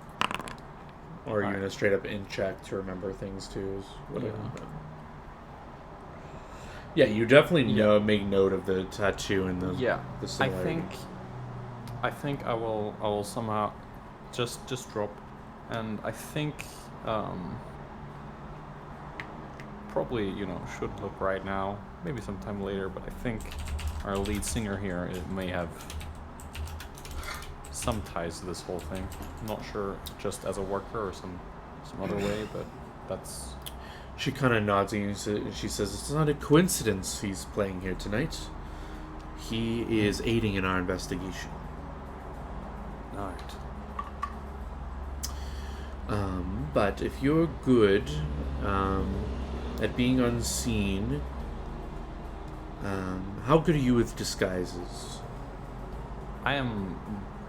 or even Alright. a straight up in check to remember things too. Is whatever. Yeah. Yeah, you definitely make note of the tattoo and the Yeah, the I similarity. think I will somehow just drop, and I think probably should look right now, maybe sometime later, but I think our lead singer here may have some ties to this whole thing. I'm not sure, just as a worker or some other way, but that's She kind of nods and she says, "It's not a coincidence he's playing here tonight. He is aiding in our investigation." alright. But if you're good at being unseen, how good are you with disguises? I am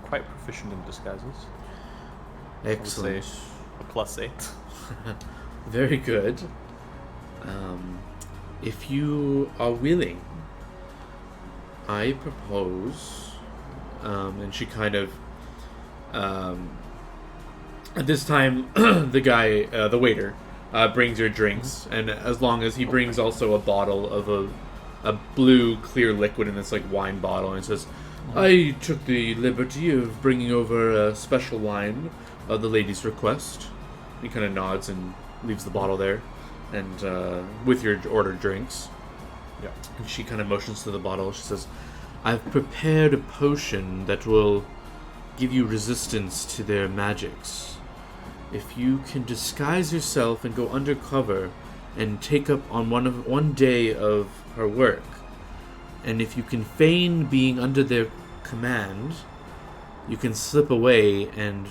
quite proficient in disguises. Excellent. I would say a +8. Very good. If you are willing, I propose, and she kind of, at this time, the guy, the waiter, brings your drinks, and as long as he brings also a bottle of a blue clear liquid in this like wine bottle, and says, "I took the liberty of bringing over a special wine, the lady's request." He kind of nods and leaves the bottle there, and with your ordered drinks. Yeah. And she kind of motions to the bottle. She says, "I've prepared a potion that will give you resistance to their magics. If you can disguise yourself and go undercover and take up on one day of her work, and if you can feign being under their command, you can slip away and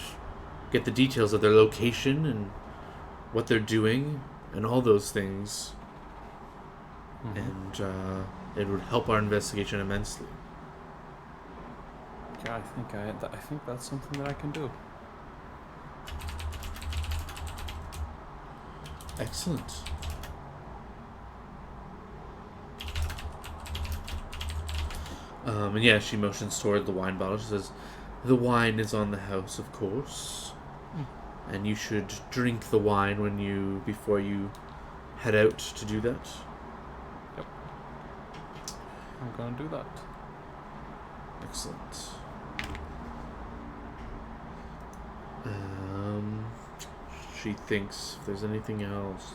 get the details of their location and what they're doing and all those things. And it would help our investigation immensely." Yeah, I think that's something that I can do. Excellent. And yeah, she motions toward the wine bottle. She says, "The wine is on the house, of course, and you should drink the wine before you head out to do that." Yep. I'm gonna do that. Excellent. She thinks if there's anything else.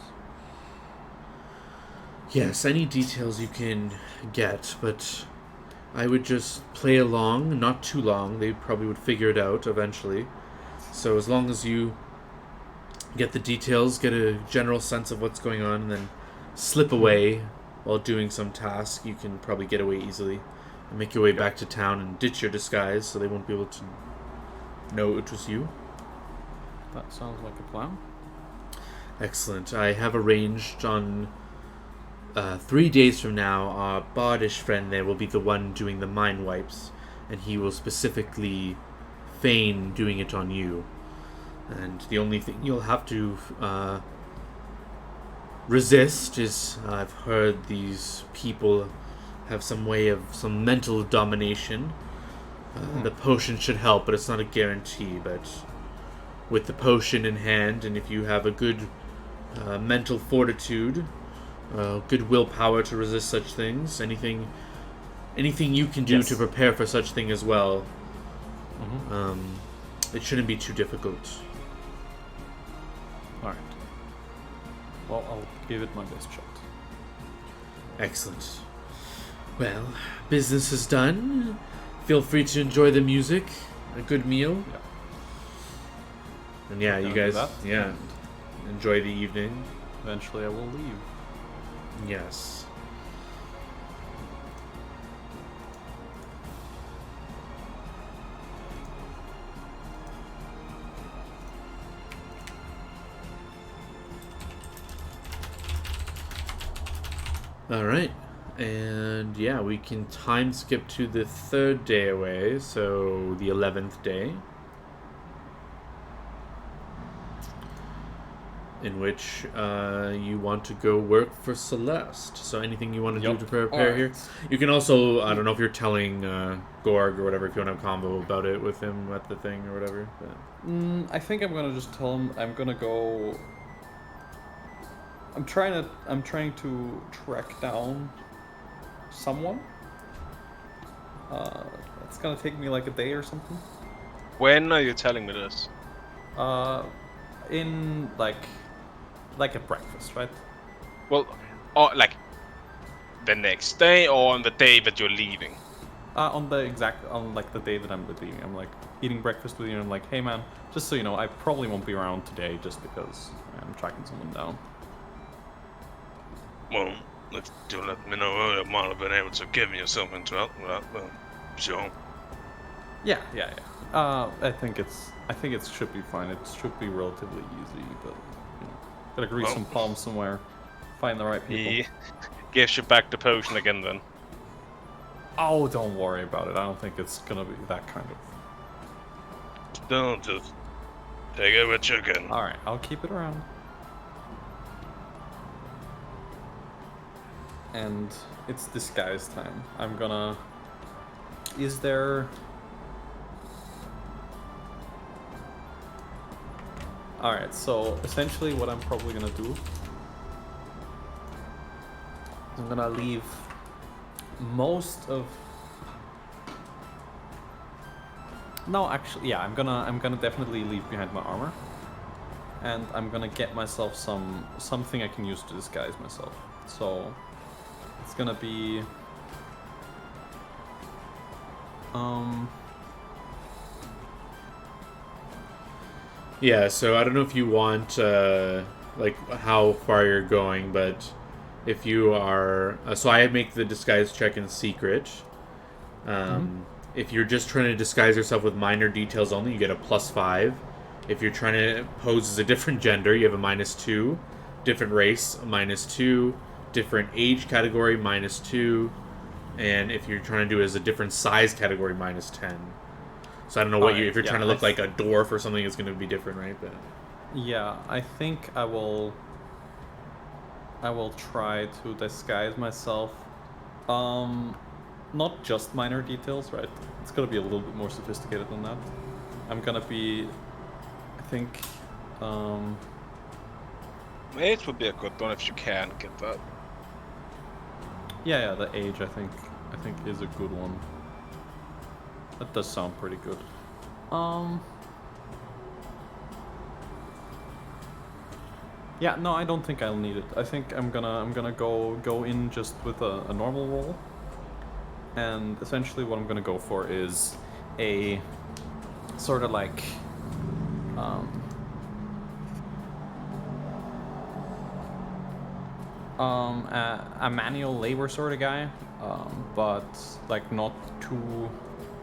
Yes, any details you can get, but I would just play along, not too long. They probably would figure it out eventually. So as long as you get the details, get a general sense of what's going on, and then slip away while doing some task, you can probably get away easily and make your way back to town and ditch your disguise so they won't be able to know it was you. That sounds like a plan. Excellent. I have arranged on 3 days from now, our bardish friend there will be the one doing the mind wipes, and he will specifically feign doing it on you. And the only thing you'll have to resist is, I've heard these people have some mental domination. The potion should help, but it's not a guarantee. But with the potion in hand, and if you have a good mental fortitude, good willpower to resist such things, anything you can do to prepare for such thing as well, it shouldn't be too difficult. Alright. Well, I'll give it my best shot. Excellent. Well, business is done. Feel free to enjoy the music, a good meal. Yeah. And yeah, you Gonna do guys, that, enjoy the evening. Eventually I will leave. Yes. Alright. And yeah, we can time skip to the 3rd day away, so the 11th day. in which you want to go work for Celeste. So anything you want to do Yup. to prepare here? Alright. You can also, I don't know if you're telling Gorg or whatever, if you want to have a convo about it with him at the thing or whatever. But... I think I'm gonna just tell him I'm gonna go. I'm trying to track down someone. It's gonna take me like a day or something. When are you telling me this? In like at breakfast, right? Well, or like the next day or on the day that you're leaving? On like the day that I'm leaving, I'm like eating breakfast with you, and I'm like, hey man, just so you know, I probably won't be around today just because I'm tracking someone down. Well, if you let me know, I might have been able to give you something to help with that. Well, sure. Yeah. I think it should be fine. It should be relatively easy, but you know, gotta grease some palms somewhere, find the right people. He gives you back the potion again then. Oh, don't worry about it. I don't think it's gonna be that kind of. Don't just take it with you again. All right, I'll keep it around. And it's disguise time. I'm gonna. Is there? All right. So essentially, what I'm probably gonna do is I'm gonna leave most of. No, actually, yeah. I'm gonna definitely leave behind my armor, and I'm gonna get myself something I can use to disguise myself. So it's gonna be. Yeah, so I don't know if you want, like, how far you're going, but if you are... so I make the disguise check in secret. If you're just trying to disguise yourself with minor details only, you get a +5. If you're trying to pose as a different gender, you have a -2. Different race, a -2. Different age category, -2. And if you're trying to do it as a different size category, -10. So I don't know what if you're trying to look like a dwarf or something, it's going to be different, right? But yeah, I think I will try to disguise myself. Not just minor details, right? It's gonna be a little bit more sophisticated than that. I'm gonna be, I think, Age would be a good one if you can get that. yeah, the age I think is a good one. That does sound pretty good. Yeah, no, I don't think I'll need it. I think I'm gonna go in just with a normal roll. And essentially what I'm gonna go for is a sort of like a manual labor sort of guy, but like not too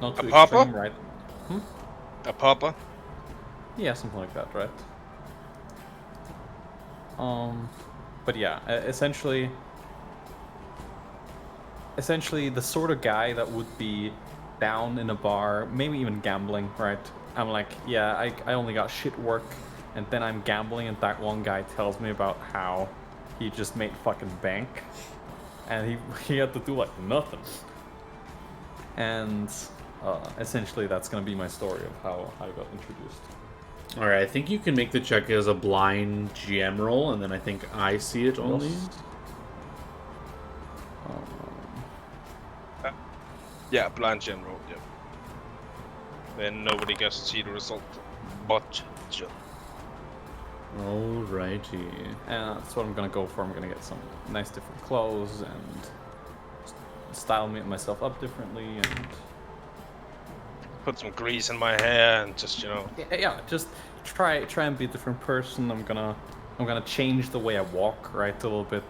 extreme, right? A pauper? Yeah, something like that, right? But yeah, essentially the sort of guy that would be down in a bar, maybe even gambling, right? I'm like, yeah, I only got shit work, and then I'm gambling, and that one guy tells me about how he just made fucking bank, and he had to do like nothing. And essentially that's gonna be my story of how I got introduced. alright, I think you can make the check as a blind GM roll, and then I think I see it only. Yeah, blind general, yeah. Then nobody gets to see the result but you. Alrighty. And that's what I'm gonna go for. I'm gonna get some nice different clothes and style myself up differently and Put some grease in my hair and just, you know. yeah, just try and be a different person. I'm gonna change the way I walk, right, a little bit.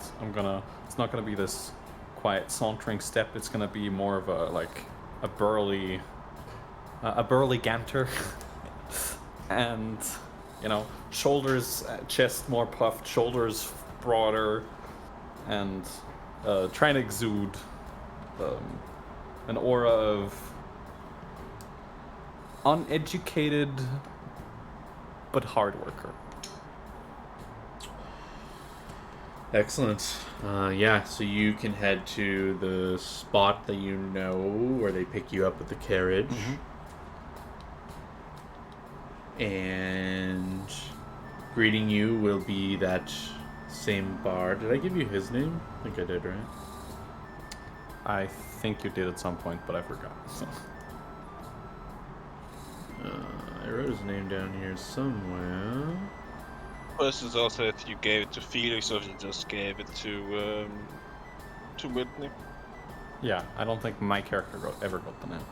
It's not gonna be this quiet sauntering step. It's gonna be more of a burly ganter. And you know, shoulders, chest more puffed, shoulders broader, and trying to exude an aura of uneducated but hard worker. Excellent. Yeah, so you can head to the spot that you know where they pick you up with the carriage. And greeting you will be that same bar. Did I give you his name? I think I did, right? I think you did at some point, but I forgot. So. I wrote his name down here somewhere. Questions also if you gave it to Felix or if you just gave it to Whitney. Yeah, I don't think my character ever got the name.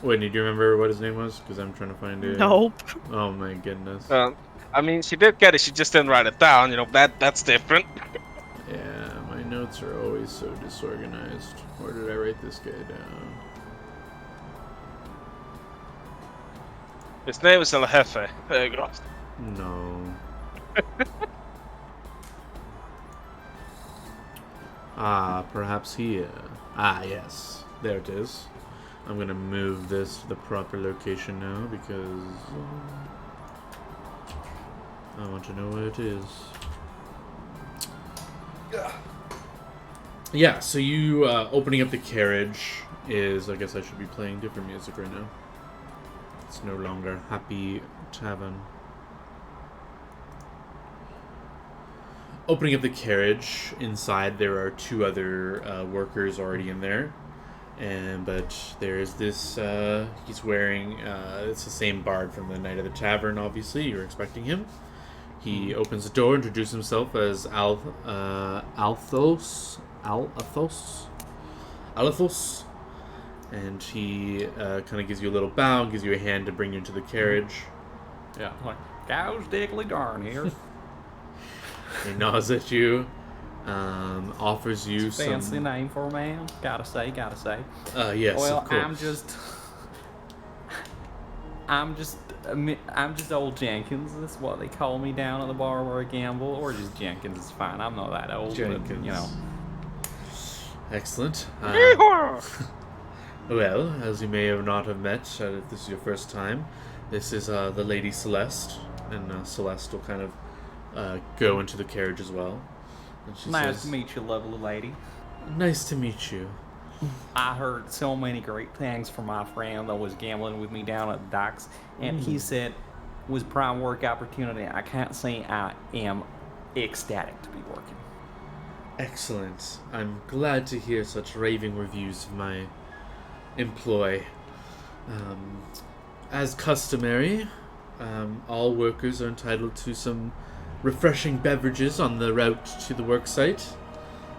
Whitney, do you remember what his name was? Because I'm trying to find it. Nope. Oh my goodness. I mean, she did get it. She just didn't write it down. You know, that's different. Yeah, my notes are always so disorganized. Where did I write this guy down? His name is El Jefe. There you go. No. Perhaps here. Yes. There it is. I'm gonna move this to the proper location now because I want to know where it is. Yeah, so you opening up the carriage is, I guess I should be playing different music right now. It's no longer Happy Tavern. Opening up the carriage, inside there are two other workers already in there. But there's this, he's wearing, it's the same bard from the night of the tavern, obviously, you're expecting him. He opens the door, introduces himself as Althos, and he kind of gives you a little bow, gives you a hand to bring you into the carriage. Yeah, like, gosh diggly darn here. He nods at you, offers you it's a fancy name for a man, gotta say. Yes, well, of course. I'm just old Jenkins. That's what they call me down at the bar where I gamble, or just Jenkins is fine. I'm not that old, Jenkins. But, you know. Excellent. Well, as you may or not have met, if this is your first time, this is the Lady Celeste, and Celeste will kind of go into the carriage as well. And she Nice says, to meet you, lovely lady. Nice to meet you. I heard so many great things from my friend that was gambling with me down at the docks, and he said it was prime work opportunity. I can't say I am ecstatic to be working. Excellent. I'm glad to hear such raving reviews of my employ. As customary, all workers are entitled to some refreshing beverages on the route to the work site.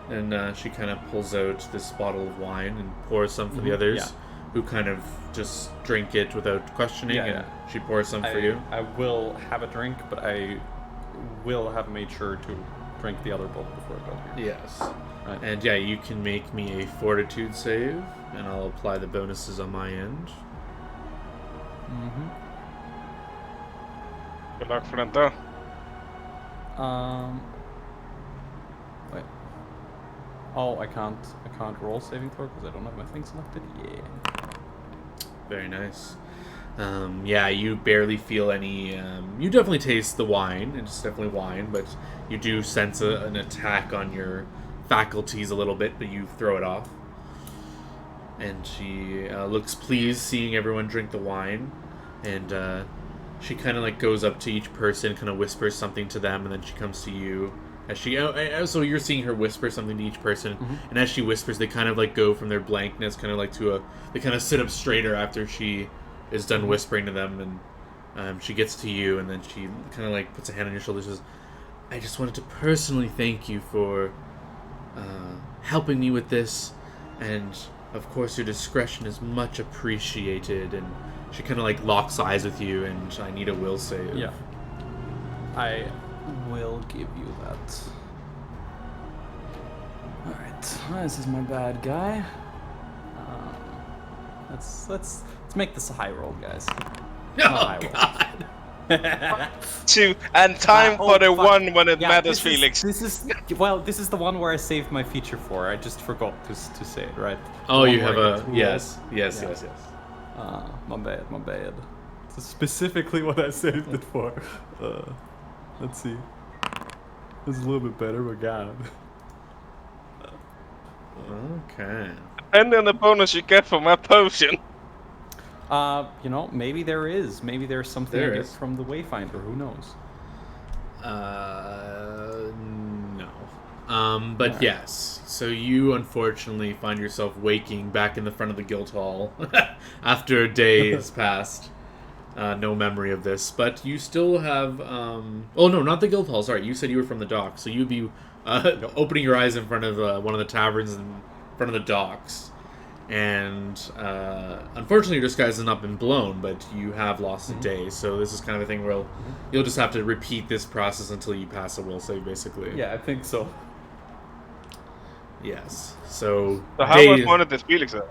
And she kind of pulls out this bottle of wine and pours some for the others, who kind of just drink it without questioning, and she pours some for you. I will have a drink, but I will have made sure to drink the other both before I go here. Yes. Right. And yeah, you can make me a fortitude save, and I'll apply the bonuses on my end. Good luck for that, though. Wait. Oh, I can't roll saving throw because I don't have my thing selected. Yeah. Very nice. Yeah, you barely feel any. You definitely taste the wine. It's definitely wine, but you do sense an attack on your faculties a little bit, but you throw it off. And she looks pleased seeing everyone drink the wine, and she kind of like goes up to each person, kind of whispers something to them, and then she comes to you. As she, so you're seeing her whisper something to each person, and as she whispers, they kind of like go from their blankness, kind of like to they kind of sit up straighter after she is done whispering to them, and she gets to you, and then she kind of like puts a hand on your shoulder and says, I just wanted to personally thank you for helping me with this, and of course your discretion is much appreciated. And she kind of like locks eyes with you, and I need a will save. Yeah. I will give you that. Alright, this is my bad guy. Let's make this a high roll, guys. Oh, God. 2 and time for the one when it matters, Felix. This is the one where I saved my feature for. I just forgot to say it, right? Oh, you have a yes. My bad. That's specifically what I saved it for. Let's see. This is a little bit better, but God. Okay. And then the bonus you get from my potion. You know, maybe there is. Maybe there's something There I get is. from the Wayfinder. Who knows? No. But Alright. yes. So you unfortunately find yourself waking back in the front of the guild hall after a day has passed. No memory of this, but you still have. Oh no, not the guild hall. Sorry, you said you were from the dock, so you'd be opening your eyes in front of one of the taverns in front of the docks. And unfortunately, your disguise has not been blown, but you have lost a day. So this is kind of a thing where you'll just have to repeat this process until you pass a will save, basically. Yeah, I think so. Yes. So. So how much more did this Felix have?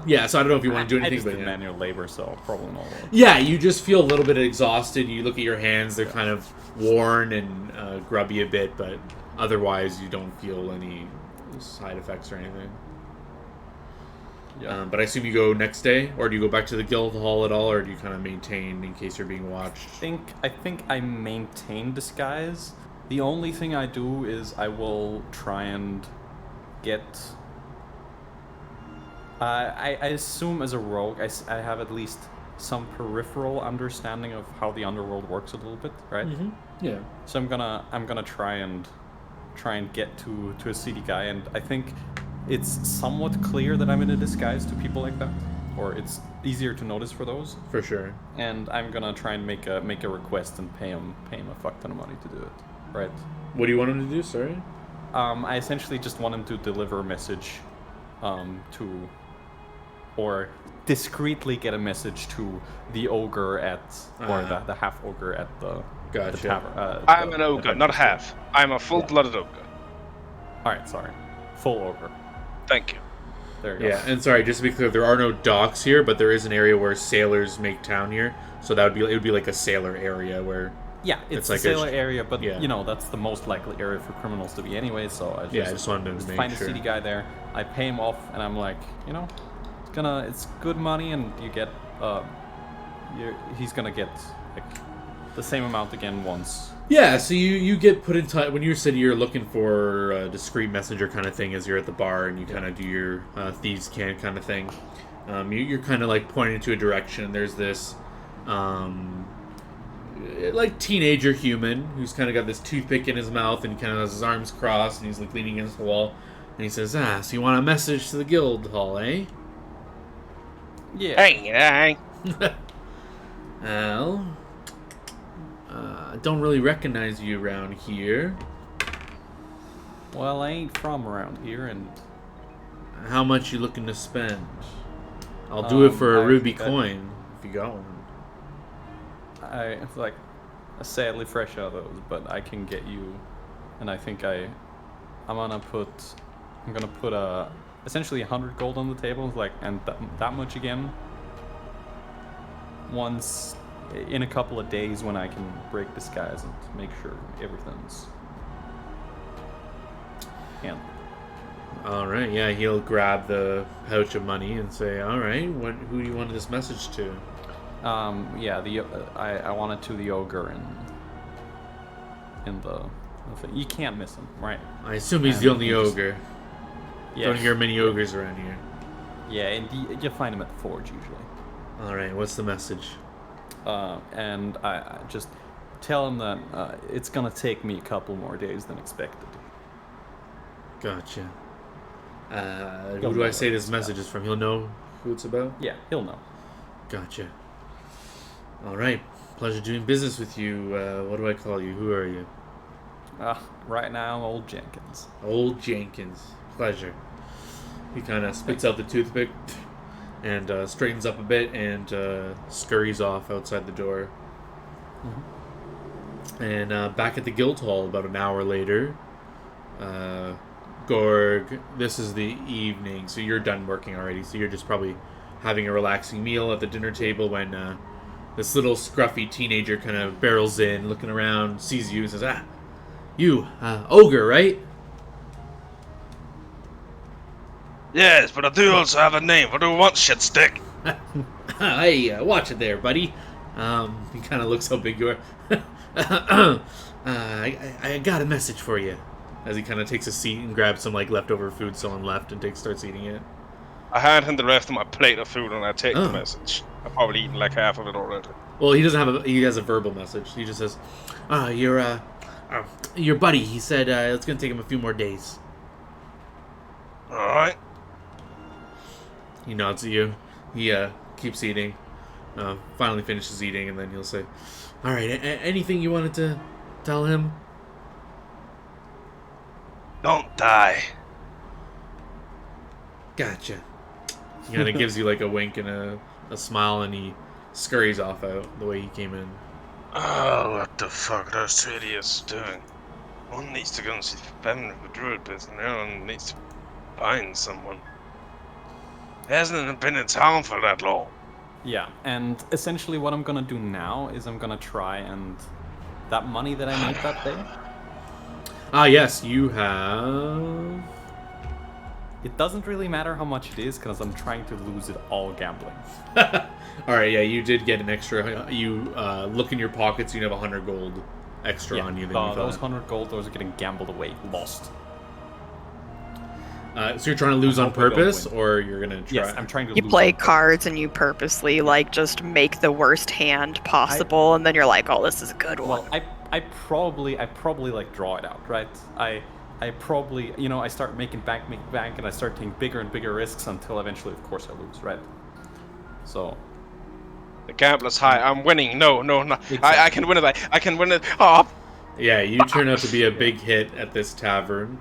Yeah. So I don't know if you want to do I anything, just but did yeah. manual labor, so probably not. Yeah, you just feel a little bit exhausted. You look at your hands; they're kind of worn and grubby a bit, but otherwise, you don't feel any side effects or anything. Yeah. But I assume you go next day, or do you go back to the guild hall at all, or do you kind of maintain in case you're being watched? I think I maintain disguise. The only thing I do is I will try and get. I assume as a rogue, I have at least some peripheral understanding of how the underworld works a little bit, right? Mm-hmm. Yeah. So I'm gonna try and get to a city guy, and I think it's somewhat clear that I'm in a disguise to people like that, or it's easier to notice for those. For sure. And I'm gonna try and make a request and pay him a fuck ton of money to do it, right? What do you want him to do? Sorry. I essentially just want him to deliver a message, or discreetly get a message to the ogre or the half ogre at the Gotcha. tavern. I'm an ogre, not half. I'm a full-blooded ogre. All right, sorry, full ogre. Thank you. There you go. Yeah, and sorry, just to be clear, there are no docks here, but there is an area where sailors make town here. So it would be like a sailor area where. Yeah, it's like a sailor area, but yeah. you know that's the most likely area for criminals to be anyway. So I just wanted to make find sure. a city guy there. I pay him off, and I'm like, you know, it's good money, and you get he's gonna get like the same amount again once. Yeah, so you get put in touch when you said you're looking for a discreet messenger kind of thing as you're at the bar and you kind of do your thieves' can kind of thing. You're kind of like pointing to a direction. There's this like teenager human who's kind of got this toothpick in his mouth and he kind of has his arms crossed and he's like leaning against the wall and he says, so you want a message to the guild hall, eh? Yeah. Hey. Well, I don't really recognize you around here. Well, I ain't from around here, and How much you looking to spend? I'll do it for a I ruby think I- coin if you got one. it's like sadly fresh out of those, but I can get you, and I think I'm gonna put essentially 100 gold on the table, like, and that much again. Once in a couple of days when I can break disguise and make sure everything's handled. All right, yeah, he'll grab the pouch of money and say, "All right, who do you want this message to?" I want it to the ogre in the you can't miss him, right? I assume he's And the only you just- ogre. Yeah, Don't hear many ogres around here. yeah, and you find him at the forge usually. All right, what's the message? And I just tell him that it's gonna take me a couple more days than expected. Gotcha. He'll Who do I know say what this it's message is from? He'll know who it's about? Yeah, he'll know. Gotcha. All right. Pleasure doing business with you. What do I call you? Who are you? Right now, I'm old Jenkins. Old Jenkins. Pleasure. He kind of spits out the toothpick and straightens up a bit and scurries off outside the door. Mm-hmm. And back at the guild hall about an hour later, Gorg, this is the evening, so you're done working already, so you're just probably having a relaxing meal at the dinner table when this little scruffy teenager kind of barrels in, looking around, sees you, and says, you, ogre, right? Yes, but I do also have a name. What do you want, shit stick? Hey, watch it there, buddy. He kind of looks how big you are. I got a message for you. As he kind of takes a seat and grabs some like leftover food someone left and starts eating it. I hand him the rest of my plate of food and I take Oh. the message. I've probably eaten like half of it already. Well, he doesn't have he has a verbal message. He just says, your buddy, he said it's going to take him a few more days. Alright. He nods at you. He keeps eating. Finally finishes eating, and then he'll say, all right, anything you wanted to tell him? Don't die. Gotcha. He kind of gives you like a wink and a smile, and he scurries off out the way he came in. Oh, what the fuck are those two idiots doing? One needs to go and see the family of the druid person, and the other one needs to find someone. He hasn't been in town for that long. Yeah, and essentially what I'm gonna do now is I'm gonna try and... That money that I made that day, Yes, you have... it doesn't really matter how much it is, because I'm trying to lose it all gambling. Alright, yeah, you did get an extra... You look in your pockets, you have 100 gold extra on you than you those thought. 100 gold, those are getting gambled away, lost. So you're trying to lose on hope I don't purpose, win. or you're gonna try... Yes, I'm trying to You lose play on purpose. cards and you purposely like just make the worst hand possible, and then you're like, "Oh, this is a good one." Well, I probably like draw it out, right? I probably, I start making bank, and I start taking bigger and bigger risks until eventually, of course, I lose, right? So, The gambler's high. I'm winning. No. Exactly. I can win it. I can win it. Oh, Yeah, you turn out to be a big hit at this tavern,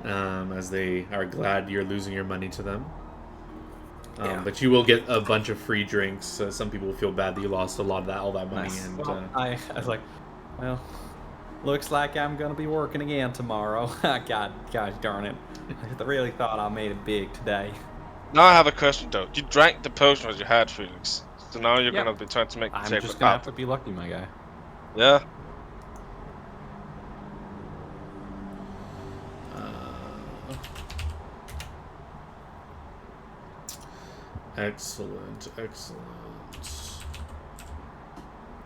as they are glad you're losing your money to them. Yeah. But you will get a bunch of free drinks. Some people will feel bad that you lost a lot of all that money. nice. And Well, I was like, well, looks like I'm gonna be working again tomorrow. God darn it! I really thought I made it big today. now I have a question though. You drank the potion that you had, Felix. So now you're Yeah. gonna be trying to make the I'm table just gonna have up. to be lucky, my guy. Yeah. Excellent.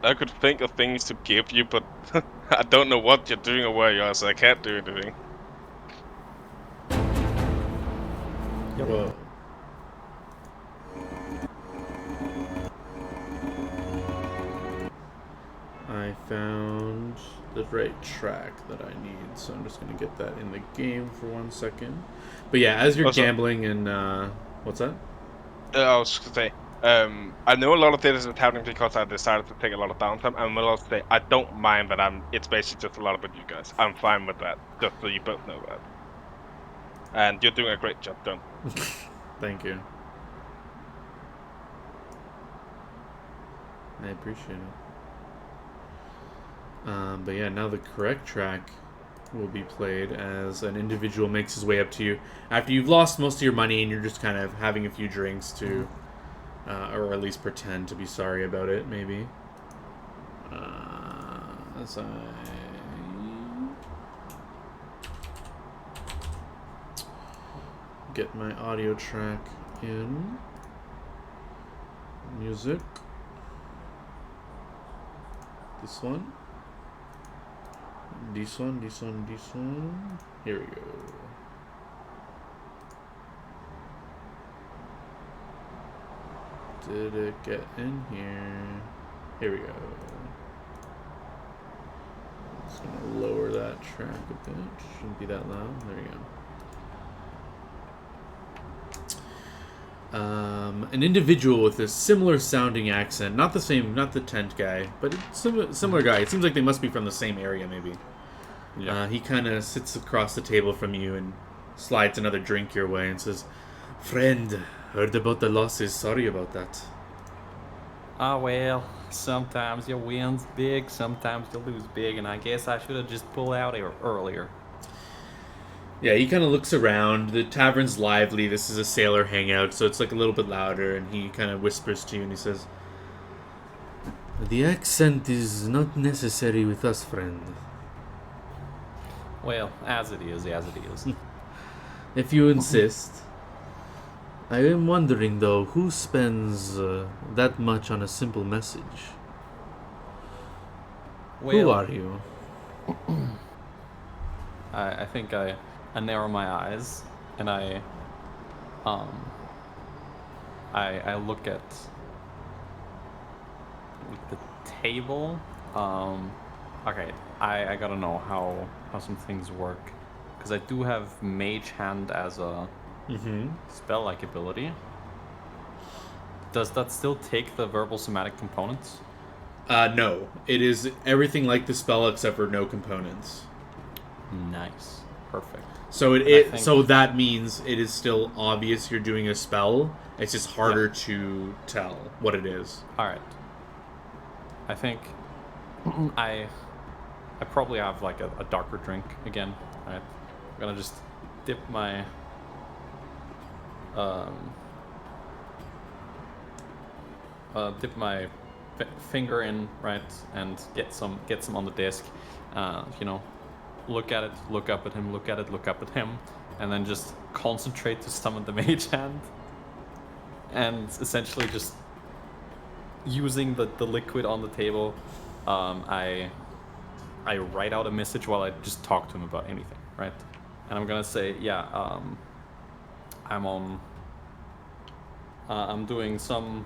I could think of things to give you, but I don't know what you're doing or where you are, so I can't do anything. Yep. Whoa. I found the right track that I need, so I'm just gonna get that in the game for 1 second. But yeah, as you're Also- gambling and what's that? I was gonna say, I know a lot of this is happening because I decided to take a lot of downtime. I'm gonna say I don't mind that it's basically just a lot about you guys. I'm fine with that, just so you both know that. And you're doing a great job, Don. Thank you. I appreciate it. But yeah, now the correct track will be played as an individual makes his way up to you after you've lost most of your money and you're just kind of having a few drinks to, or at least pretend to be sorry about it, maybe. As I get my audio track in. Music. This one. This one. Here we go. Did it get in here? Here we go. Just gonna lower that track a bit. Shouldn't be that loud. There we go. An individual with a similar sounding accent, not the tent guy, but similar guy. It seems like they must be from the same area, maybe. Yeah. He kind of sits across the table from you and slides another drink your way and says, "Friend, heard about the losses. Sorry about that." Ah, well, sometimes you win big, sometimes you lose big, and I guess I should have just pulled out earlier. Yeah, he kind of looks around. The tavern's lively. This is a sailor hangout, so it's like a little bit louder. And he kind of whispers to you and he says, "The accent is not necessary with us, friend. Well, as it is. If you insist. I am wondering, though, who spends that much on a simple message? Who are you? I think I narrow my eyes and I look at the table. Okay, I gotta know how some things work, because I do have Mage Hand as a spell-like ability. Does that still take the verbal somatic components? No. It is everything like the spell except for no components. Nice. Perfect. So so that means it is still obvious you're doing a spell. It's just harder to tell what it is. All right. I think I probably have like a darker drink again. All right. I'm gonna just dip my finger in, right, and get some on the disc. Look at it, look up at him, look at it, look up at him, and then just concentrate to summon the Mage Hand. And essentially just using the liquid on the table, I write out a message while I just talk to him about anything, right? And I'm gonna say, I'm doing some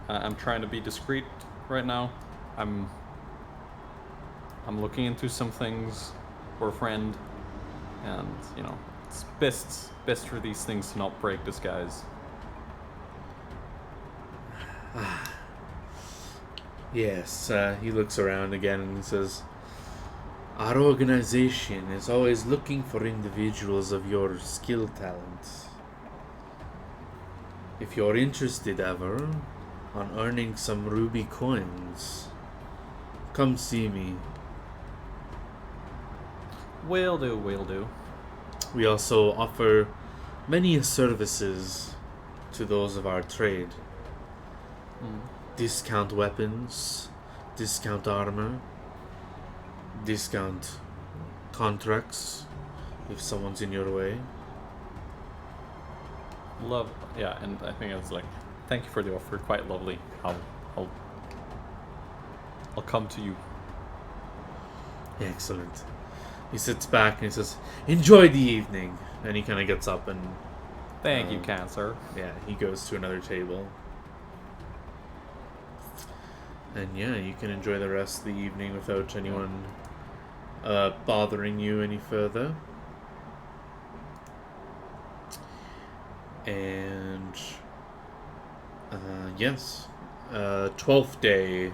I'm trying to be discreet right now. I'm looking into some things for a friend, and it's best for these things to not break disguise. Yes, he looks around again and he says, "Our organization is always looking for individuals of your skill talents. If you're interested ever on earning some ruby coins, come see me." Will do. We also offer many services to those of our trade. Discount weapons, discount armor, discount contracts if someone's in your way. And I think it's like, thank you for the offer, quite lovely. I'll come to you. Excellent. He sits back and he says, "Enjoy the evening." And he kind of gets up and... Thank you, kind sir. Yeah, he goes to another table. And yeah, you can enjoy the rest of the evening without anyone bothering you any further. And... yes. 12th day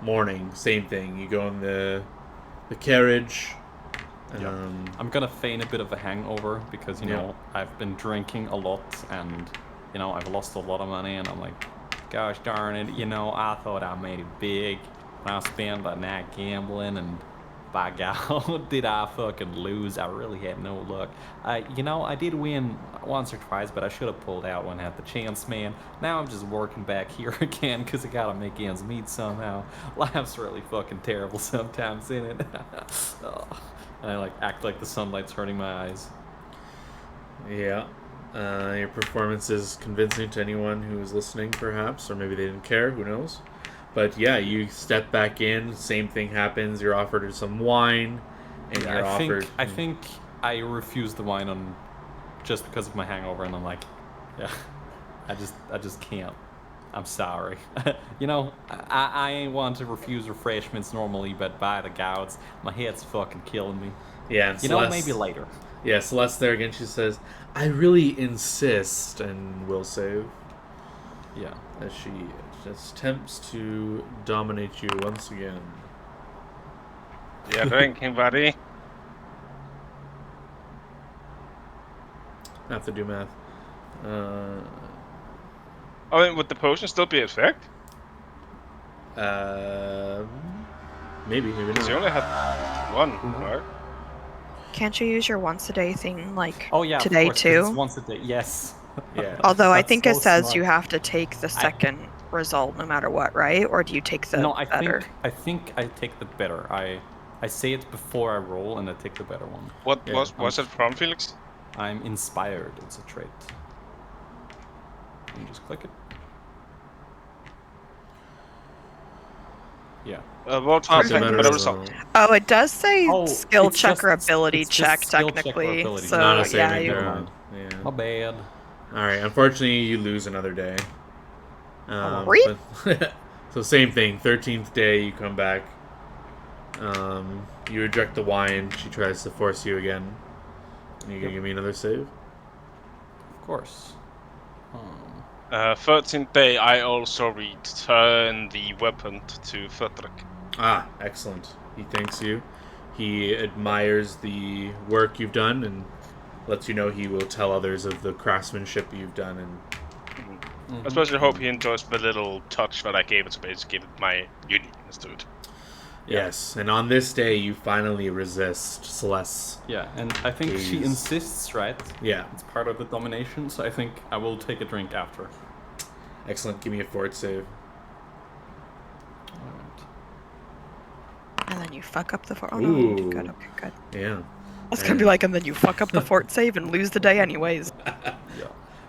morning, same thing. You go in the carriage. I'm gonna feign a bit of a hangover because I've been drinking a lot, and I've lost a lot of money, and I'm like, gosh darn it, I thought I made it big when I spent that night gambling, and by God, did I fucking lose. I really had no luck. I did win once or twice, but I should have pulled out when I had the chance, man. Now I'm just working back here again because I gotta make ends meet somehow. Life's really fucking terrible sometimes, isn't it? And I act like the sunlight's hurting my eyes. Yeah. Your performance is convincing to anyone who is listening, perhaps, or maybe they didn't care, who knows. But yeah, you step back in, same thing happens, you're offered some wine, and I think I refused the wine just because of my hangover, and I'm like, I just can't. I'm sorry. I ain't one to refuse refreshments normally, but by the gods, my head's fucking killing me. Yeah, and Celeste, maybe later. Yeah, Celeste there again, she says, "I really insist," and will save. Yeah. As she just attempts to dominate you once again. Yeah, drinking, buddy. I have to do math. Would the potion still be effect? Maybe Because you not. only had one, right? Can't you use your once a day thing today of course, 'cause too? it's once a day. Yes. Yeah. Although I That's think so it says smart. you have to take the second result no matter what, right? Or do you take the No, I better? think I take the better. I say it before I roll, and I take the better one. What Yeah, was it from, Felix? I'm inspired. It's a trait. You just click it. Yeah. What time? It's a better But roll. Oh, it does say Oh, skill it's check or just- ability it's just check, skill check or technically. ability. So Not a yeah, saving you, throw. Yeah. My bad. All right. Unfortunately, you lose another day. Really? So same thing. 13th day, you come back. You reject the wine. She tries to force you again. And you gonna give me another save? Of course. 13th day, I also return the weapon to Frederick. Ah, excellent. He thanks you. He admires the work you've done and lets you know he will tell others of the craftsmanship you've done. And I especially hope he enjoys the little touch that I gave it to basically give it my uniqueness to it. yes, and on this day, you finally resist Celeste. Yeah, and I think she Please. insists, right? Yeah, It's part of the domination, so I think I will take a drink after. excellent. Give me a fort save. and then you fuck up the fort. Oh no, you did good. Ooh. Okay, good. Yeah. I was gonna be like, and then you fuck up the fort save and lose the day anyways. Yeah.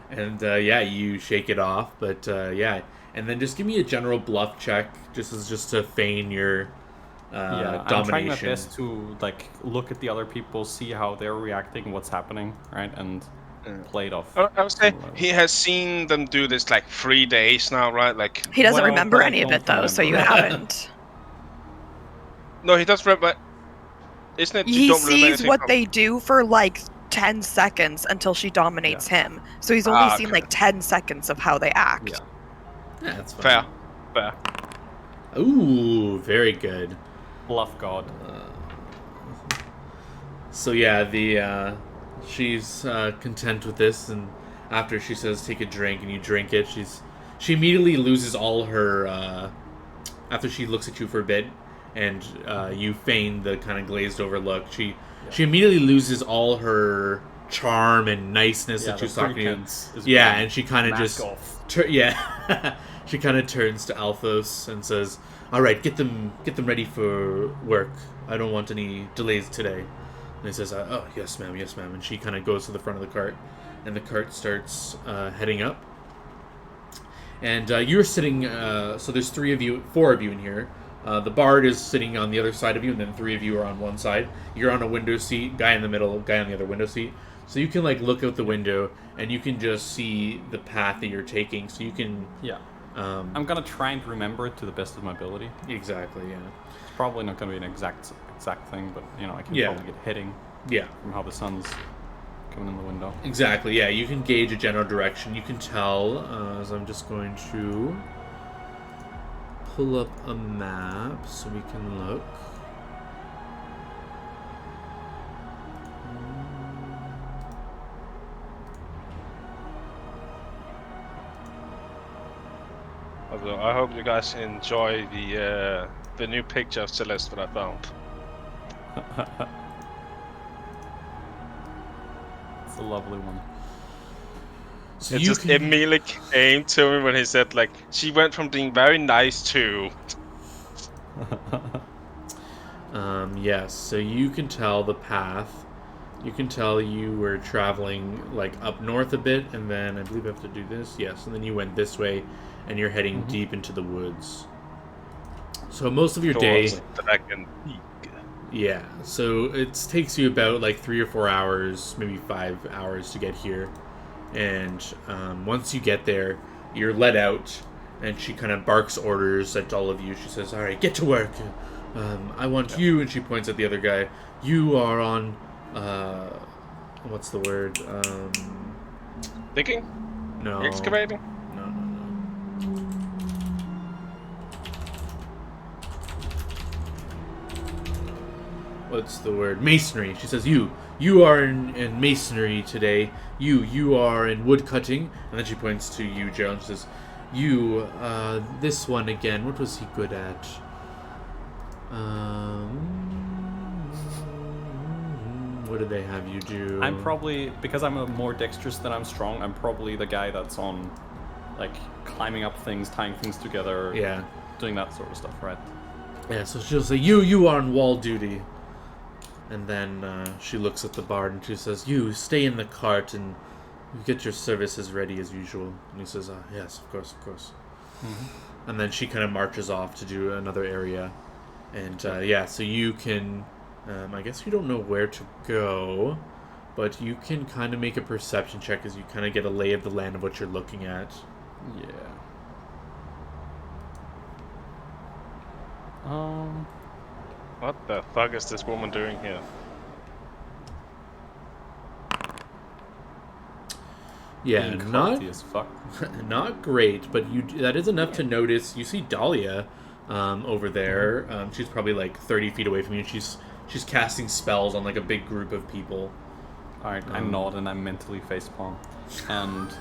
And yeah, you shake it off, but yeah, and then just give me a general bluff check, just to feign your Yeah, domination. I'm trying my best to like look at the other people, see how they're reacting, what's happening, right, and play it off. I would say similarly. he has seen them do this like 3 days now, right? Like, He doesn't Well, remember but I any of don't it though, so you remember. haven't. no, he does remember. Isn't it? You He don't remember sees anything what from- they do for like 10 seconds until she dominates him. So he's only seen okay. like 10 seconds of how they act. Yeah. Yeah, that's Fair, fine. fair. Ooh, very good. Bluff god. So yeah, the she's content with this, and after she says take a drink and you drink it, she immediately loses all her after she looks at you for a bit and you feign the kind of glazed over look. She immediately loses all her charm and niceness that she was talking to you. Yeah, and she kind of just she kind of turns to Alphos and says, "All right, get them ready for work. I don't want any delays today." And he says, "Oh, yes, ma'am, yes, ma'am." And she kind of goes to the front of the cart, and the cart starts heading up. And you're sitting. So there's 4 of you in here. The bard is sitting on the other side of you, and then 3 of you are on one side. You're on a window seat. Guy in the middle. Guy on the other window seat. So you can like look out the window, and you can just see the path that you're taking. So you can. Yeah. I'm gonna try and remember it to the best of my ability. Exactly. Yeah. It's probably not gonna be an exact thing, but you know I can Yeah. probably get heading Yeah. from how the sun's coming in the window. Exactly, yeah. You can gauge a general direction. You can tell, as I'm just going to pull up a map so we can look. Although I hope you guys enjoy the new picture of Celeste that I found. It's a lovely one. So It you just can, immediately came to me when he said like she went from being very nice to. yes, so you can tell the path. You can tell you were traveling like up north a bit, and then I believe I have to do this. Yes, and then you went this way, and you're heading deep into the woods. So most of your day, Towards the Dragon Peak. yeah. So it takes you about like 3 or 4 hours, maybe 5 hours to get here, and once you get there, you're let out, and she kind of barks orders at all of you. She says, "All right, get to work. I want you," and she points at the other guy. "You are on." What's the word? Digging? No. Excavating? No. What's the word? Masonry. She says, you are in masonry today. You are in wood cutting. And then she points to you, Joe, and she says, you, this one again. What was he good at? What did they have you do? I'm probably, because I'm more dexterous than I'm strong, I'm probably the guy that's on, like, climbing up things, tying things together, Yeah. doing that sort of stuff, right? Yeah, so she'll say, you are on wall duty. And then she looks at the bard and she says, you stay in the cart and you get your services ready as usual. And he says, yes, of course. Mm-hmm. And then she kind of marches off to do another area. And so you can, I guess you don't know where to go, but you can kind of make a perception check as you kind of get a lay of the land of what you're looking at. Yeah. What the fuck is this woman doing here? Yeah, Being not crafty as fuck. not great, but that is enough to notice. You see Dahlia over there. She's probably like 30 feet away from you. She's casting spells on like a big group of people. Alright, I nod and I mentally facepalm. And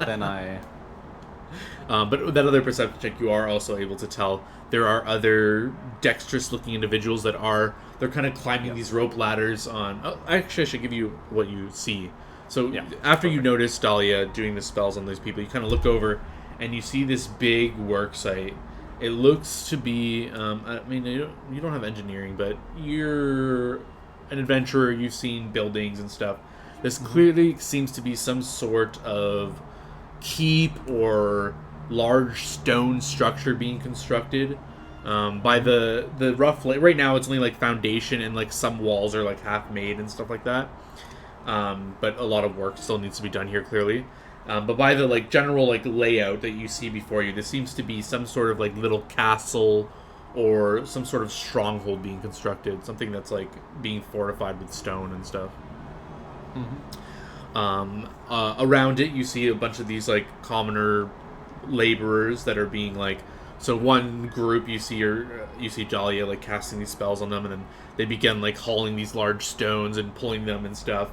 then I... But with that other perception check, you are also able to tell there are other dexterous-looking individuals they're kind of climbing these rope ladders on... Oh, actually, I should give you what you see. So after you notice Dahlia doing the spells on these people, you kind of look over and you see this big work site. It looks to be... I mean, you don't have engineering, but you're an adventurer. You've seen buildings and stuff. This clearly seems to be some sort of keep or large stone structure being constructed by the rough right now it's only like foundation and like some walls are like half made and stuff like that, but a lot of work still needs to be done here clearly, but by the like general like layout that you see before you, this seems to be some sort of like little castle or some sort of stronghold being constructed, something that's like being fortified with stone and stuff. Around it you see a bunch of these like commoner laborers that are being like, so one group you see Dahlia like casting these spells on them, and then they begin like hauling these large stones and pulling them and stuff,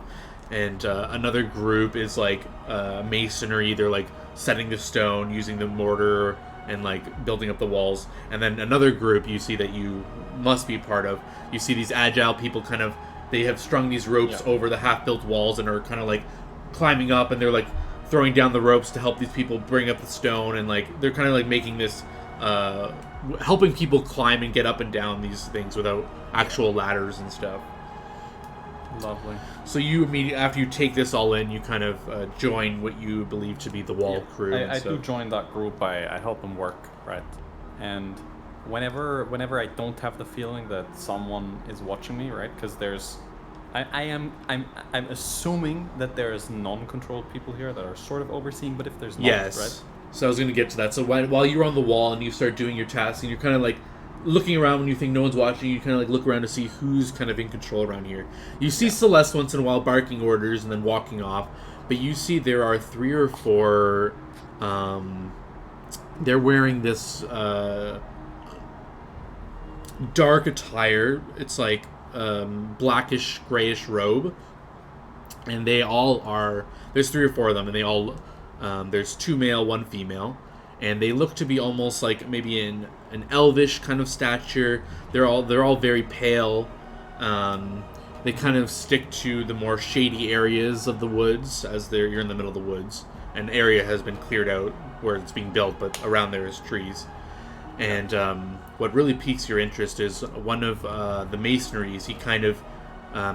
and another group is like masonry. They're like setting the stone using the mortar and like building up the walls, and then another group you see that you must be part of, you see these agile people kind of, they have strung these ropes over the half-built walls and are kind of like climbing up, and they're like throwing down the ropes to help these people bring up the stone, and like they're kind of like making this helping people climb and get up and down these things without actual ladders and stuff. Lovely. So you immediately, after you take this all in, you kind of join what you believe to be the wall crew. I do join that group. I help them work, right? And whenever I don't have the feeling that someone is watching me, right? Because I'm assuming that there's non-controlled people here that are sort of overseeing, but if there's not, right? So I was going to get to that. So while you're on the wall and you start doing your tasks, and you're kind of like looking around when you think no one's watching, you kind of like look around to see who's kind of in control around here. You see Celeste once in a while barking orders and then walking off, but you see there are 3 or 4. They're wearing this dark attire. It's like blackish grayish robe, and they all are, there's 3 or 4 of them, and they all there's 2 male, 1 female, and they look to be almost like maybe in an elvish kind of stature. They're all very pale. They kind of stick to the more shady areas of the woods, as you're in the middle of the woods. An area has been cleared out where it's being built, but around there is trees. And what really piques your interest is one of the masonries. He kind of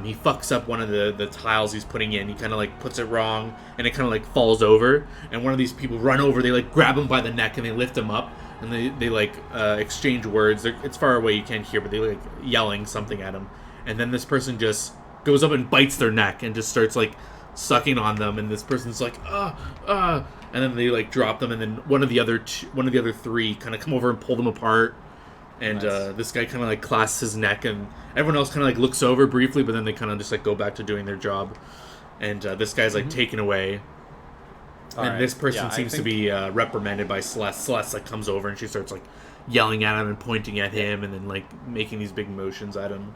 he fucks up one of the tiles he's putting in. He kind of like puts it wrong, and it kind of like falls over. And one of these people run over. They like grab him by the neck and they lift him up, and they like exchange words. It's far away, you can't hear, but they like yelling something at him. And then this person just goes up and bites their neck and just starts like sucking on them. And this person's like and then they like drop them. And then one of the other 3 kind of come over and pull them apart. And Nice. This guy kind of like clasps his neck, and everyone else kind of like looks over briefly, but then they kind of just like go back to doing their job. And this guy's like taken away. And this person seems to be reprimanded by Celeste. Celeste like comes over and she starts like yelling at him and pointing at him, and then like making these big motions at him.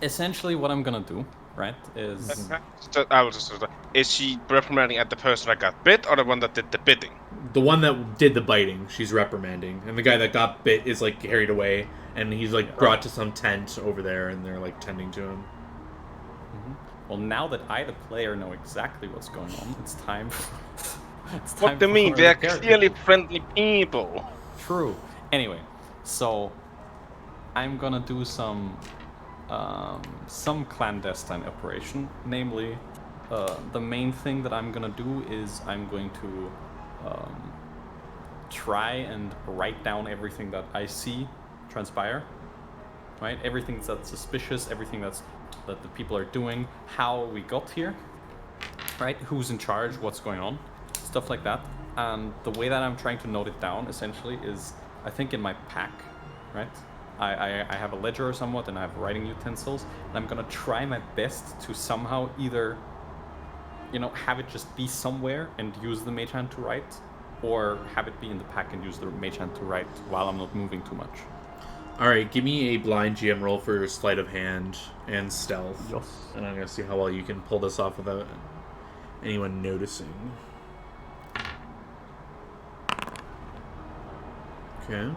Essentially, what I'm gonna do, right, is Is she reprimanding at the person that got bit or the one that did the bidding? The one that did the biting, she's reprimanding, and the guy that got bit is like carried away, and he's like brought to some tent over there, and they're like tending to him. Well, now that I, the player, know exactly what's going on, it's time. What do you mean? They're clearly friendly people. True. Anyway, so I'm gonna do some clandestine operation. Namely, the main thing that I'm gonna do is I'm going to try and write down everything that I see transpire. Right, everything that's suspicious, everything that the people are doing, how we got here, right? Who's in charge? What's going on? Stuff like that. And the way that I'm trying to note it down, essentially, is I think in my pack, right? I have a ledger or somewhat, and I have writing utensils, and I'm gonna try my best to somehow either, have it just be somewhere and use the mage hand to write, or have it be in the pack and use the mage hand to write while I'm not moving too much. Alright, give me a blind GM roll for sleight of hand and stealth. Yes. And I'm going to see how well you can pull this off without anyone noticing. Okay.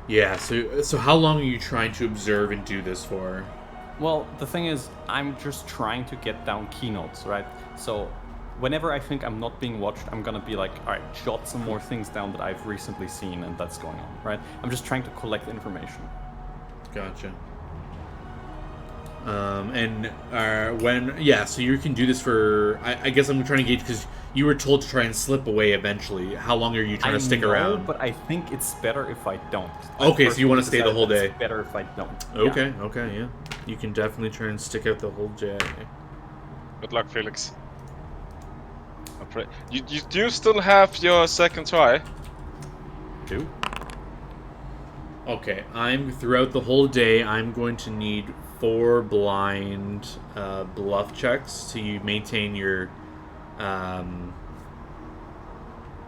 Yeah, so how long are you trying to observe and do this for? Well, the thing is, I'm just trying to get down keynotes, right? So whenever I think I'm not being watched, I'm gonna be like, all right, jot some more things down that I've recently seen and that's going on, right? I'm just trying to collect information. Gotcha. So you can do this for, I guess I'm trying to gauge, because you were told to try and slip away eventually. How long are you trying to stick around? But I think it's better if I don't. Okay, so you want to stay the whole day? It's better if I don't. Okay, yeah. You can definitely try and stick out the whole day. Good luck, Felix. You do still have your second try? Do? Okay, throughout the whole day, I'm going to need 4 blind bluff checks to maintain your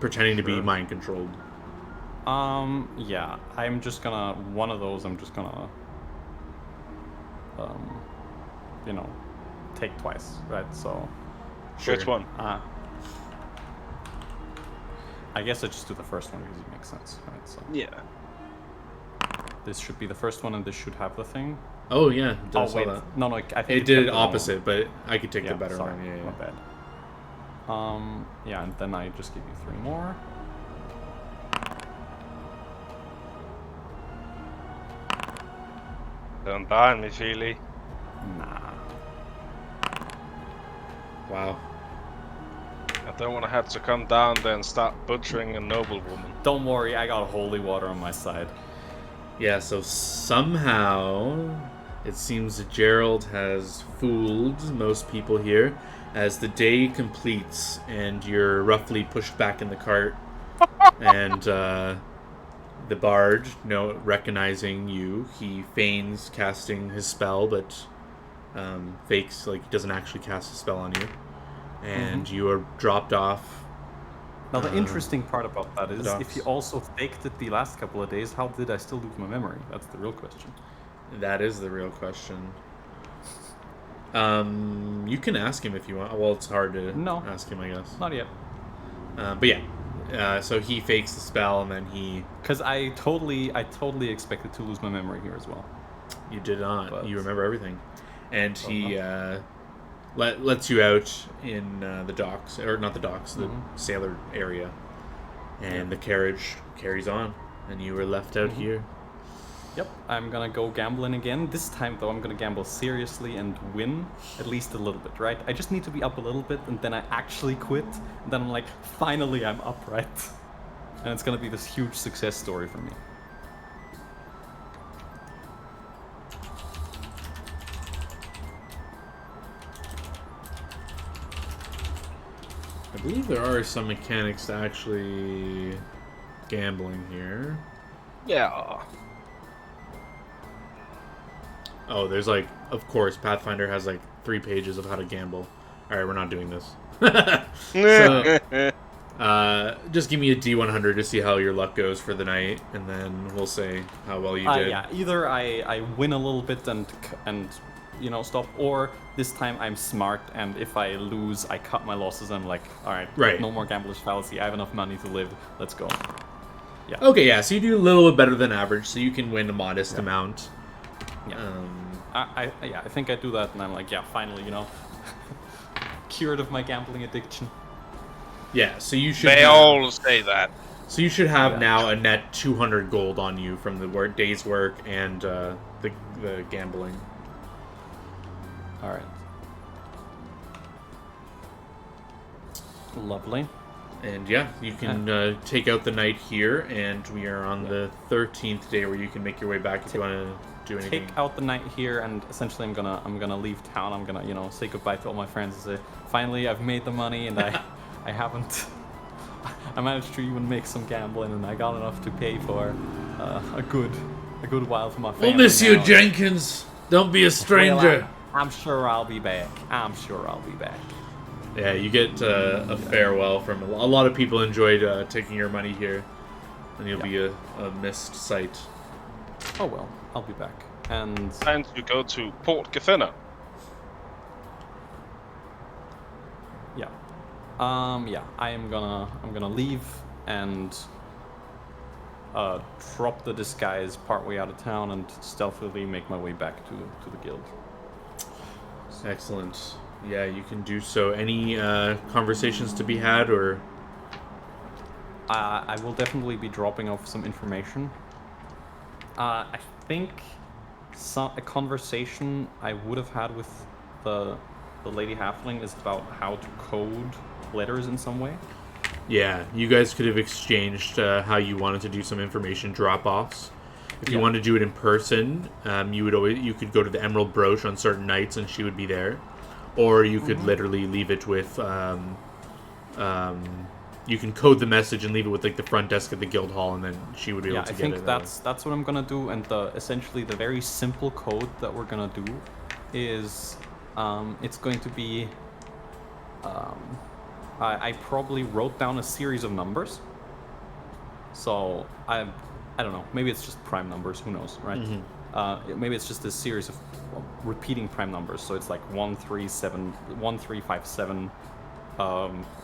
pretending to be mind controlled. Yeah, I'm just gonna, one of those I'm just gonna, take twice, right? So. Sure. Which one? I guess I just do the first one because it makes sense, right? So. Yeah. This should be the first one, and this should have the thing. Oh yeah, wait, no, I think it did it opposite, but I could take the better sorry, one. Yeah, my bad. Yeah, and then I just give you 3 more. Don't burn me, Feely. Nah. Wow. I don't want to have to come down there and start butchering a noblewoman. Don't worry, I got holy water on my side. Yeah, so somehow it seems that Gerald has fooled most people here as the day completes and you're roughly pushed back in the cart and the bard, recognizing you, he feigns casting his spell but fakes like he doesn't actually cast a spell on you. And you are dropped off. Now the interesting part about that is, docks. if you also faked it the last couple of days, how did I still lose my memory? That's the real question. That is the real question. You can ask him if you want. Well, it's hard to ask him, I guess. Not yet. But yeah. So he fakes the spell and then he... Because I totally expected to lose my memory here as well. You did not. But... You remember everything. And he... lets you out in the docks, or not the docks, the sailor area, and the carriage carries on, and you were left out here. Yep, I'm gonna go gambling again. This time, though, I'm gonna gamble seriously and win at least a little bit, right? I just need to be up a little bit, and then I actually quit, and then I'm like, finally I'm up, right? And it's gonna be this huge success story for me. I believe there are some mechanics to actually gambling here. Yeah. Oh, there's of course, Pathfinder has 3 pages of how to gamble. Alright, we're not doing this. So, just give me a D100 to see how your luck goes for the night, and then we'll say how well you did. Yeah, either I win a little bit and stop, or this time I'm smart, and if I lose, I cut my losses, and I'm like, alright, no more gambler's fallacy, I have enough money to live, let's go. Yeah. Okay, yeah, so you do a little bit better than average, so you can win a modest amount. Yeah. I think I do that, and I'm like, yeah, finally, cured of my gambling addiction. Yeah, so you should. They all say that. So you should have now a net 200 gold on you from the day's work and the gambling. All right. Lovely. And yeah, you can take out the night here, and we are on the 13th day where you can make your way back if you want to do anything. Take out the night here, and essentially I'm gonna leave town. I'm gonna say goodbye to all my friends and say, finally I've made the money, and I haven't. I managed to even make some gambling, and I got enough to pay for a good while for my family. We'll miss you, now. Jenkins. Don't be a stranger. Well, I'm sure I'll be back. Yeah, you get a farewell from a lot of people. Enjoyed taking your money here, and you'll be a missed sight. Oh well, I'll be back. And you go to Port Gethena. yeah, I'm gonna leave and drop the disguise partway out of town and stealthily make my way back to the guild. Excellent. Yeah, you can do so. Any conversations to be had, or? I will definitely be dropping off some information. I think a conversation I would have had with the lady halfling is about how to code letters in some way. Yeah, you guys could have exchanged how you wanted to do some information drop-offs. If you wanted to do it in person, you could go to the Emerald Brooch on certain nights, and she would be there. Or you could literally leave it with, you can code the message and leave it with like the front desk at the guild hall, and then she would be able to get it. Yeah, I think that's what I'm gonna do. And essentially the very simple code that we're gonna do is, it's going to be, I probably wrote down a series of numbers. So I don't know. Maybe it's just prime numbers. Who knows, right? Maybe it's just a series of repeating prime numbers. So it's like 1357,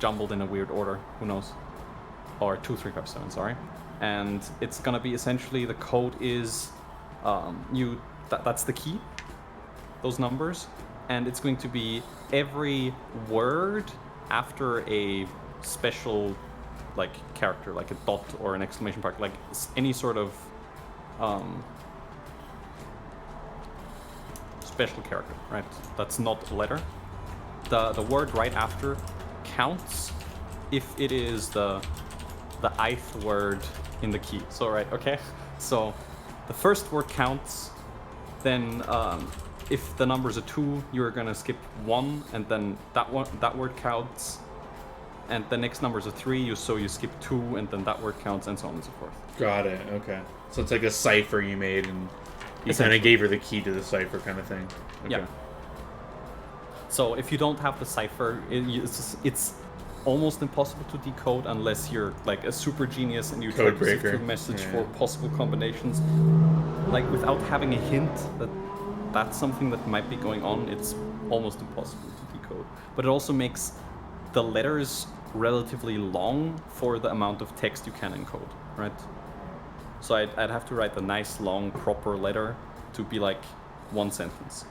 jumbled in a weird order. Who knows? Or 2357. Sorry. And it's gonna be essentially the code is that's the key. Those numbers, and it's going to be every word after a special like character, like a dot or an exclamation mark, like any sort of special character, right? That's not a letter. The word right after counts if it is the ith word in the key. So right, okay. So the first word counts. Then if the number's a 2, you're gonna skip 1, and then that word counts. And the next number's a 3, so you skip 2, and then that word counts, and so on and so forth. Got it. Okay. So it's like a cipher you made, and you kind of gave her the key to the cipher, kind of thing. Okay. Yeah. So if you don't have the cipher, it's almost impossible to decode unless you're like a super genius and you try to sift through the message for possible combinations. Like without having a hint that that's something that might be going on, it's almost impossible to decode. But it also makes the letters relatively long for the amount of text you can encode, right? So I'd have to write a nice long proper letter to be like one sentence.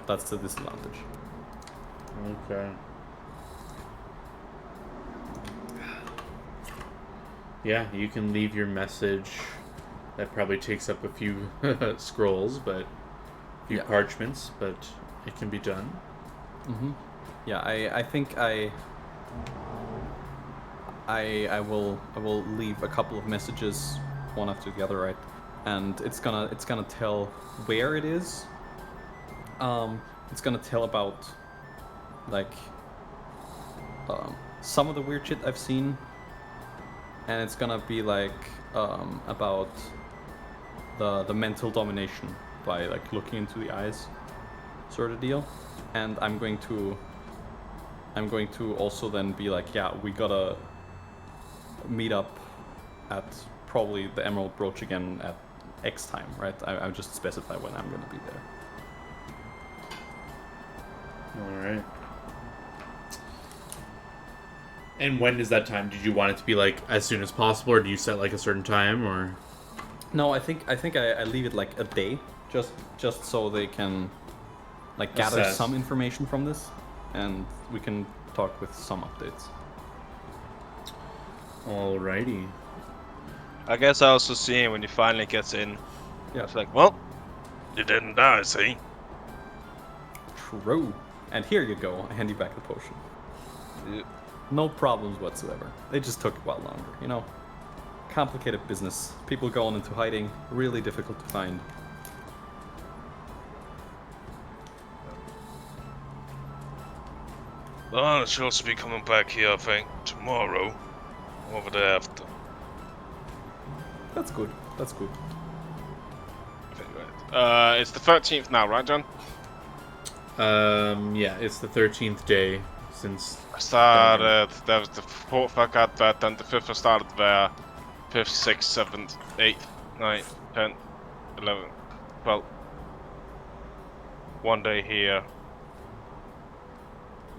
That's the disadvantage. Okay. Yeah, you can leave your message. That probably takes up a few scrolls, but a few parchments, but it can be done. Mm-hmm. Yeah, I think I will leave a couple of messages, one after the other, right? And it's gonna tell where it is. It's gonna tell about like some of the weird shit I've seen, and it's gonna be like about the mental domination by like looking into the eyes, sort of deal. And I'm going to also then be like, yeah, we gotta meet up at probably the Emerald Brooch again at X time, right? I'll just specify when I'm gonna be there. Alright. And when is that time? Did you want it to be like as soon as possible, or do you set like a certain time, or? No, I think I leave it like a day, just so they can like gather Assess. some information from this, and we can talk with some updates. Alrighty. I guess I also see him when he finally gets in. Yeah. It's like, well, you didn't die, see? True. And here you go. I hand you back the potion. Yeah. No problems whatsoever. They just took a while longer, you know? Complicated business. People going into hiding. Really difficult to find. Well, it should also be coming back here, I think, tomorrow. Over there after. That's good. That's good. I think, right. It's the 13th now, right, John? Yeah, it's the 13th day since. I started, there was the 4th I got that, then the 5th I started there. 5th, 6th, 7th, 8th, 9th, 10th, 11th, 12th. 1 day here.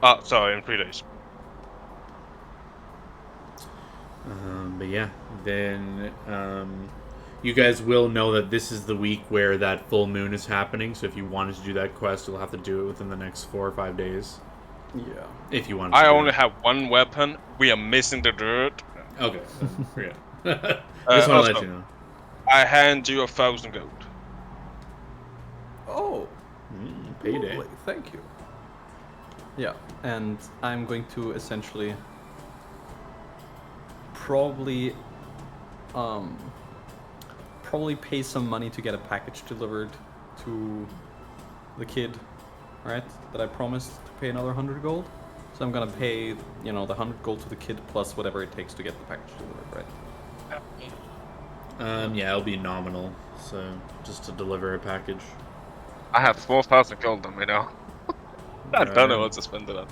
Oh, sorry, in 3 days. But yeah, then you guys will know that this is the week where that full moon is happening. So if you wanted to do that quest, you'll have to do it within the next 4 or 5 days. Yeah. If you want. I only have one weapon. We are missing the dirt. Okay. Forget. Just want to let you know. I hand you 1,000 gold. Oh. Payday. Lovely, thank you. Yeah, and I'm going to essentially probably pay some money to get a package delivered to the kid, right? That I promised to pay another 100 gold. So I'm gonna pay, the 100 gold to the kid plus whatever it takes to get the package delivered, right? Yeah, it'll be nominal. So just to deliver a package. I have 4,000 gold on me now. I don't know what to spend it on.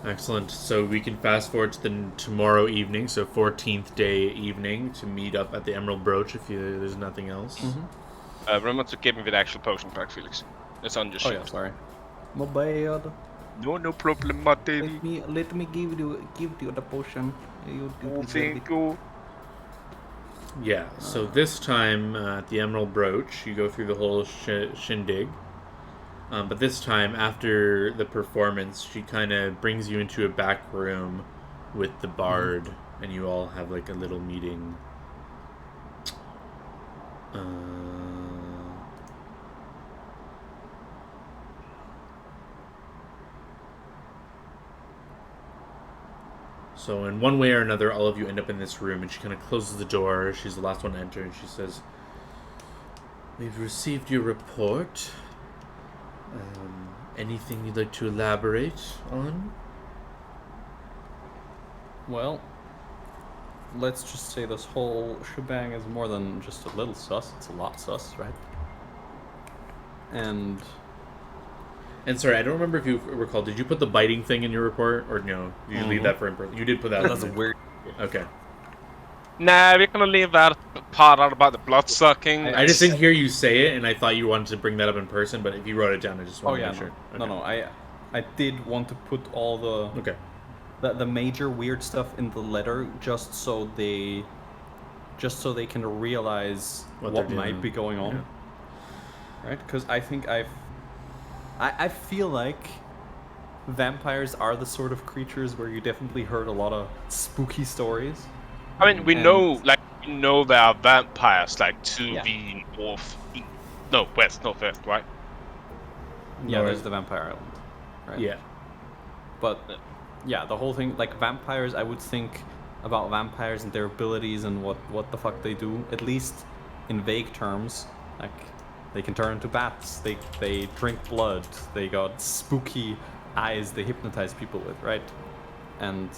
Excellent. So we can fast forward to tomorrow evening, so 14th day evening, to meet up at the Emerald Brooch if there's nothing else. Mm-hmm. Remember to give me the actual potion pack, Felix. It's on your sheet. Oh yeah, sorry. My bad. No problem, my baby. Let me give you the potion. Thank you. Yeah, so this time at the Emerald Brooch, you go through the whole shindig. But this time, after the performance, she kind of brings you into a back room with the bard, and you all have like a little meeting. So in one way or another, all of you end up in this room, and she kind of closes the door. She's the last one to enter, and she says, "We've received your report. Anything you'd like to elaborate on?" Well, let's just say this whole shebang is more than just a little sus. It's a lot sus, right? And sorry, I don't remember if you recall. Did you put the biting thing in your report, or no? You leave that for in-person. You did put that. that's a weird. Okay. Nah, we're gonna leave that part out about the blood sucking. I just didn't hear you say it, and I thought you wanted to bring that up in person. But if you wrote it down, I just wanted to make sure. Okay. No. I did want to put all Okay. the major weird stuff in the letter just so they can realize what might be going on. Yeah. Right? Because I think I feel like vampires are the sort of creatures where you definitely heard a lot of spooky stories. I mean, we know there are vampires to the northwest, right? Yeah, there's the vampire island, right? Yeah. But yeah, the whole thing, like vampires, I would think about vampires and their abilities and what the fuck they do, at least in vague terms. Like, they can turn into bats, they drink blood, they got spooky eyes they hypnotize people with, right? And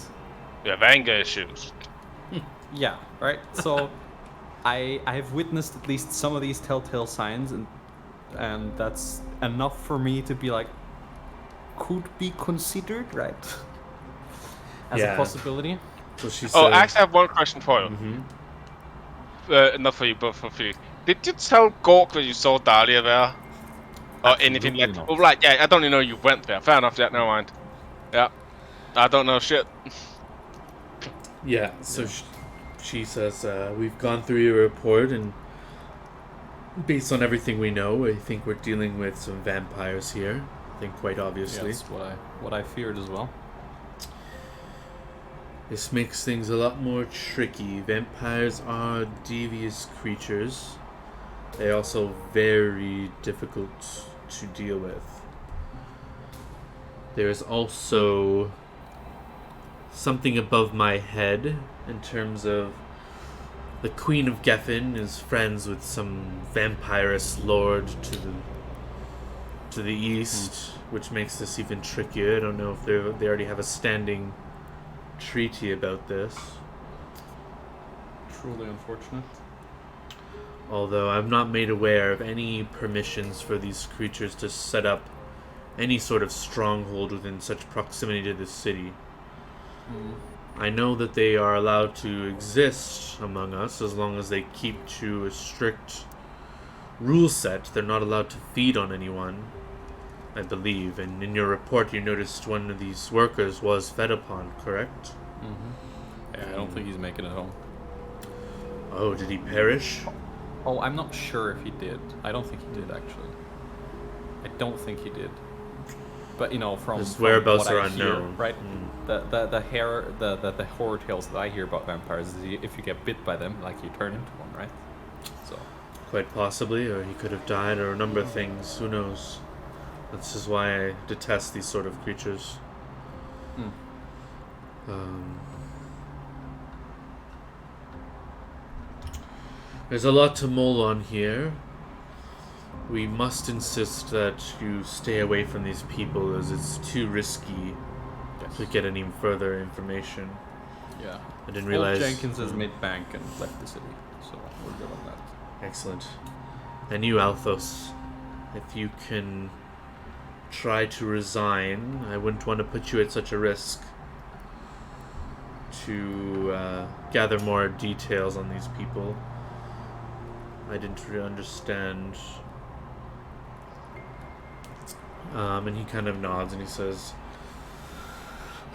we have anger issues. Yeah, right. So I have witnessed at least some of these telltale signs, and that's enough for me to be like, could be considered, right? As a possibility. So she says, Oh, I actually have one question for you. Mm-hmm. Not for you, but for you. Did you tell Gork that you saw Dahlia there? Or anything like that? Oh, right, yeah, I don't even know you went there. Fair enough, yeah, never mind. Yeah. I don't know shit. Yeah, so she says, we've gone through your report, and based on everything we know, I think we're dealing with some vampires here. I think quite Yeah, obviously. that's what I feared as well. This makes things a lot more tricky. Vampires are devious creatures. They're also very difficult to deal with. There is also something above my head in terms of the Queen of Geffen is friends with some vampirous lord to the east, which makes this even trickier. I don't know if they already have a standing treaty about this. Truly unfortunate. Although I'm not made aware of any permissions for these creatures to set up any sort of stronghold within such proximity to the city. I know that they are allowed to exist among us as long as they keep to a strict rule set. They're not allowed to feed on anyone, I believe. And in your report, you noticed one of these workers was fed upon, correct? Yeah, I don't think he's making it home. Oh, did he perish? Oh, I'm not sure if he did. I don't think he did, actually. I don't think he did. But you know, from His whereabouts what are I hear, unknown. right? The horror tales that I hear about vampires is if you get bit by them, like you turn into one, right? So Quite possibly, or he could have died, or a number of things. Who knows? This is why I detest these sort of creatures. There's a lot to mull on here. We must insist that you stay away from these people, as it's too risky to get any further information. yeah, I didn't realize. Old Jenkins has made bank and left the city, so we're good on that. Excellent. And you, Althos, if you can try to resign, I wouldn't want to put you at such a risk to gather more details on these people. I didn't really understand. And he kind of nods and he says,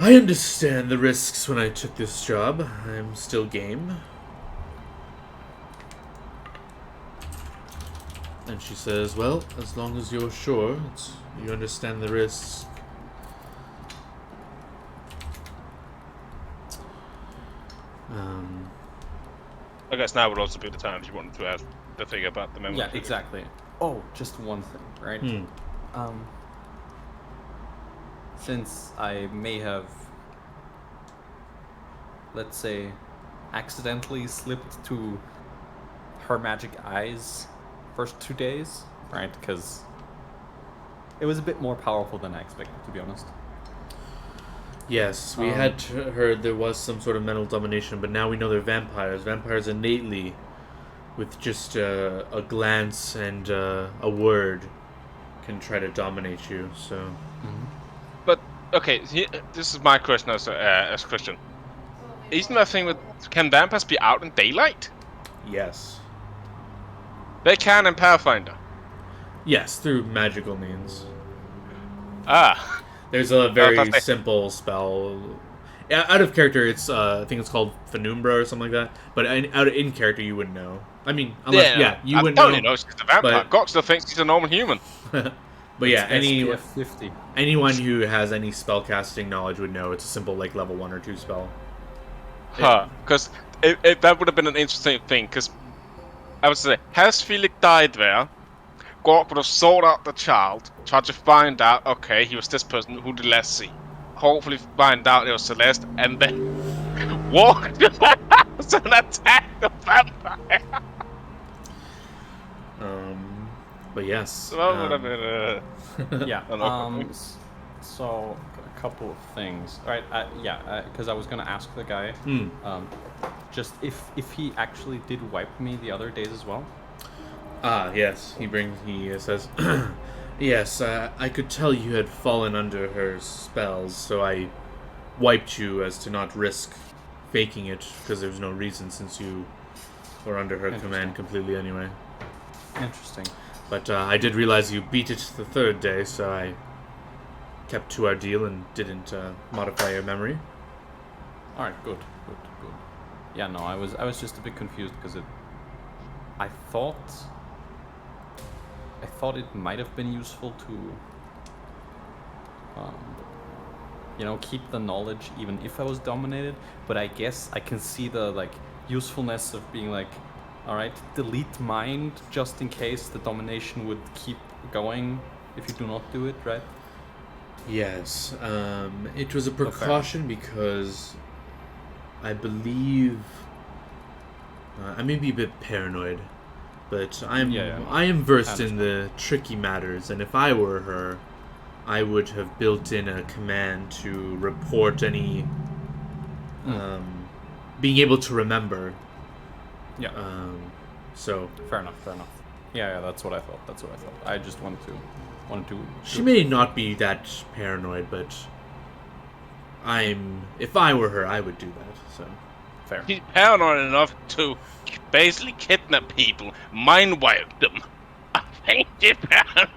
I understand the risks when I took this job. I'm still game. And she says, well, as long as you're sure, you understand the risks. I guess now would also be the time if you wanted to ask the thing about the memory. Yeah, exactly. Oh, just one thing, right? Since I may have, let's say, accidentally slipped to her magic eyes first 2 days, right? Because it was a bit more powerful than I expected, to be honest. Yes, we had heard there was some sort of mental domination, but now we know they're vampires. Vampires innately, with just a glance and a word, can try to dominate you. So, But okay, this is my question as Christian. Isn't that thing with can vampires be out in daylight? yes, They can in Pathfinder. yes, through magical means. Ah, There's a very Fantastic. simple spell. Yeah, out of character, it's I think it's called Penumbra or something like that. But in character, you wouldn't know. I mean, unless you I wouldn't totally know. know she's a vampire. but- Gok still thinks she's a normal human. But yeah, SPF 50. anyone who has any spellcasting knowledge would know it's a simple like level 1 or 2 spell. Because that would have been an interesting thing. Because I would say, has Felix died there? Gork would have sought out the child, tried to find out, okay, he was this person, who did Celeste see? Hopefully find out it was Celeste, and then walk to the house and attack the vampire. But yes. So that would have been Yeah. an awkward thing. So a couple of things. All right. Because I was gonna ask the guy, just if he actually did wipe me the other days as well. Yes. He says, yes, I could tell you had fallen under her spells, so I wiped you as to not risk faking it, because there's no reason since you were under her command completely anyway. Interesting. But I did realize you beat it the third day, so I kept to our deal and didn't modify your memory. All right. Good. Yeah. No, I was just a bit confused because I thought it might have been useful to keep the knowledge even if I was dominated. But I guess I can see the like usefulness of being like, all right, delete mind just in case the domination would keep going if you do not do it, right? Yes. It was a precaution because I believe I may be a bit paranoid, but I am versed in the tricky matters, and if I were her, I would have built in a command to report any being able to remember. Yeah. So fair enough. Yeah, that's what I thought. I just wanted to. She may not be that paranoid, but if I were her, I would do that. So fair. She's paranoid enough to basically kidnap people, mind wipe them. I think she's paranoid.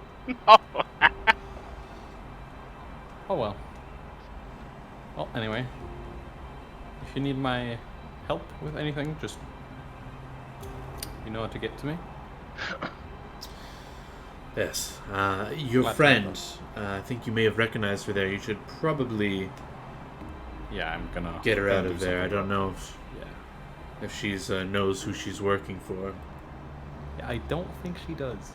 Oh well. Well, anyway, if you need my help with anything, just you know how to get to me. Yes. Your friend, I think you may have recognized her there. You should probably I'm gonna get her out of there. I don't know if she's knows who she's working for. Yeah, I don't think she does.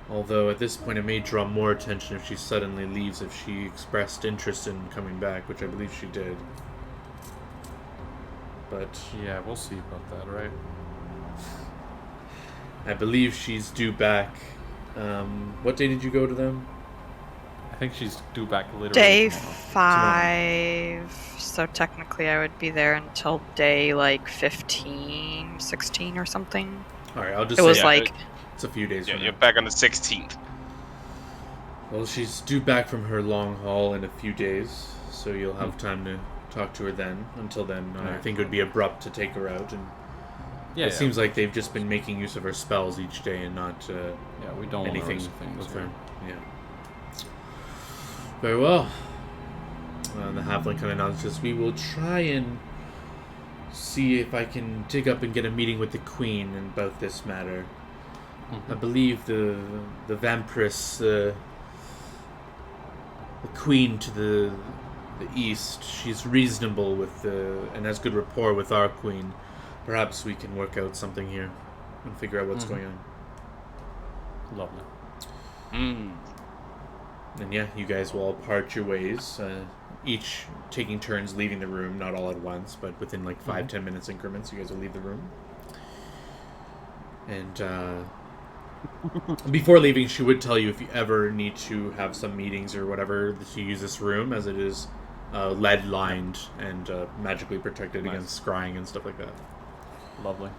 Although at this point it may draw more attention if she suddenly leaves, if she expressed interest in coming back, which I believe she did. But yeah, we'll see about that, right? I believe she's due back. What day did you go to them? I think she's due back literally Day tomorrow. 5. So technically I would be there until day like 15, 16 or something. Alright, I'll just It say was like... it's a few days from you're now. back on the 16th. Well, she's due back from her long haul in a few days, so you'll have time to talk to her then. Until then, I think it would be abrupt to take her out, and it seems like they've just been making use of her spells each day and not we don't anything want to with things her. Yeah. Very well. The halfling kind of nods. Says, "We will try and see if I can dig up and get a meeting with the queen about this matter. I believe the vampiress, the queen to the east, she's reasonable with and has good rapport with our queen. Perhaps we can work out something here and figure out what's going on." Lovely. And you guys will all part your ways, each taking turns leaving the room, not all at once, but within like 5-10 minutes increments. You guys will leave the room. And before leaving, she would tell you if you ever need to have some meetings or whatever, to use this room, as it is lead lined and magically protected against scrying and stuff like that. Lovely.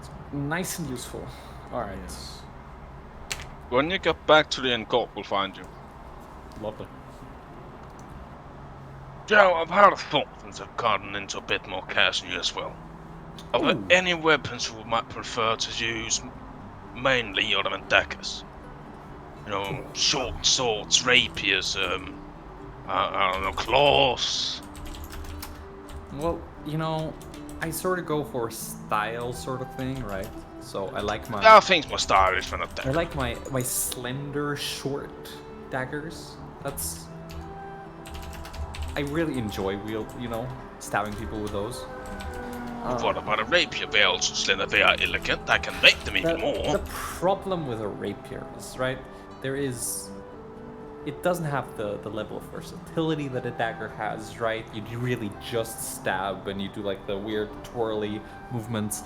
It's nice and useful. Alright. Yes. When you get back to the Court, we'll find you. Lovely. Joe, I've had a thought since I've gotten into a bit more cash than you as well. Are there any weapons you might prefer to use, mainly other than daggers? Short swords, rapiers, I don't know, claws? Well, I sort of go for style sort of thing, right? So I like my... There are things more stylish than a dagger. I like my slender, short daggers. That's... I really enjoy stabbing people with those. What about a rapier? They're also slender, they are elegant, I can make them even more. The problem with a rapier is, right, it doesn't have the level of versatility that a dagger has, right? You really just stab and you do like the weird twirly movements.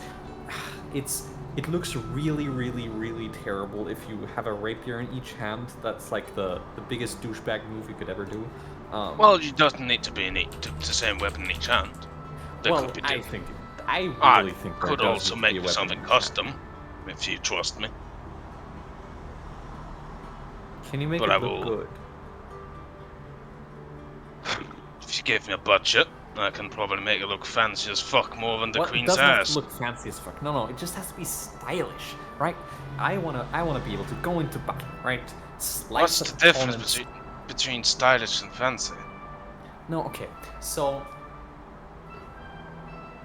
It looks really, really, really terrible if you have a rapier in each hand. That's like the biggest douchebag move you could ever do. Well, it doesn't need to be the same weapon in each hand. Could be different. I really think could also make something custom, if you trust me. Can you make it look good? If you give me a budget, I can probably make it look fancy as fuck more than the Queen's doesn't have ass. to look fancy as fuck. No, it just has to be stylish, right? I wanna be able to go into battle, right? What's the difference between stylish and fancy? No, okay. So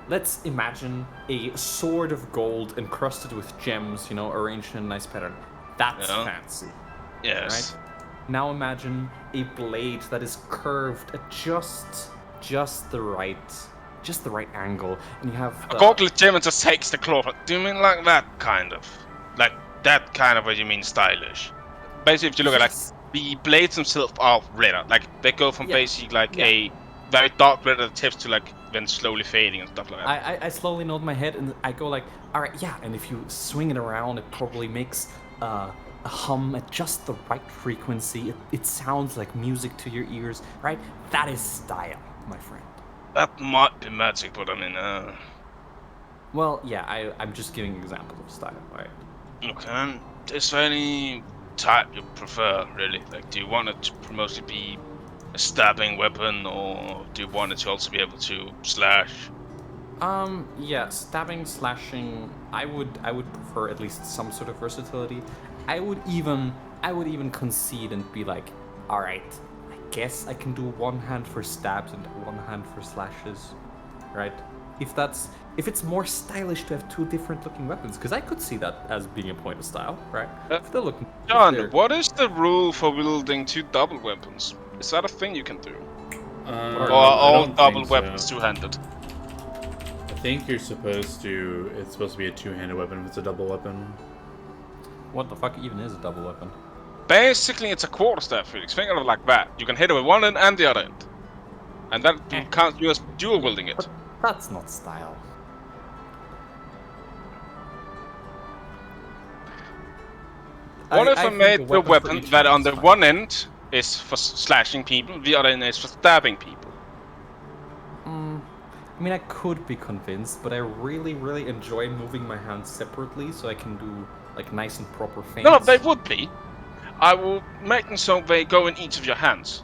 let's imagine a sword of gold encrusted with gems, arranged in a nice pattern. That's fancy. Yes. Right? Now imagine a blade that is curved at just the right angle, and you have A Gork legitimately just takes the claw. Do you mean like that kind of? Like that kind of what you mean stylish? Basically, if you look at like the blades themselves are redder. Like they go from basically like a very dark red at the tips to like then slowly fading and stuff like that. I slowly nod my head and I go like, all right, yeah. And if you swing it around, it probably makes a hum at just the right frequency. It sounds like music to your ears, right? That is style, my friend. That might be magic, but I mean, Well, yeah, I'm just giving examples of style, right? Okay. Is there any type you prefer, really? Like, do you want it to mostly be a stabbing weapon, or do you want it to also be able to slash? Yeah, stabbing, slashing. I would prefer at least some sort of versatility. I would even concede and be like, all right, I guess I can do one hand for stabs and one hand for slashes, right? If it's more stylish to have two different looking weapons, because I could see that as being a point of style, right? If they're looking. John, what is the rule for wielding two double weapons? Is that a thing you can do? Or are all double weapons two-handed? I think you're supposed to. It's supposed to be a two-handed weapon if it's a double weapon. What the fuck even is a double weapon? Basically, it's a quarterstaff, Felix. Think of it like that. You can hit it with one end and the other end. And that counts you as dual wielding it. But that's not style. What if I made the weapon that on the one end is for slashing people, the other end is for stabbing people? I mean, I could be convinced, but I really, really enjoy moving my hands separately so I can do like nice and proper feints. No, they would be. I will make them so they go in each of your hands.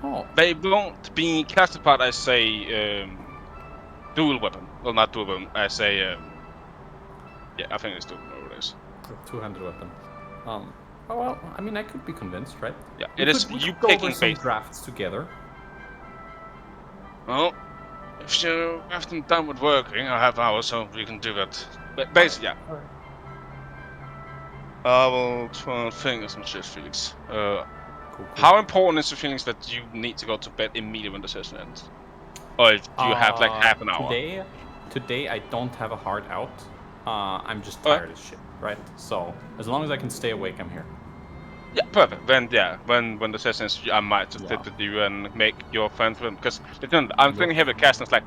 Oh. They won't be classified as a dual weapon. Well, not dual weapon, as a... yeah, I think it's dual weapon, it is. A two-handed weapon. Oh well, I mean, I could be convinced, right? Yeah, it is you picking some drafts together. Well, if you have them done with working, I have hours, so we can do that. But basically, yeah. Alright. I will try and think of some shit, Felix. Cool. How important is the feelings that you need to go to bed immediately when the session ends? Or do you have like half an hour? Today I don't have a hard out. I'm just tired as shit, right? So as long as I can stay awake, I'm here. Yeah, perfect. Then yeah, when the session is, I might just sit with you and make your friends with. Because I'm thinking here with casting, it's like,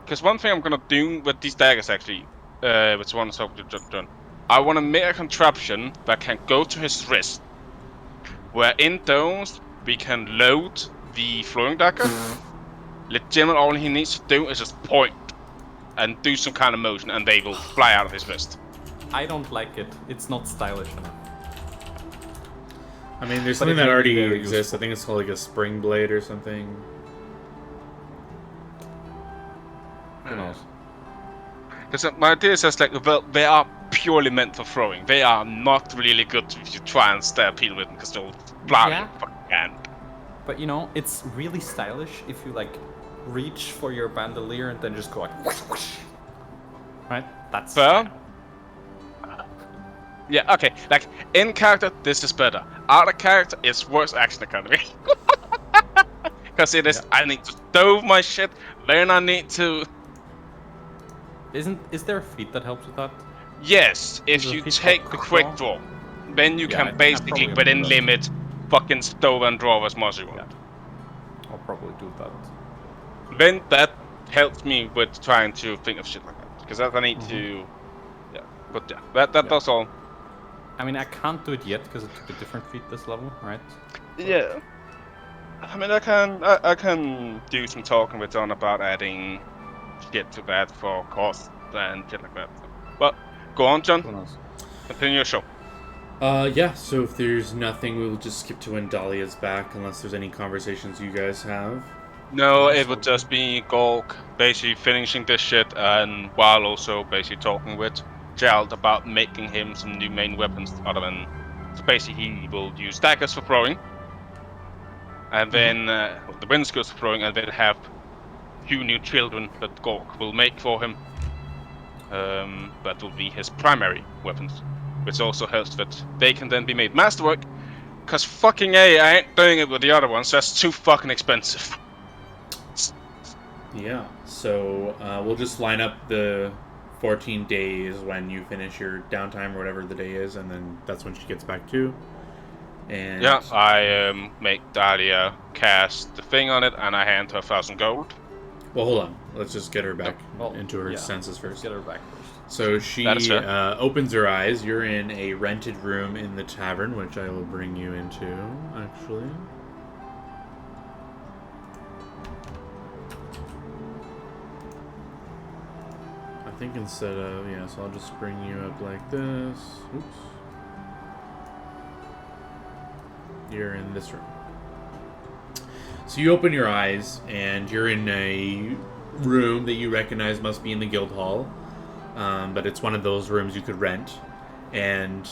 because one thing I'm gonna do with these daggers actually, which one is hopefully done. I want to make a contraption that can go to his wrist, where in those we can load the flowing dagger. Legitimately, all he needs to do is just point and do some kind of motion, and they will fly out of his wrist. I don't like it. It's not stylish enough. I mean, there's something that already exists. I think it's called like a spring blade or something. Who knows? Because my idea is just like, well, they are purely meant for throwing. They are not really good if you try and stab people with them, because they'll fly out your fucking hand. But you know, it's really stylish if you like reach for your bandolier and then just go like whoosh, whoosh. Right? That's fair. Yeah, okay. Like, in character, this is better. Out of character, it's worse action economy. Because it is, I need to stove my shit, then I need to... Is there a feat that helps with that? Yes, if you take quick draw, then you can basically, within limit, fucking stove and draw as much as you want. I'll probably do that. Then that helps me with trying to think of shit like that. Because I need to... Yeah, but yeah, that's all. I mean, I can't do it yet because it's a different feat this level, right? Yeah. I mean, I can do some talking with John about adding shit to that for cost and shit like that. Well, go on, John. Who knows? Continue your show. Yeah, so if there's nothing, we'll just skip to when Dahlia's back, unless there's any conversations you guys have. No, it would just be Gork basically finishing this shit, and while also basically talking with Gerald about making him some new main weapons other than... So basically he will use daggers for throwing, and then the wind skills for throwing, and then have few new children that Gork will make for him. That will be his primary weapons, which also helps that they can then be made masterwork, Cause fucking A, I ain't doing it with the other ones. That's too fucking expensive. Yeah, so we'll just line up the 14 days when you finish your downtime or whatever the day is, and then that's when she gets back too. And Yeah, I make Dahlia cast the thing on it, and I hand her 1,000 gold. well, hold on. Let's just get her back Well, into her yeah. senses first. Get her back first. So she That is fair. opens her eyes. You're in a rented room in the tavern, which I will bring you into, actually. I think instead of, yeah, so I'll just bring you up like this. Oops. You're in this room. So you open your eyes, and you're in a room that you recognize must be in the guild hall. But it's one of those rooms you could rent. And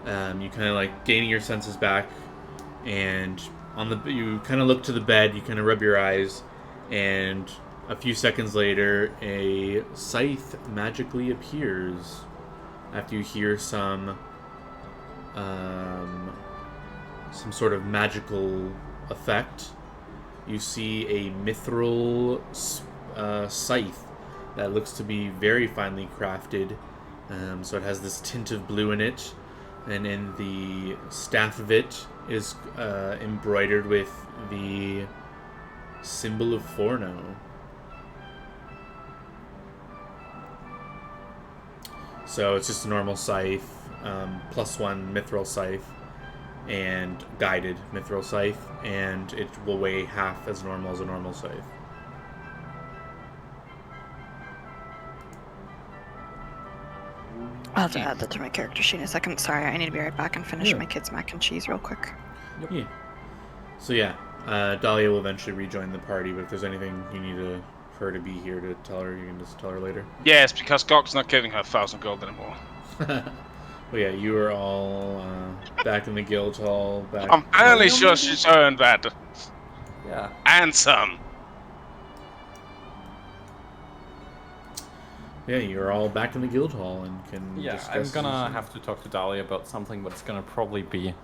you kind of like gaining your senses back, and you kind of look to the bed, you kind of rub your eyes, and a few seconds later, a scythe magically appears after you hear some sort of magical effect. You see a mithril scythe that looks to be very finely crafted. So it has this tint of blue in it, and in the staff of it is embroidered with the symbol of Forno. So it's just a normal scythe, +1 mithril scythe, and guided mithril scythe, and it will weigh half as normal as a normal scythe. I'll have to add that to my character sheet in a second. Sorry, I need to be right back and finish Yeah. my kids' mac and cheese real quick. Yeah. So yeah, Dahlia will eventually rejoin the party, but if there's anything you need her to be here to tell her, you can just tell her later. Yes, because Gog's not giving her 1,000 gold anymore. Well, yeah, you are all back in the guild hall. Back. I'm fairly sure she's earned that. Yeah. And some. Yeah, you're all back in the guild hall and can. Yeah, I'm discuss gonna this. have to talk to Dahlia about something, but it's gonna probably be,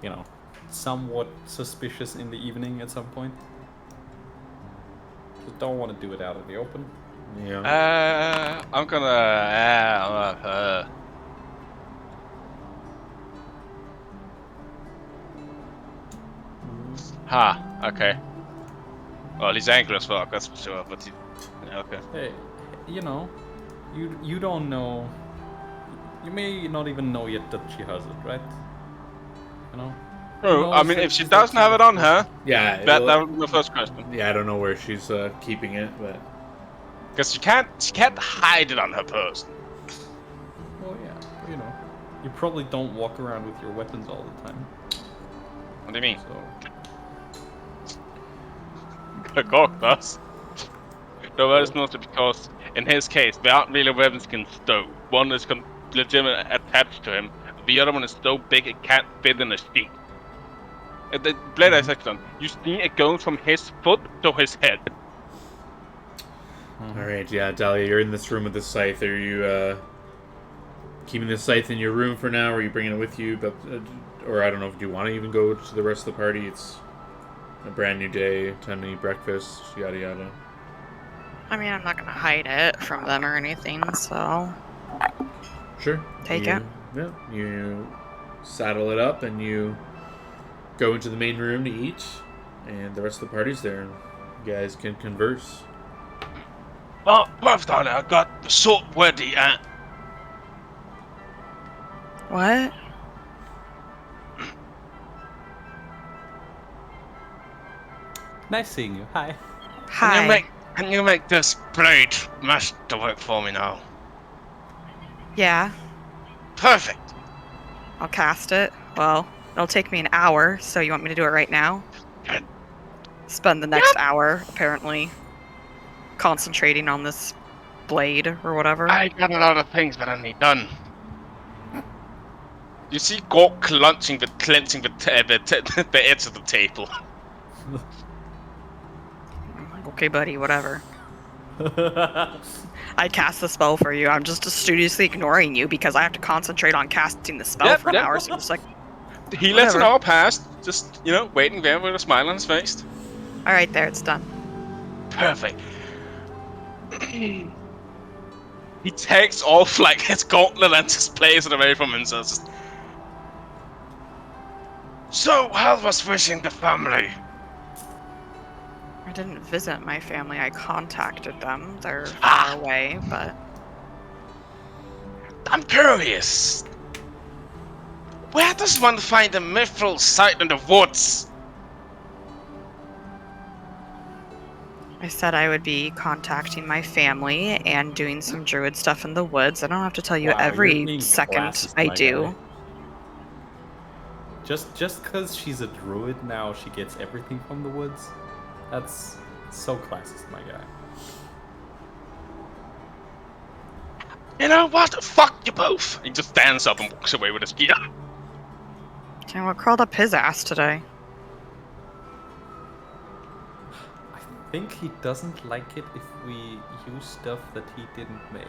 you know, somewhat suspicious in the evening at some point. Just don't want to do it out in the open. Yeah. I'm gonna. Okay. Well, he's angry as fuck, that's for sure. But okay. Hey, you know, you don't know. You may not even know yet that she has it, right? You know. True. I mean, if she doesn't have it on her, Yeah. that would be my first question. Yeah, I don't know where she's keeping it, but. Because she can't hide it on her person. Well, yeah, you know, you probably don't walk around with your weapons all the time. What do you mean? So. Gog does. No, that is not because in his case, there aren't really weapons he can stow. One is legitimately attached to him. The other one is so big it can't fit in a sheet. The blade I said on, you see it going from his foot to his head. Alright, yeah, Dahlia, you're in this room with the scythe. Are you keeping the scythe in your room for now, or are you bringing it with you? But, or I don't know if you want to even go to the rest of the party. It's a brand new day, time to eat breakfast, yada yada. I mean, I'm not gonna hide it from them or anything, so Sure. Take it. Yeah, you saddle it up and you go into the main room to eat, and the rest of the party's there. You guys can converse. Oh, perfect, I got the sword ready. what? Nice seeing you. Hi. Hi. Can you make this blade masterwork for me now? Yeah, Perfect. I'll cast it. Well, it'll take me an hour, so you want me to do it right now? Good. Spend the next hour, apparently, concentrating on this blade or whatever. I got a lot of things that I need done. You see Gork clenching the edge of the table. Okay, buddy, whatever. I cast the spell for you. I'm just studiously ignoring you because I have to concentrate on casting the spell Yep, for an yep. hour. So I'm just like, He lives in Whatever. our past, just, waiting there with a smile on his face. All right, there, it's done. Perfect. He takes off like his gauntlet and just plays it away from him. So, how was visiting the family? I didn't visit my family. I contacted them. They're Ah! far away, but I'm curious. Where does one find a mithril site in the woods? I said I would be contacting my family and doing some druid stuff in the woods. I don't have to tell you Wow, you're every being second classist, I my do. guy. Just because she's a druid now, she gets everything from the woods. That's so classist, my guy. You know what? Fuck you both. He just stands up and walks away with his gear. Okay, what crawled up his ass today? I think he doesn't like it if we use stuff that he didn't make.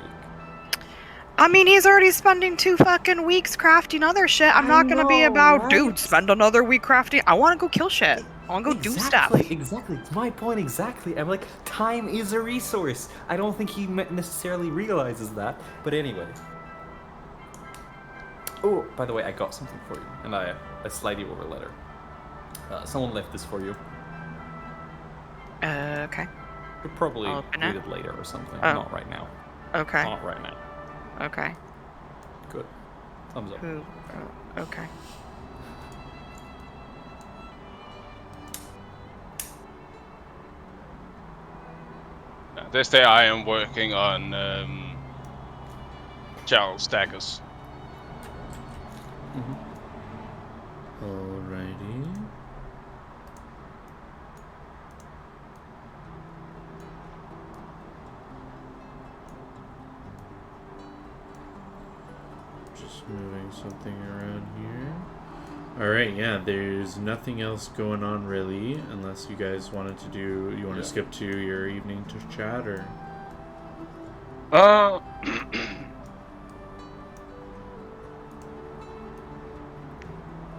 I mean, he's already spending 2 fucking weeks crafting other shit. I'm not gonna be know, about, dude, right? spend another week crafting. I wanna go kill shit. I wanna go do stuff. Exactly. It's my point exactly. I'm like, time is a resource. I don't think he necessarily realizes that. But anyway. Oh, by the way, I got something for you, and I slide you over a letter. Someone left this for you. Okay. You'll probably I'll open read it. it later or something. Oh. Not right now. Okay. Not right now. Okay. Good. Thumbs up. Who? Okay. This day I am working on Charles Stackers. Alrighty. Just moving something around here. Alright, yeah, there's nothing else going on really, unless you guys wanted to do, you want to skip to your evening to chat, or?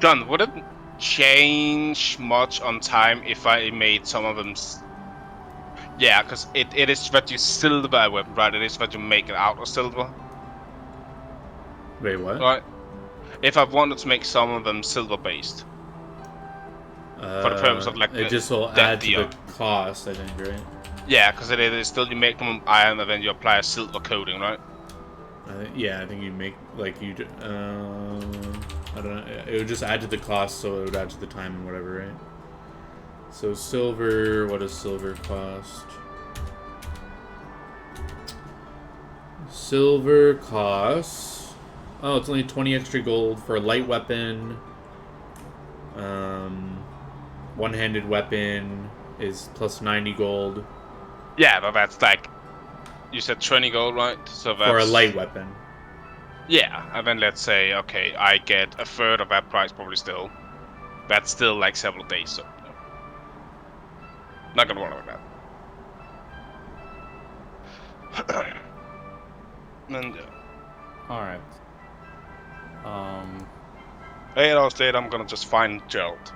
John, would it change much on time if I made some of them? Yeah, because it is that you silver a weapon, right? It is that you make it out of silver, Wait, what? right? If I wanted to make some of them silver based, for the purpose of like it just will add to the cost, I think, right? Yeah, because it is still you make them iron and then you apply a silver coating, right? Yeah, I think you make like you. I don't know. It would just add to the cost, so it would add to the time and whatever, right? So silver. What does silver cost? Silver costs. Oh, it's only 20 extra gold for a light weapon. One-handed weapon is plus 90 gold. Yeah, but that's like you said 20 gold, right? So that's For a light weapon. Yeah, and then let's say, okay, I get a third of that price probably still. That's still like several days, so not gonna worry about that. And Alright. Hey, I'll say I'm gonna just find Gerald.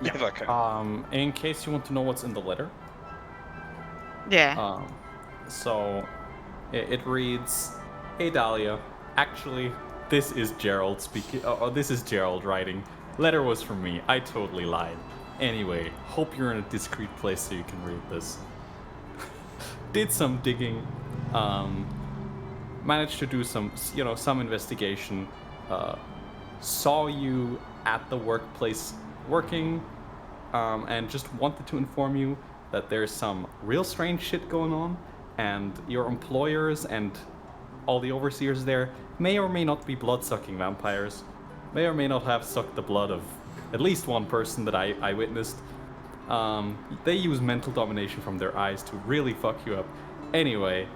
If I can. In case you want to know what's in the letter. Yeah. So it reads, "Hey Dahlia, actually, this is Gerald speaking. This is Gerald writing. Letter was from me. I totally lied. Anyway, hope you're in a discreet place so you can read this. Did some digging. Managed to do some investigation. Saw you at the workplace working, and just wanted to inform you that there's some real strange shit going on, and your employers and all the overseers there may or may not be blood-sucking vampires, may or may not have sucked the blood of at least one person that I witnessed. They use mental domination from their eyes to really fuck you up. Anyway,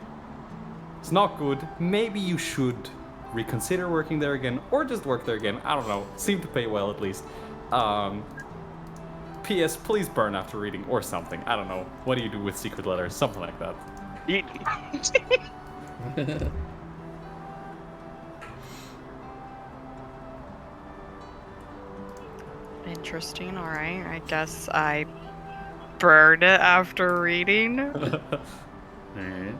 it's not good. Maybe you should reconsider working there again, or just work there again. I don't know. Seem to pay well at least. P.S. Please burn after reading, or something. I don't know. What do you do with secret letters? Something like that." Interesting. All right. I guess I burned it after reading. Alright.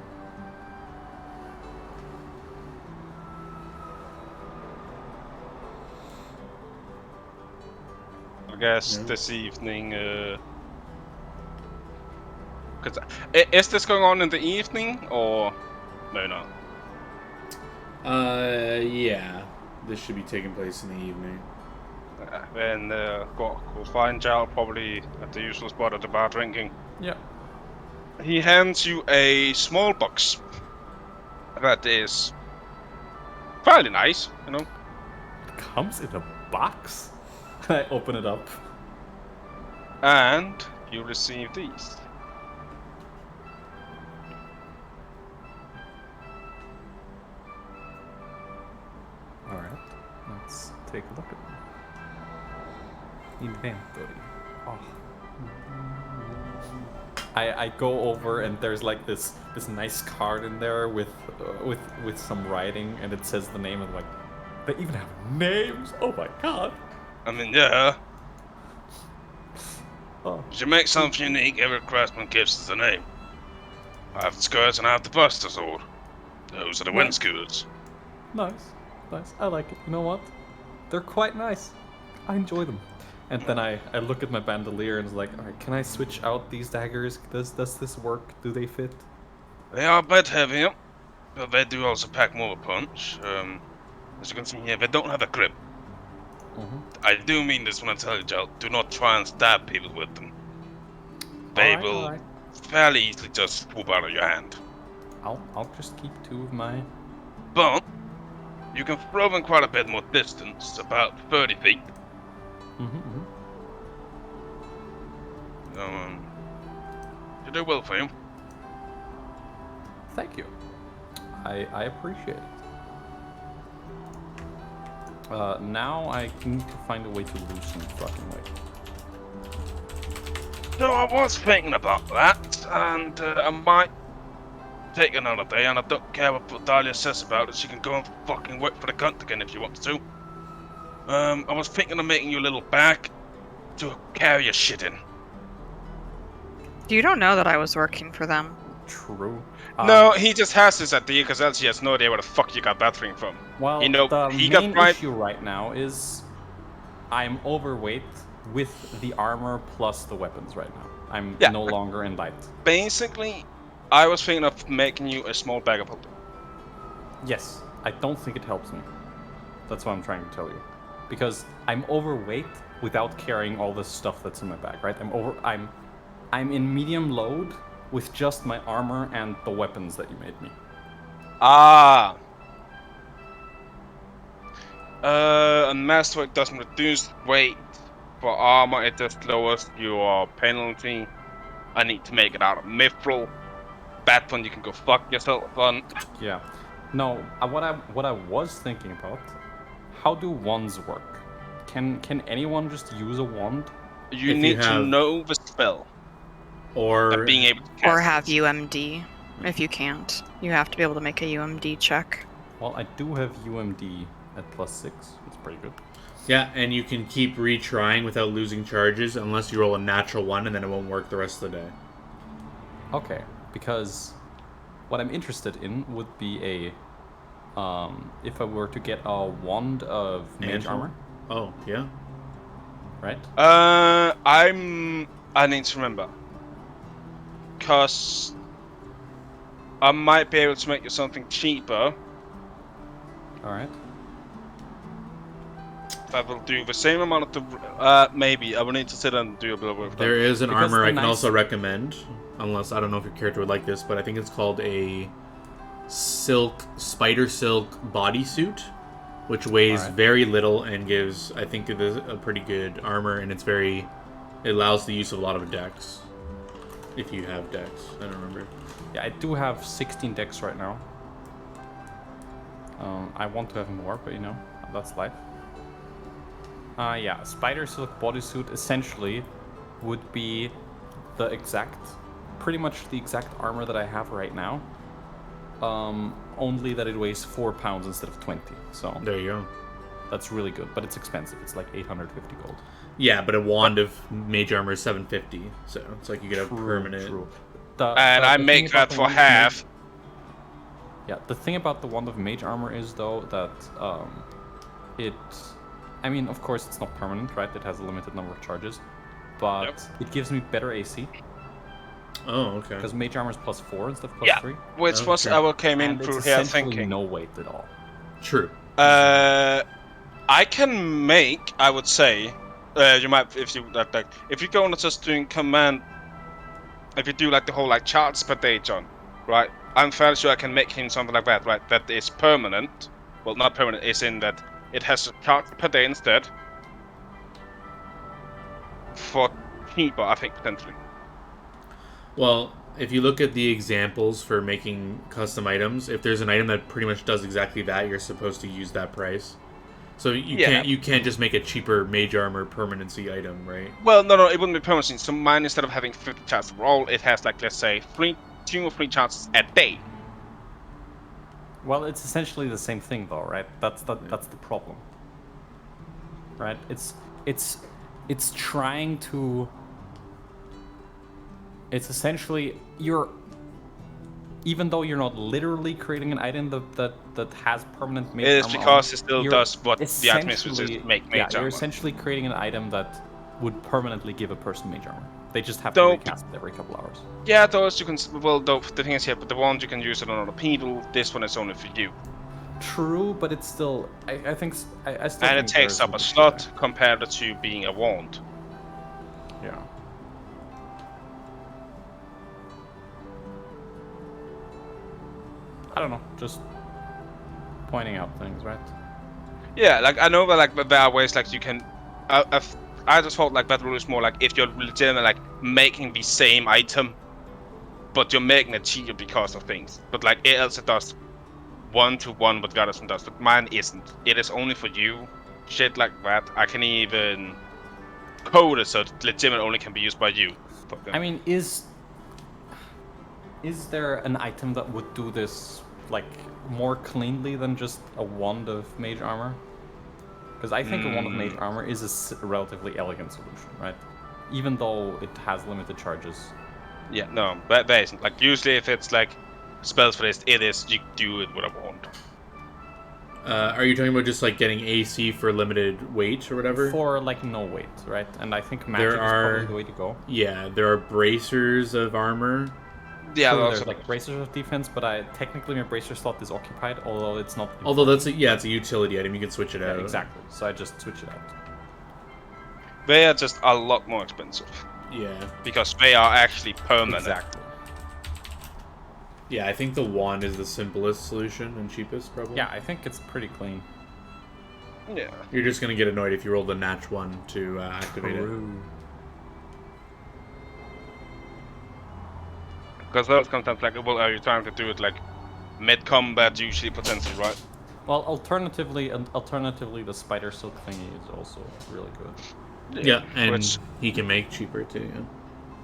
I guess Yeah. this evening. Cause is this going on in the evening or no? No. Yeah. This should be taking place in the evening. Then we'll find Jal probably at the usual spot at the bar drinking. Yeah. He hands you a small box that is fairly nice, you know. Comes in a box. I open it up. And you receive these. All right. Let's take a look at them. Inventory. Oh. I go over and there's like this nice card in there with some writing, and it says the name, and like they even have names. Oh my god. I mean, yeah. Oh. To make something unique, every craftsman gives us a name. I have the skirts and I have the buster sword. Those are the wind scooters. Nice. I like it. You know what? They're quite nice. I enjoy them. And then I look at my bandolier and it's like, all right, can I switch out these daggers? Does this work? Do they fit? They are a bit heavier, but they do also pack more of a punch. As you can see here, they don't have a grip. I do mean this when I tell you, Jal. Do not try and stab people with them. They will fairly easily just swoop out of your hand. I'll just keep 2 of my. But you can throw them quite a bit more distance, about 30 feet. You do well for you. Thank you. I appreciate it. Now I need to find a way to lose some fucking weight. So I was thinking about that, and I might take another day, and I don't care what Dahlia says about it. She can go and fucking work for the cunt again if she wants to. I was thinking of making you a little bag to carry your shit in. You don't know that I was working for them. True. No, he just has this idea because else he has no idea where the fuck you got that thing from. Well, You know, the he main got right. issue right now is I'm overweight with the armor plus the weapons right now. I'm no longer in light. Basically, I was thinking of making you a small bag of holding. Yes, I don't think it helps me. That's what I'm trying to tell you. Because I'm overweight without carrying all this stuff that's in my bag, right? I'm in medium load with just my armor and the weapons that you made me. Ah. And masterwork doesn't reduce weight. For armor, it just lowers your penalty. I need to make it out of mithril. That one you can go fuck yourself on. Yeah. No, what I was thinking about, how do wands work? Can anyone just use a wand? You need to know the spell. Or being able to cast Or have UMD. If you can't, you have to be able to make a UMD check. Well, I do have UMD at +6. It's pretty good. Yeah, and you can keep retrying without losing charges unless you roll a natural 1, and then it won't work the rest of the day. Okay, because what I'm interested in would be a if I were to get a wand of mage armor. Oh, yeah. Right? I need to remember. Cause I might be able to make you something cheaper. Alright. That will do the same amount of maybe. I will need to sit and do a bit of work. There is an armor I can also recommend, unless I don't know if your character would like this, but I think it's called a spider silk bodysuit, which weighs very little and gives, I think, it is a pretty good armor, and it allows the use of a lot of dex. If you have dex, I don't remember. Yeah, I do have 16 dex right now. I want to have more, but you know, that's life. Yeah, spider silk bodysuit essentially would be pretty much the exact armor that I have right now. Only that it weighs 4 pounds instead of 20. So there you go. That's really good, but it's expensive. It's like 850 gold. Yeah, but a wand of mage armor is 750, so it's like you get a permanent. True. And I make that for half. Yeah, the thing about the wand of mage armor is though that I mean, of course, it's not permanent, right? It has a limited number of charges, but it gives me better AC. Oh, okay. Because mage armor is +4 instead of +3. Which was I came in through here thinking. No weight at all. True. I can make. I would say, you might if you if you go on just doing command. If you do like the whole like charts per day, John, right? I'm fairly sure I can make him something like that, right? That is permanent. Well, not permanent. Is in that it has a chart per day instead. For cheaper, I think potentially. Well, if you look at the examples for making custom items, if there's an item that pretty much does exactly that, you're supposed to use that price. So you can't just make a cheaper mage armor permanency item, right? Well, no, it wouldn't be permanency. So mine, instead of having 50 chances to roll, it has like, let's say, 2 or 3 chances a day. Well, it's essentially the same thing, though, right? That's the problem, right? It's trying to. It's essentially even though you're not literally creating an item that has permanent mage armor. It is because it still does what the items is make mage armor. You're essentially creating an item that would permanently give a person mage armor. They just have to recast it every couple hours. Yeah, those you can. Well, though the thing is here, but the ones you can use it on other people. This one is only for you. True, but it's still. I think. I still. And it takes up a slot compared to being a wand. Yeah. I don't know, just pointing out things, right? Yeah, like I know that like there are ways like you can. I just thought like that rule is more like if you're legitimately like making the same item, but you're making it cheaper because of things. But like it also does 1-to-1 what Goddess does, but mine isn't. It is only for you. Shit like that. I can even code it so it legitimately only can be used by you. I mean, is there an item that would do this like more cleanly than just a wand of mage armor? Because I think a wand of mage armor is a relatively elegant solution, right? Even though it has limited charges. Yeah, no, that isn't. Like usually, if it's like spells for this, it is you do it with a wand. Are you talking about just like getting AC for limited weight or whatever? For like no weight, right? And I think magic is probably the way to go. Yeah, there are bracers of armor. Yeah, there's like bracers of defense, but technically my bracer slot is occupied, although it's not. Although that's it's a utility item. You can switch it out. Exactly. So I just switch it out. They are just a lot more expensive. Yeah. Because they are actually permanent. Exactly. Yeah, I think the wand is the simplest solution and cheapest, probably. Yeah, I think it's pretty clean. Yeah. You're just gonna get annoyed if you roll the natch 1 to activate it. Because those sometimes like, well, are you trying to do it like mid-combat usually potentially, right? Well, alternatively, the spider silk thingy is also really good. Yeah, and he can make cheaper too. Yeah.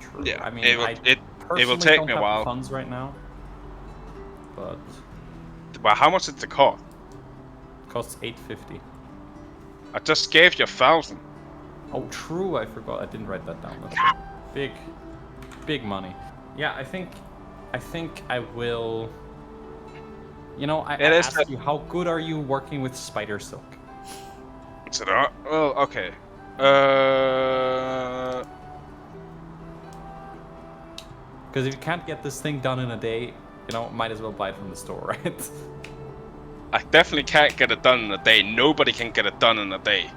True. Yeah, I mean, it will take don't me a have while. Funds right now, but Well, how much did it cost? it costs 850. I just gave you 1,000. Oh, true. I forgot. I didn't write that down. That's right. Big money. Yeah, I think I will. You know, I asked you, how good are you working with spider silk? So, well, okay. Because if you can't get this thing done in a day, you know, might as well buy it from the store, right? I definitely can't get it done in a day. Nobody can get it done in a day.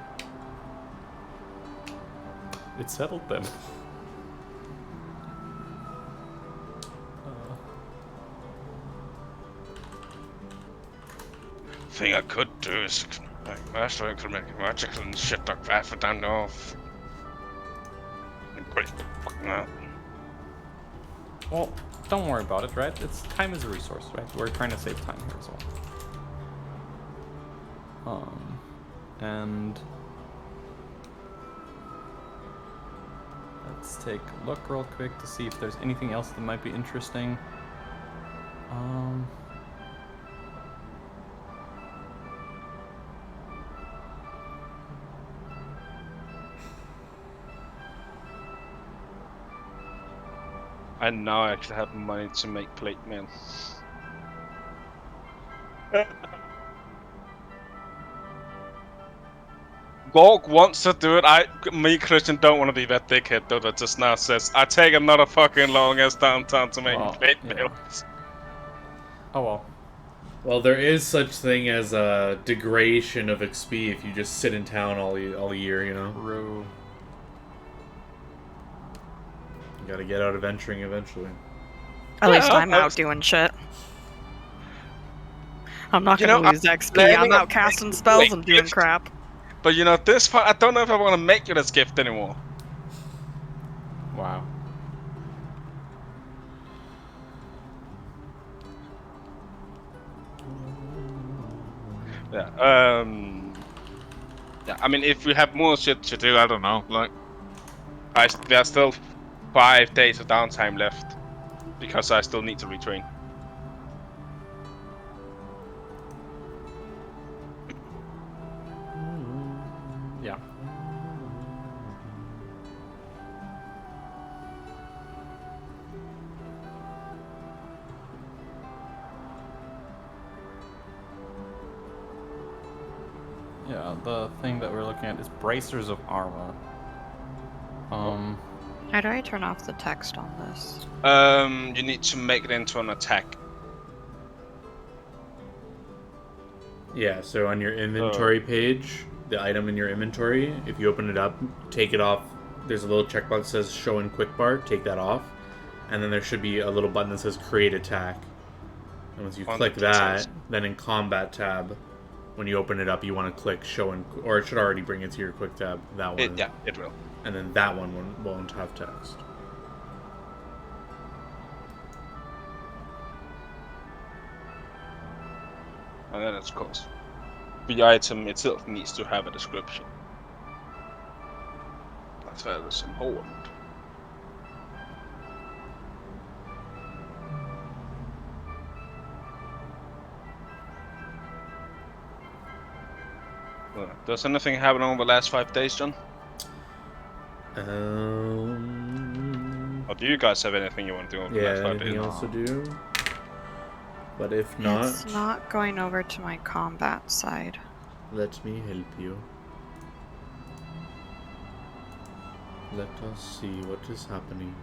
It's settled then. Thing I could do is like master could make magic and shit like that, but I don't know if great. No. Well, don't worry about it, right? Time is a resource, right? We're trying to save time here as well. And let's take a look real quick to see if there's anything else that might be interesting. I now actually have money to make plate mail. Gorg wants to do it. Me, Christian, don't want to be that dickhead though that just now says, I take another fucking long ass downtown to make plate yeah. mails. Oh well. Well, there is such thing as a degradation of XP if you just sit in town all year, you know? True. You gotta get out adventuring eventually. At least I'm I out was- doing shit. I'm not You gonna know, lose XP. planning I'm on out casting making spells great and doing gifts. crap. But you know, this part, I don't know if I want to make you this gift anymore. Wow. Yeah. Yeah. I mean, if we have more shit to do, I don't know. Like, there's still 5 days of downtime left because I still need to retrain. Yeah. Yeah, the thing that we're looking at is bracers of armor. How do I turn off the text on this? You need to make it into an attack. Yeah, so on your inventory page, the item in your inventory, if you open it up, take it off. There's a little checkbox that says show in quick bar, take that off. And then there should be a little button that says create attack. And once you click that, then in combat tab, when you open it up, you want to click show in, or it should already bring it to your quick tab, that one. Yeah, it will. And then that one won't have text. And then, of course, the item itself needs to have a description. That's very important. Does anything happen over the last 5 days, John? Or do you guys have anything you want to do over the last 5 days? Yeah, anything else to do? But if not, It's not going over to my combat side. let me help you. Let us see what is happening.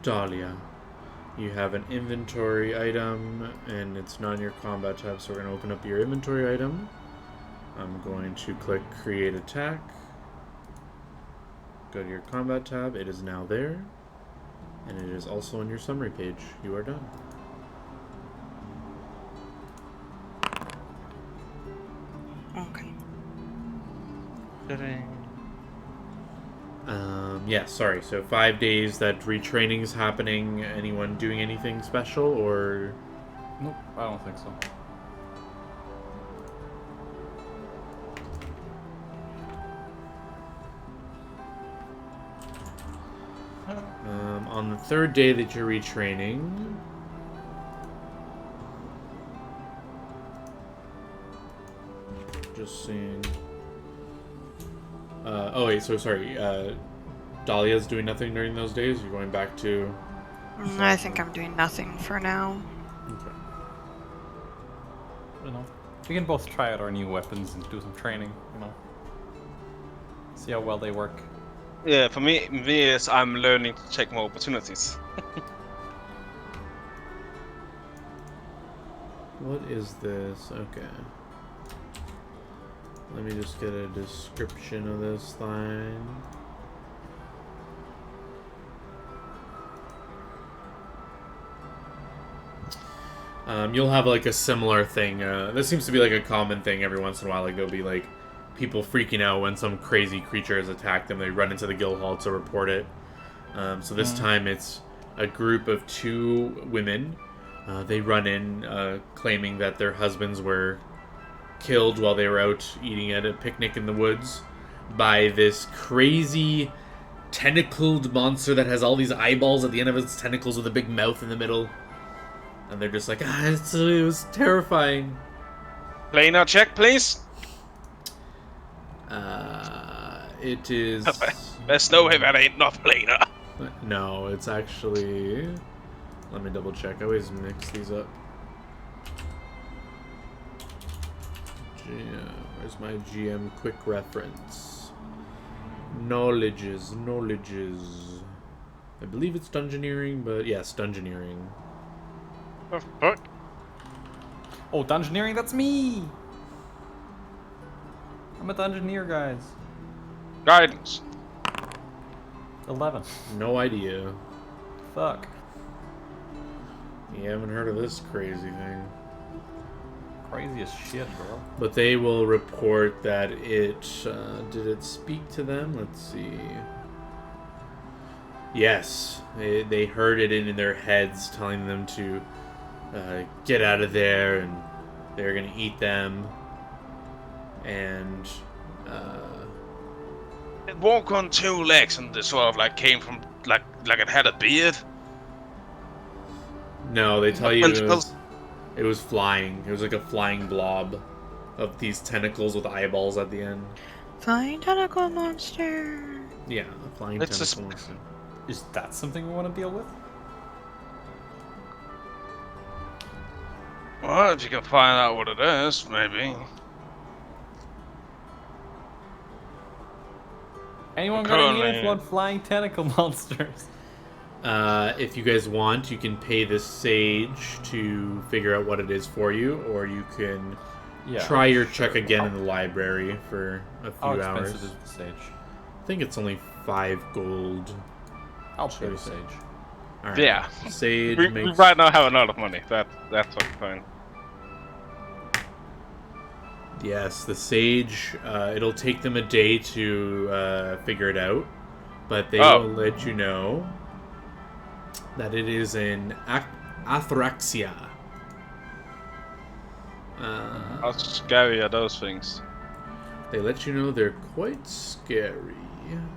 Dahlia, you have an inventory item, and it's not in your combat tab, so we're going to open up your inventory item. I'm going to click create attack. Go to your combat tab. It is now there. And it is also on your summary page. You are done. Okay. Yeah, sorry. So 5 days that retraining's happening. Anyone doing anything special, or? Nope, I don't think so. On the third day that you're retraining, just seeing. Oh wait, so sorry. Dahlia's doing nothing during those days. You're going back to. I think I'm doing nothing for now. Okay. You know, we can both try out our new weapons and do some training. You know, see how well they work. Yeah, for me, is I'm learning to take more opportunities. What is this? Okay. Let me just get a description of this line. You'll have like a similar thing. This seems to be like a common thing every once in a while. Like there'll be like people freaking out when some crazy creature has attacked them. They run into the guild hall to report it. So this time it's a group of 2 women. They run in claiming that their husbands were killed while they were out eating at a picnic in the woods by this crazy tentacled monster that has all these eyeballs at the end of its tentacles with a big mouth in the middle. And they're just like, it was terrifying. Planar check, please. It is... There's no way that ain't not planar. No, it's actually... Let me double check. I always mix these up. Where's my GM quick reference? Knowledges. I believe it's Dungeoneering, but yes, Dungeoneering. The fuck? Oh, Dungeoneering, that's me! I'm a Dungeoneer, guys. Guidance. 11. No idea. Fuck. You haven't heard of this crazy thing. Crazy as shit, bro. But they will report that it... did it speak to them? Let's see. Yes. They heard it in their heads telling them to get out of there and they're going to eat them. And... It walked on two legs and it sort of like came from like it had a beard. No, they tell you it was flying. It was like a flying blob of these tentacles with eyeballs at the end. Flying tentacle monster. Yeah, a flying It's tentacle just- monster. Is that something we want to deal with? Well, if you can find out what it is, maybe. Anyone got any Currently- info on flying tentacle monsters? If you guys want, you can pay this sage to figure out what it is for you, or you can try your check again in the library for a How few hours. expensive is the sage? I think it's only 5 gold. I'll pay the sage. Alright. Yeah. Sage We makes... right now have a lot of money. That's fine. Yes, the sage, it'll take them a day to figure it out, but they will let you know that it is an athraxia. How scary are those things? They let you know they're quite scary. I'm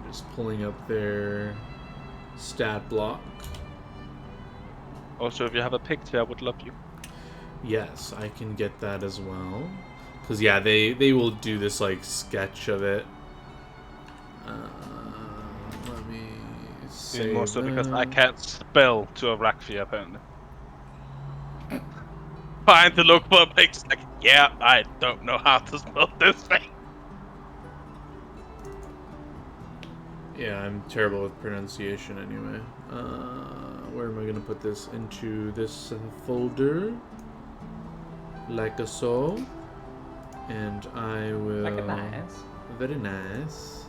just pulling up their stat block. Also, if you have a picture, I would love you. Yes, I can get that as well. Because, yeah, they will do this, like, sketch of it. Let me save More so because I that. can't spell to Araxia, apparently. Trying to look for a picture, like, yeah, I don't know how to spell this thing. Yeah, I'm terrible with pronunciation anyway. Where am I going to put this? Into this folder. Like a so. And I will... Like a nice. Very nice.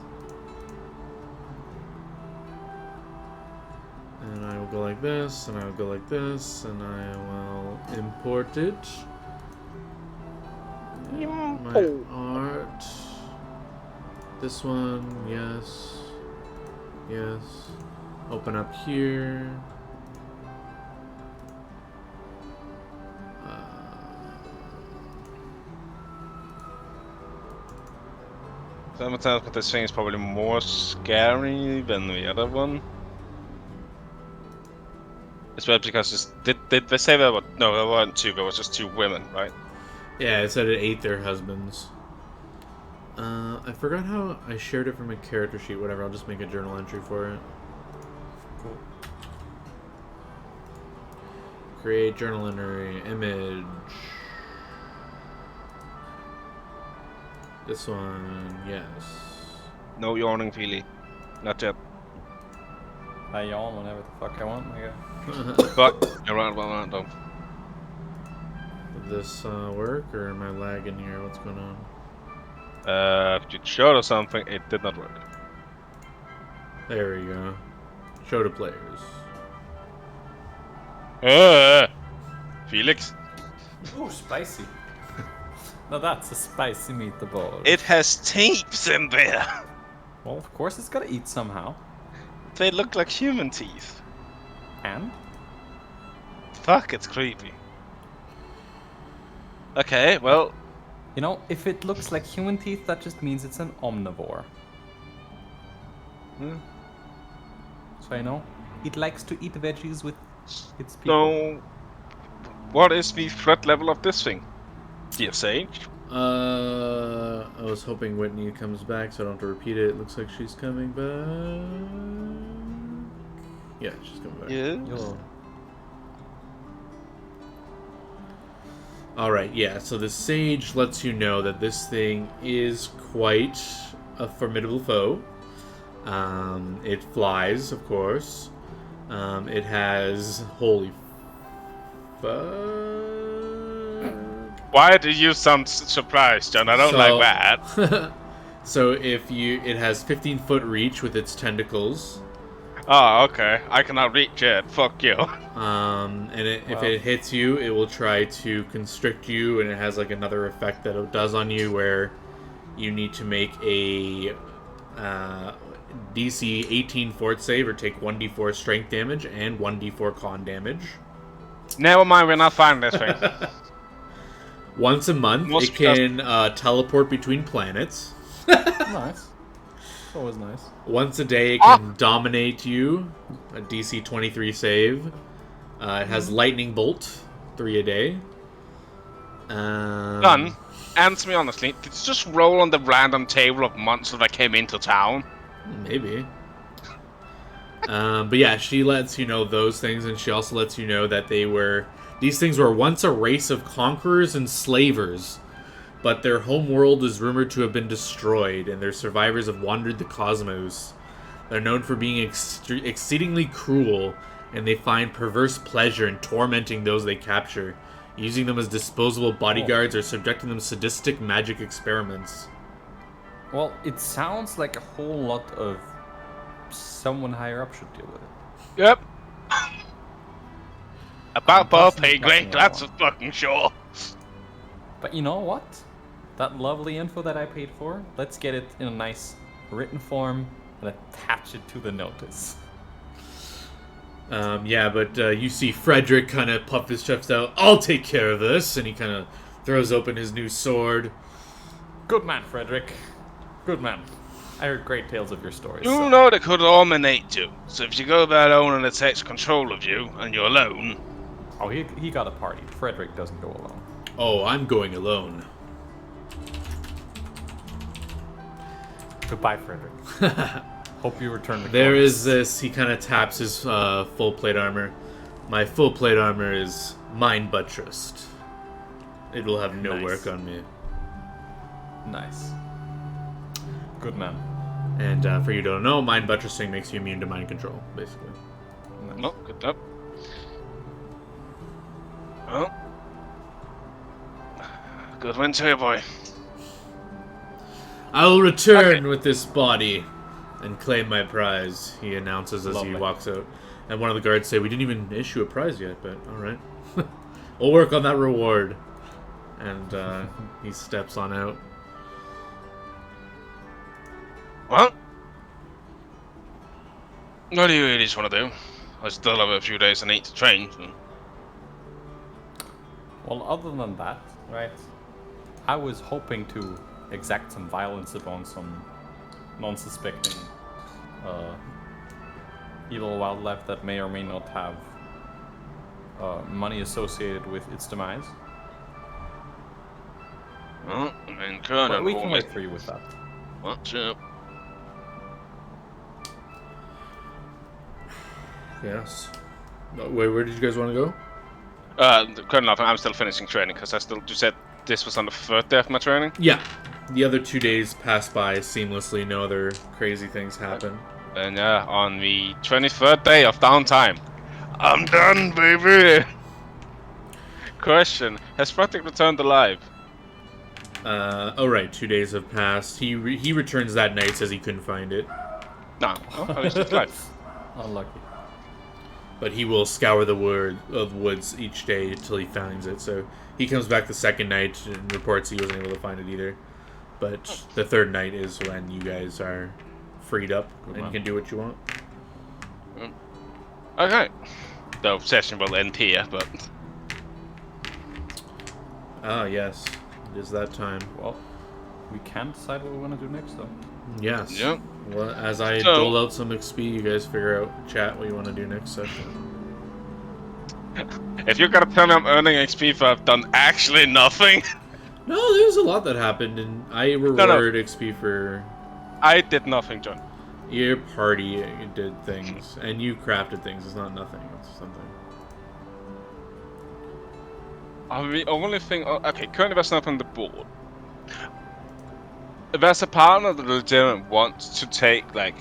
And I will go like this, and I will go like this, and I will import it. My art. This one, yes. Yes. Open up here. Sometimes but this thing is probably more scary than the other one. Especially because did they say that? No, there weren't two. There was just two women, right? Yeah, it said it ate their husbands. I forgot how I shared it from a character sheet. Whatever, I'll just make a journal entry for it. Cool. Create journal entry, image. This one, yes. No yawning, Feely. Not yet. I yawn whenever the fuck I want, I guess. But you're right about that, though. Did this work, or am I lagging here? What's going on? If you showed us something, it did not work. There we go. Show to players. Felix. Ooh, spicy. Now that's a spicy meatball. It has teeth in there. Well, of course it's gotta eat somehow. They look like human teeth. And? Fuck, it's creepy. Okay, well, You know, if it looks like human teeth, that just means it's an omnivore. So you know, it likes to eat veggies with its people. so what is the threat level of this thing? Dear Sage? I was hoping Whitney comes back so I don't have to repeat it. It looks like she's coming back. Yeah, she's coming back. Yes. Yo. Alright, yeah, so the sage lets you know that this thing is quite a formidable foe. It flies, of course. It has... Holy fuck. Why do you sound surprised, John? I don't like that. So it has 15-foot reach with its tentacles. Oh, okay. I cannot reach it. Fuck you. If it hits you, it will try to constrict you, and it has like another effect that it does on you where you need to make a DC 18 fort save or take 1d4 strength damage and 1d4 con damage. Never mind, we're not finding this thing. Once a month, it can teleport between planets. Nice. It's always nice. Once a day, it can dominate you. A DC 23 save. It has lightning bolt, 3 a day. John, answer me honestly. Did you just roll on the random table of monsters that came into town? Maybe. But yeah, she lets you know those things, and she also lets you know that these things were once a race of conquerors and slavers, but their home world is rumored to have been destroyed, and their survivors have wandered the cosmos. They're known for being exceedingly cruel, and they find perverse pleasure in tormenting those they capture, using them as disposable bodyguards or subjecting them to sadistic magic experiments. Well, it sounds like a whole lot of someone higher up should deal with it. Yep. About Bob Possibly Paygrave, fucking that's wrong. for fucking sure. But you know what? That lovely info that I paid for, let's get it in a nice written form and attach it to the notice. Yeah, but you see Frederick kind of puff his chest out. I'll take care of this, and he kind of throws open his new sword. Good man, Frederick. Good man. I heard great tales of your stories. You so- know they could eliminate you. So if you go about alone and it takes control of you, and you're alone... Oh, he got a party. Frederick doesn't go alone. Oh, I'm going alone. Goodbye, Frederick. Hope you return to There Chorus. is this, he kind of taps his full plate armor. My full plate armor is mind buttressed. It will have no Nice. work on me. Nice. Good man. And for you who don't know, mind buttressing makes you immune to mind control, basically. Nice. No, good up. Well... Good win to you, boy. I will return with this body and claim my prize, he announces as he Lovely. walks out. And one of the guards say, we didn't even issue a prize yet, but alright. We'll work on that reward. And he steps on out. Well... What do you really just want to do? I still have a few days I need to train. So. Well, other than that, right, I was hoping to exact some violence upon some non-suspecting evil wildlife that may or may not have money associated with its demise. Well, I mean, Colonel, But we can wait for you with that. What's up? Yes. Wait, where did you guys want to go? Colonel, I'm still finishing training because you said this was on the third day of my training. Yeah. The other 2 days pass by seamlessly. No other crazy things happen. And yeah, on the 23rd day of downtime, I'm done, baby. Question: has Frederick returned alive? Oh right, 2 days have passed. He returns that night, says he couldn't find it. No, at least it's alive. Unlucky. But he will scour the woods each day until he finds it. So he comes back the second night and reports he wasn't able to find it either. But the third night is when you guys are freed up and man. can do what you want. Okay. The session will end here, but Ah, yes. It is that time. Well, we can decide what we want to do next, though. Yes. Yep. Well, as I So- dole out some XP, you guys figure out, chat, what you want to do next session. if you're gonna tell me I'm earning XP for I've done actually nothing, No, there's a lot that happened, and I reward XP for... I did nothing, John. Your party did things, and you crafted things. It's not nothing. It's something. The only thing... Okay, currently there's nothing on the board. There's a partner that legitimately wants to take, like,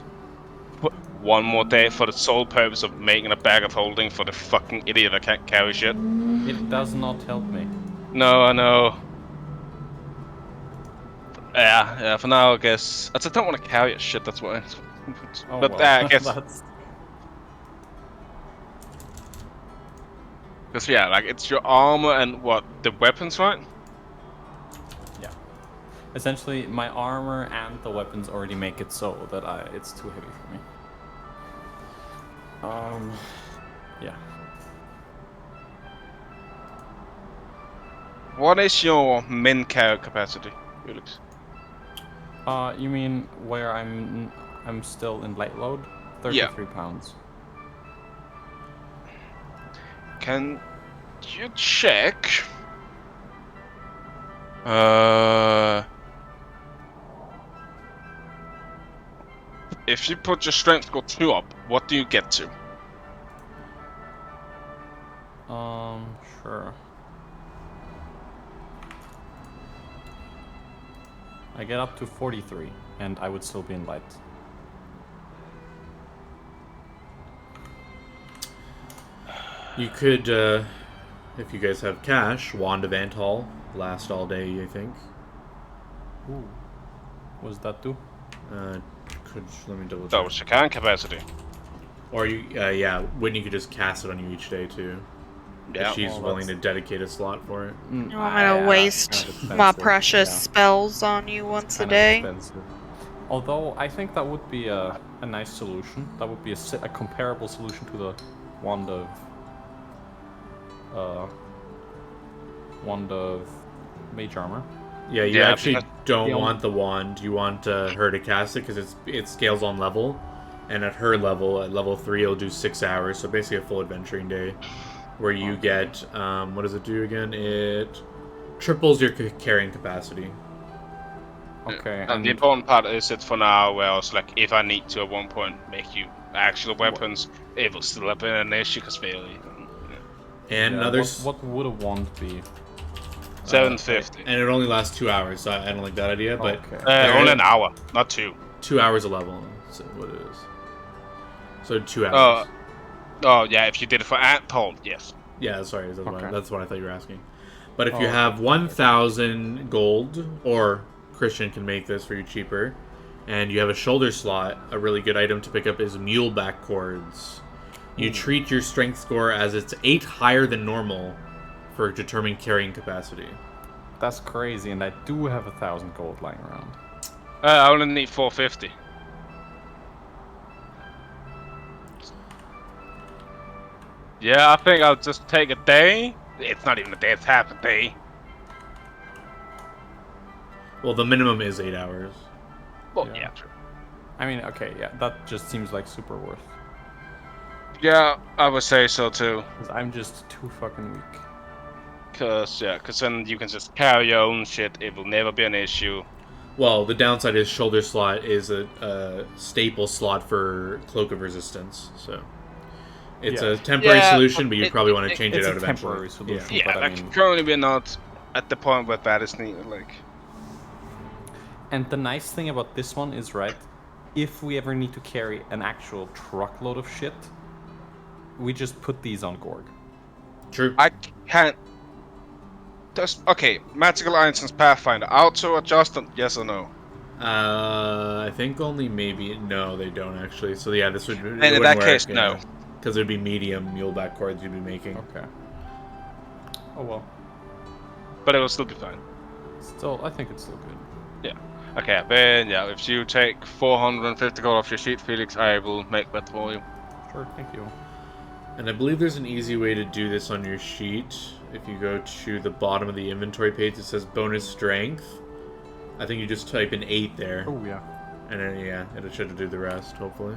one more day for the sole purpose of making a bag of holding for the fucking idiot that can't carry shit. It does not help me. No, I know. Yeah, for now, I guess. I just don't want to carry it, shit, that's why. Oh, But well, I guess... that's... Because, yeah, like, it's your armor and, what, the weapons, right? Yeah. Essentially, my armor and the weapons already make it so that it's too heavy for me. Yeah. What is your min carry capacity, Felix? You mean where I'm still in light load? 33 pounds. Can you check? If you put your strength score 2 up, what do you get to? Sure. I get up to 43, and I would still be in light. You could, if you guys have cash, Wand of Antal, last all day, I think. Ooh. What does that do? Let me double check. That was your can capacity. Or you, yeah, Whitney could just cast it on you each day too. Yeah. If she's Well, willing to dedicate a slot for it. You want me to waste my precious spells on you once a day? Expensive. Although I think that would be a nice solution. That would be a comparable solution to the wand of mage armor. Yeah, you Yeah, actually because don't want the wand. You want her to cast it because it scales on level, and at her level, at level 3, it'll do 6 hours. So basically, a full adventuring day, where you get what does it do again? It triples your carrying capacity. Okay. And the important part is it for now, where else, like, if I need to at one point make you actual weapons, it will still have been an issue because fairly. And yeah, another what would a wand be? 750. and it only lasts 2 hours, so I don't like that idea. But Okay. Only an hour, not 2. 2 hours a level. So what it is. So 2 hours. Oh yeah, if you did it for Antpole, yes. Yeah, sorry, Okay. that's what I thought you were asking. But if you have 1,000 gold, or Christian can make this for you cheaper, and you have a shoulder slot, a really good item to pick up is Muleback Cords. You treat your strength score as it's 8 higher than normal for determining carrying capacity. That's crazy, and I do have 1,000 gold lying around. I only need 450. Yeah, I think I'll just take a day. It's not even a day, it's half a day. Well, the minimum is 8 hours. Well, Yeah. yeah, true. I mean, okay, yeah, that just seems like super worth. Yeah, I would say so too. Because I'm just too fucking weak. Cause then you can just carry your own shit. It will never be an issue. Well, the downside is shoulder slot is a staple slot for Cloak of Resistance, so it's Yeah. a temporary Yeah, solution, but you it- probably want to change it it's out a eventually. temporary solution. Yeah. Yeah, But I like mean- currently we're not at the point where that is needed. Like, And the nice thing about this one is, right, if we ever need to carry an actual truckload of shit, we just put these on Gorg. True. I can't. Okay, magical items Pathfinder auto adjusted, yes or no? I think only maybe no, they don't actually. So yeah, this would. And in that case, no. Because it would be medium muleback cords you'd be making. Okay. Oh well. But it will still be fine. Still, I think it's still good. Yeah. Okay, then yeah, if you take 450 gold off your sheet, Felix, I will make that for you. Sure, thank you. And I believe there's an easy way to do this on your sheet. If you go to the bottom of the inventory page, it says bonus strength. I think you just type in 8 there. Oh yeah. And then, yeah, it should do the rest, hopefully.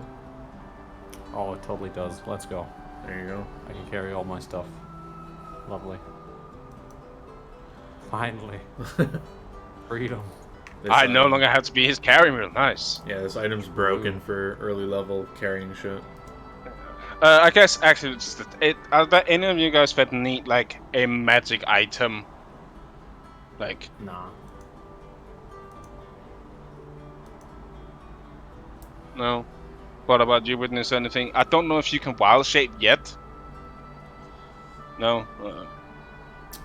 Oh, it totally does. Let's go. There you go. I can carry all my stuff. Lovely. Finally. Freedom. I no longer have to be his carry mule. Nice. Yeah, this item's broken for early level carrying shit. I guess actually, are there any of you guys that need like a magic item? Like, Nah. no. What about you? Witness anything? I don't know if you can wild shape yet. No.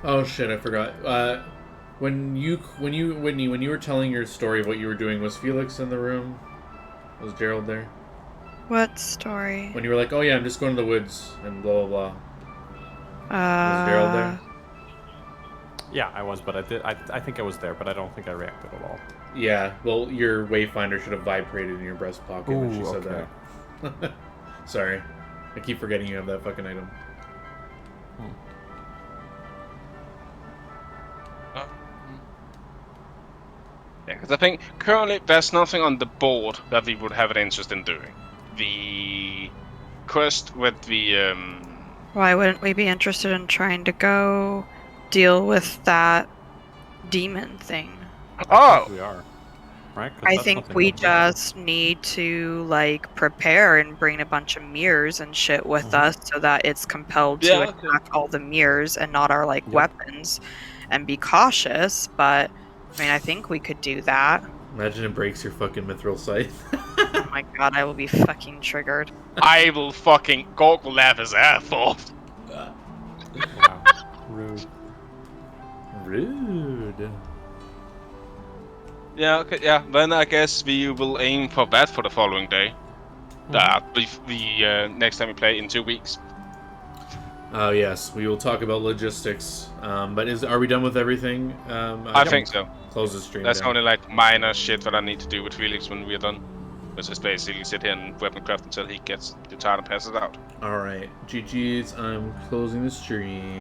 Oh shit! I forgot. When you were telling your story of what you were doing, was Felix in the room? Was Gerald there? What story? When you were like, "Oh yeah, I'm just going to the woods," and blah blah blah. Was Gerald there? Yeah, I was, but I think I was there, but I don't think I reacted at all. Yeah. Well, your wayfinder should have vibrated in your breast pocket when she said that. Sorry, I keep forgetting you have that fucking item. Yeah, because I think currently there's nothing on the board that we would have an interest in doing. The quest with the Why wouldn't we be interested in trying to go deal with that demon thing? Oh! We are. Right? 'Cause I that's think something we that just need to like prepare and bring a bunch of mirrors and shit with us so that it's compelled to attack all the mirrors and not our like weapons, and be cautious. But I mean, I think we could do that. Imagine it breaks your fucking mithril sight. Oh my god, I will be fucking triggered. I will fucking Gorgle laugh his ass off. Wow. Rude. Rude. Yeah, okay, yeah. Then I guess we will aim for that for the following day. The next time we play in 2 weeks. Oh yes, we will talk about logistics. But are we done with everything? I think so. Close the stream. That's down. only like minor shit that I need to do with Felix when we're done. Which is basically sit here and weapon craft until he gets too tired and passes out. All right, GG's. I'm closing the stream.